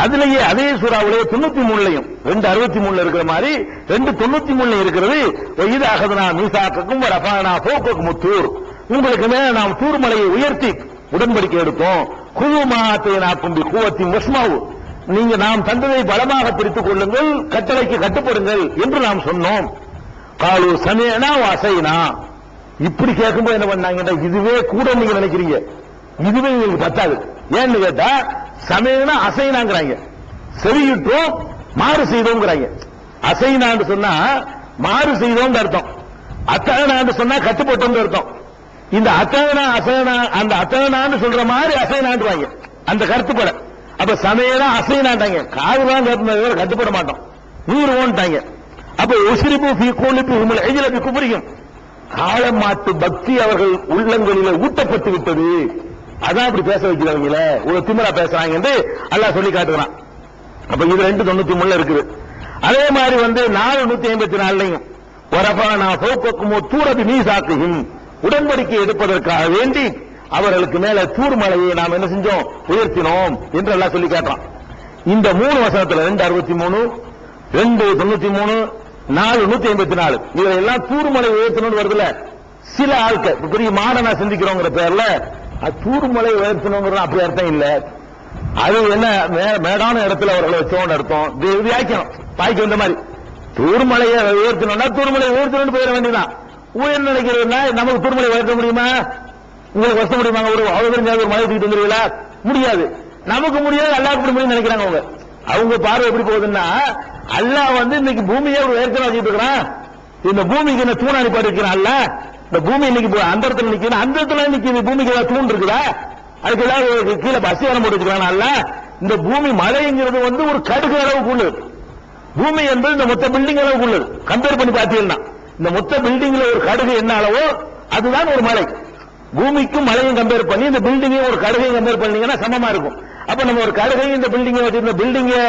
அதுலயே அதே சூறாவிலேயே 93லையும் 263 இருக்கிற மாதிரி 293 இருக்கிறது. இது அகதனா மீசாக்கும் ரஃபானா ஃபௌகக்கும் தூர், உங்களுக்கு மேல நாம் தூர் மலையை உயர்த்தி உடன்படிக்கை எடுத்தோம். குழுமாத்தைனாக்கும் குவத்தி முஸ்மாவு, நீங்க நாம் தந்ததை பலமாக பிரித்துக் கொள்ளுங்கள், கட்டளைக்கு கட்டுப்படுங்கள் என்று நாம் சொன்னோம். காலு சமேனா வாசைனா, இப்படி கேட்கும்போது என்ன பண்ணாங்க, இதுவே கூட நீங்க நினைக்கிறீங்க, இதுவே உங்களுக்கு பத்தாது. ஏன்னு கேட்டா சமேனா அசைனாங்கிறாங்க, செவியிட்டோம் மாறு செய்தோங்கிறாங்க. அசைனான்னு சொன்னா மாறு செய்தோம் அர்த்தம், அத்தகனான்னு சொன்னா கட்டுப்பட்டோம் அர்த்தம். இந்த அத்தகனா அசைனா, அந்த அத்தகனான்னு சொல்ற மாதிரி அசைனான்றாங்க அந்த கருத்துப்பட. அப்ப சமேனா அசைனாண்டாங்க, காதுதான் கட்டுப்பட மாட்டோம், நீருவோன்ட்டாங்க. அப்ப உஸ்ரிபு ஃபீ கூலிபிஹிம் அல்-இஜ்ல பிகுஃப்ரிஹிம், காளமாட்டு பக்தி அவர்கள் உள்ளங்களிலே ஊட்டப்பட்டு விட்டது. அதான் அப்படி பேச வைக்கிறவங்கள ஒரு திமிரா பேசுறாங்க என்று அல்லாஹ் சொல்லி காட்டுறான். அப்ப இது 293 இருக்குது. அதே மாதிரி 454லையும் வரஃபனா ஃபௌகக்கும் தூர பிமீசாக்கிஹிம், உடன்படிக்கை எடுப்பதற்காக வேண்டி அவர்களுக்கு மேல தூர் மலையை நாம் என்ன செஞ்சோம், உயர்த்தினோம் என்று அல்லாஹ் சொல்லி காட்டுறான். இந்த 3 வசனத்துல 263, 293, 454 இதெல்லாம் தூர்மலை உயர்த்தணும்னு வருதுல. சில ஆட்கள் பெரிய மாடனா சிந்திக்கிறோங்கிற பேர்ல தூர்மலை உயர்த்தணுங்கிறது அப்படி அர்த்தம் இல்ல. அது என்ன மேடான இடத்துல அவர்களை வச்சோன்னு அர்த்தம். வியாக்கியம் பாய்க்கு வந்த மாதிரி தூர்மலையை உயர்த்தணும்னா தூர்மலை உயர்த்தணும்னு போயிட வேண்டியதான். உயர் நினைக்கிறதுனா நமக்கு தூர்மலை உயர்த்த முடியுமா, உங்களுக்கு வச முடியுமா? ஒரு ஒரு மலை தூக்கிட்டு வந்துருவீங்களா? முடியாது. நமக்கு முடியாது, அல்லாஹ்வுக்கு முடியும்னு நினைக்கிறாங்க. அவங்க பார்வை எப்படி போகுதுன்னா, அல்லாஹ் இன்னைக்கு பூமியை ஒரு உயர்த்தணும் வச்சுட்டு இருக்கிறான், இந்த பூமிக்கு என்ன தூண் அனுப்பி இருக்கிறான். இந்த பூமி இன்னைக்கு அந்த இடத்துல நிக்கணும், அந்த இடத்துல நிக்க பூமிக்கு ஏதாவது தூண் இருக்குதா? அதுக்கு ஏதாவது கீழே அஸ்திவாரம் போட்டு வச்சுக்கிறான். இந்த பூமி மலைங்கிறது ஒரு கடுகு அளவுக்கு உள்ளது. பூமி என்பது இந்த மொத்த பில்டிங் அளவுக்கு உள்ளது. கம்பேர் பண்ணி பார்த்தீங்கன்னா இந்த மொத்த பில்டிங்ல ஒரு கடுகு என்ன அளவோ அதுதான் ஒரு மலை. பூமிக்கும் மலையும் கம்பேர் பண்ணி இந்த பில்டிங்கையும் ஒரு கடுகையும் கம்பேர் பண்ணீங்கன்னா சமமா இருக்கும். அப்ப நம்ம ஒரு கடுகையும் இந்த பில்டிங்கை வச்சிருந்த பில்டிங்கை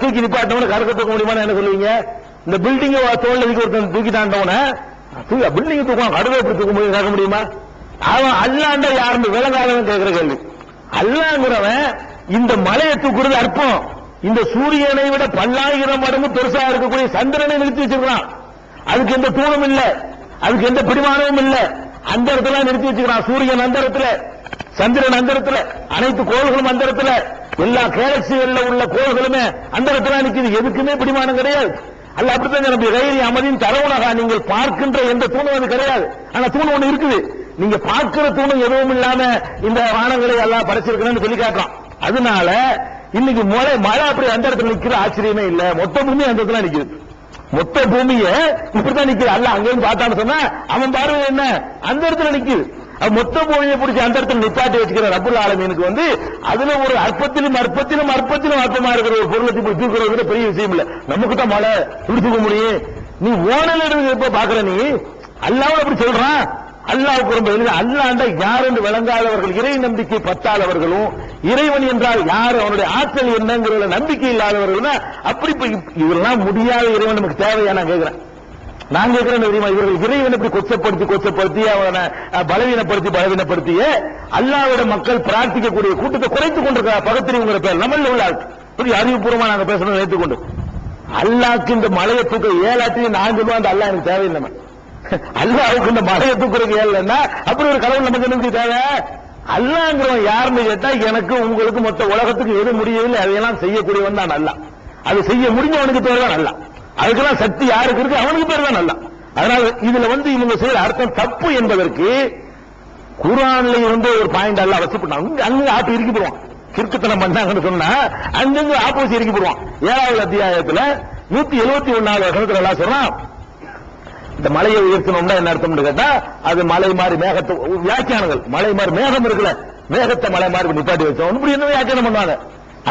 தூக்கி நிப்பாட்டவன கடுகை தூக்க முடியுமா என்ன சொல்லுவீங்க? இந்த பில்டிங்கை தோல்ல ஒருத்தன் தூக்கிட்டாண்டவன பில்டிங் தூக்கம் கடுகை எப்படி தூக்க முடியுமா? அவன் அல்லாண்ட யாருன்னு விளங்காதவன் கேட்கிற கேள்வி. அல்லாங்கிறவன் இந்த மலையை தூக்குறது அற்பம். இந்த சூரியனை விட 10,000 மடங்கு பெருசா இருக்கக்கூடிய சந்திரனை நிறுத்தி வச்சிருக்கான். அதுக்கு எந்த தூணும் இல்ல, அதுக்கு எந்த பிடிமானமும் இல்ல. அந்த இடத்துல நிறுத்தி வச்சுக்கிறான். சூரியன் அந்த இடத்துல, சந்திரன் அந்த இடத்துல, அனைத்து கோள்களும் அந்த இடத்துல, எல்லா கேலக்சிகள்ல உள்ள கோள்களுமே அந்த இடத்துல நிற்குது. எதுக்குமே பிடிமானம் கிடையாது. அல்ல அப்படித்தான் நம்பி கைரி அமதின் தரவுனகா, நீங்கள் பார்க்கின்ற எந்த தூணும் அது கிடையாது. ஆனா தூண் ஒண்ணு இருக்குது. நீங்க பார்க்கிற தூணும் எதுவும் இல்லாம இந்த வானங்களை எல்லாம் படைச்சிருக்கணும்னு சொல்லி காட்டுறான். அதனால இன்னைக்கு மழை அப்படி அந்த இடத்துல நிக்கிற ஆச்சரியமே இல்ல. மொத்த பூமி அந்த இடத்துல நிக்குது. மொத்த பூமிய இப்படித்தான் நிக்குது. அல்ல அங்கேயும் பார்த்தான்னு சொன்னா அவன் பார்வை என்ன அந்த இடத்துல நிக்குது. மொத்த பூமியை பிடிச்சி அந்த இடத்துல நிப்பாட்டி வச்சுக்கிற ரப்புல் ஆலமீனுக்கு அதுல ஒரு அற்பத்திலும் அற்பமா இருக்கிற ஒரு பொருளை தூக்குறது பெரிய விஷயம் இல்ல. நமக்கு தான் மழை இப்படி தூக்க முடியும். நீ ஓனல் எப்ப பாக்குற, நீ அல்லாஹ் அப்படி சொல்றான். அல்லாஹ்வுக்கு ரொம்ப எளிது. அல்லாஹ்ண்டா யார் என்று விளங்காதவர்கள், இறை நம்பிக்கை பத்தாதவர்களும், இறைவன் என்றால் யார், அவனுடைய ஆற்றல் என்னங்கிற நம்பிக்கை இல்லாதவர்கள் அப்படி இதெல்லாம் முடியாத இறைவன் நமக்கு தேவையா நான் கேட்கிறேன். நான் கேட்கிறேன் தெரியுமா, இவர்கள் இறைவன் இப்படி கொச்சப்படுத்தி அவனை பலவீனப்படுத்திய அல்லாஹ்வோட மக்கள் பிரார்த்திக்கக்கூடிய கூட்டத்தை குறைத்துக் கொண்டிருக்கிற பகத்திரிங்கிற பேர் நம்மள உள்ள அறிவுபூர்வமா நாங்க பேசணும் ஏற்றுக்கொண்டு. அல்லாஹ்க்கு இந்த மலையை தூக்க ஏழாத்தையும் நான் சொல்லுவேன், அந்த அல்லாஹ் எனக்கு தேவையில்லை. அல்லாஹ்வுக்கு இந்த மலையை தூக்குறதுக்கு ஏழன்னா அப்படி ஒரு கடவுள் நமக்கு என்ன தேவை? அல்லாஹ்ங்கிறவன் யாருன்னு கேட்டா எனக்கு உங்களுக்கு மொத்த உலகத்துக்கு எது முடியவில்லை அதையெல்லாம் செய்யக்கூடியவன் தான் அல்லாஹ். அது செய்ய முடிஞ்சவனுக்கு பேர் தான் அல்லாஹ். அதுக்கெல்லாம் சக்தி யாருக்கு இருக்கு அவனுக்கு பேர் தான் அல்லாஹ். அதனால இதுல இவங்க செய்யற அர்த்தம் தப்பு என்பதற்கு குர்ஆன்ல ஒரு பாயிண்ட் அல்லாஹ் வச்சு போட்டாங்க. அங்க ஆப்பு இறுக்கி போடுவான். கிறுக்குத்தனம் பண்ணாங்கன்னு சொன்னா அங்கங்க ஆப்போசிட் இறுக்கி போடுவான். 7வது அத்தியாயத்துல 171வது வசனத்துல அல்லாஹ் சொல்றான், இந்த மலையை உயர்த்தணும்னா என்ன அர்த்தம் கேட்டா அது மலை மாதிரி மேகத்தை வியாக்கியானங்கள், மலை மாதிரி மேகம் இருக்குல்ல, மேகத்தை மலை மாதிரி நிப்பாட்டி வச்சோம் இப்படி என்ன வியாக்கியானம் பண்ணுவாங்க.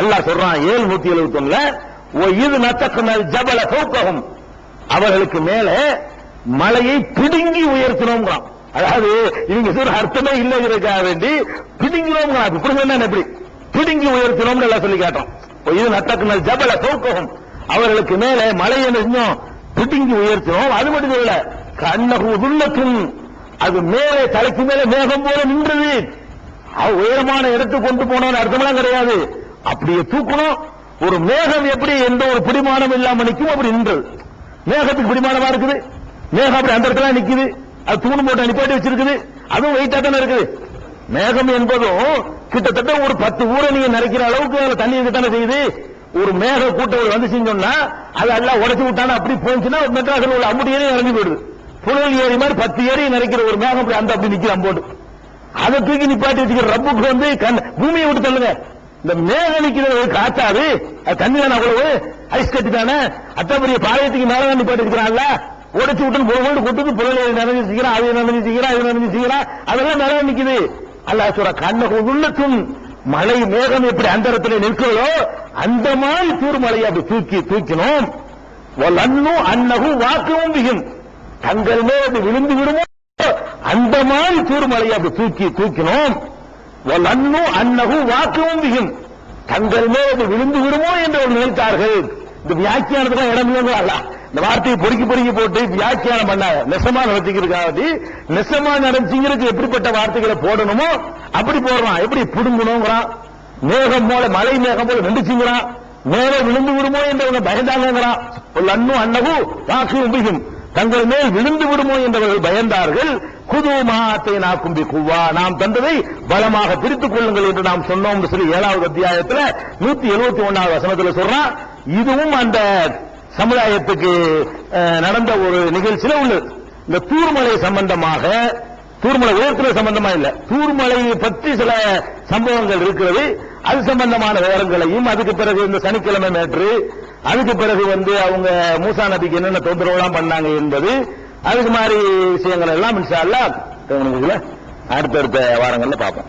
அல்லாஹ் சொல்றான் 771ல இது நத்தக்கமல் ஜபல ஃபௌகஹும், அவர்களுக்கு மேல மலையை பிடுங்கி உயர்த்தணும். அதாவது இவங்க சொல்ற அர்த்தமே இல்லைங்கிறதுக்காக வேண்டி பிடுங்கிறோம். இப்படி சொன்னா எப்படி பிடுங்கி உயர்த்தணும் எல்லாம் சொல்லி காட்டுறோம். இது நத்தக்கமல் ஜபல ஃபௌகஹும், அவர்களுக்கு மேல மலையை செஞ்சோம் பிடுங்கி உயர்த்தணும். அது மட்டும் இல்ல கண்ணகு உதுல்லத்தும், அது மேலே தலைக்கு மேலே மேகம் போல நின்றது. உயரமான இடத்துக்கு கொண்டு போனோம்னு அர்த்தமெல்லாம் கிடையாது. அப்படியே தூக்கணும். ஒரு மேகம் எப்படி எந்த ஒரு பிடிமானம் இல்லாம நிற்கும் அப்படி நின்றது. மேகத்துக்கு பிடிமானமா இருக்குது, மேகம் அப்படி அந்த இடத்துல நிக்குது, அது தூணு போட்டு நிப்பாட்டி வச்சிருக்குது, அதுவும் வெயிட்டா தானே இருக்குது. மேகம் என்பதும் கிட்டத்தட்ட ஒரு 10 ஊரை நீங்க நிறைக்கிற அளவுக்கு அதுல தண்ணி தானே செய்யுது. ஒரு மேக கூட்டம் வந்து செஞ்சோம்னா அது எல்லாம் உடச்சு விட்டானா அப்படி போச்சுன்னா மெட்ராஸில் உள்ள அம்புடி ஏரி இறங்கி போயிடுது. புனல் ஏரி மாதிரி 10 ஏரி நிறைக்கிற ஒரு மேகம் அப்படி அந்த அப்படி நிக்கிற அம்போடு அதை தூக்கி நிப்பாட்டி வச்சுக்கிற ரப்புக்கு வந்து பூமியை விட்டு தள்ளுங்க. இந்த மேகம் நிக்கிறது காத்தாது, அது தண்ணி தானே, அவ்வளவு ஐஸ் கட்டி தானே, அத்தப்பரிய பாளையத்துக்கு மேலதான் நிப்பாட்டி இருக்கிறான்ல, உடச்சு விட்டு பொருள் கொட்டுக்கு புனல் ஏரி நிறைஞ்சு செய்கிறான், அது நிறைஞ்சு செய்கிறான், இது நிறைஞ்சு செய்கிறான், அதெல்லாம் மேல நிக்குது. அல்லாஹ் சொல்ற கண்ணகு உள்ளத்தும் மழை மேகம் எப்படி அந்த இடத்துல நிற்கிறதோ அந்த மாதிரி தூர்மலையை அப்படி தூக்கினோம். அன்னகு வாக்கவும் விகும், தங்கள் மேல் விழுந்து விடுமோ அந்த மாதிரி தூர்மலையை அப்படி தூக்கினோம். அன்னகு வாக்கவும் விகும், தங்கள் மேல் விழுந்து விடுமோ என்று நினைத்தார்கள். இந்த வியாக்கியானத்துக்கு இடம் இல்லைங்களா? இந்த வார்த்தையை பொறுக்கி போட்டு வியாக்கியானம் பண்ணாங்க. நெசமா நடத்திக்கிறதுக்காக நெசமா நடத்திங்கிறதுக்கு எப்படிப்பட்ட வார்த்தைகளை போடணுமோ அப்படி போடுறான். எப்படி புடுங்கணுங்கிறான், மேகம் போல மழை மேகம் போல நின்றுச்சுங்கிறான், மேகம் விழுந்து விடுமோ என்று பயந்தாங்கிறான். அன்னகு வாக்கு உபிகும், தங்கள் மேல் விழுந்து விடுமோ என்றவர்கள் பயந்தார்கள். குதுமாத்தை நாக்கும்பி குவா, நாம் தந்ததை பலமாக பிரித்துக் கொள்ளுங்கள் என்று நாம் சொன்னோம் சொல்லி 7வது அத்தியாயத்தில் 171வது வசனத்தில் சொல்றான். இதுவும் அந்த சமுதாயத்துக்கு நடந்த ஒரு நிகழ்ச்சியில உள்ளது. இந்த தூர்மலை சம்பந்தமாக, தூர்மலை உயர்த்துறை சம்பந்தமா இல்ல, தூர்மலையை பற்றி சில சம்பவங்கள் இருக்கிறது. அது சம்பந்தமான விவரங்களையும், அதுக்கு பிறகு இந்த சனிக்கிழமை மேற்று, அதுக்கு பிறகு அவங்க மூசா நபிக்கு என்னென்ன தொந்தரவுலாம் பண்ணாங்க என்பது, அதுக்கு மாதிரி விஷயங்கள் எல்லாம் இன்ஷா அல்லாஹ் அடுத்தடுத்த வாரங்கள்ல பார்ப்போம்.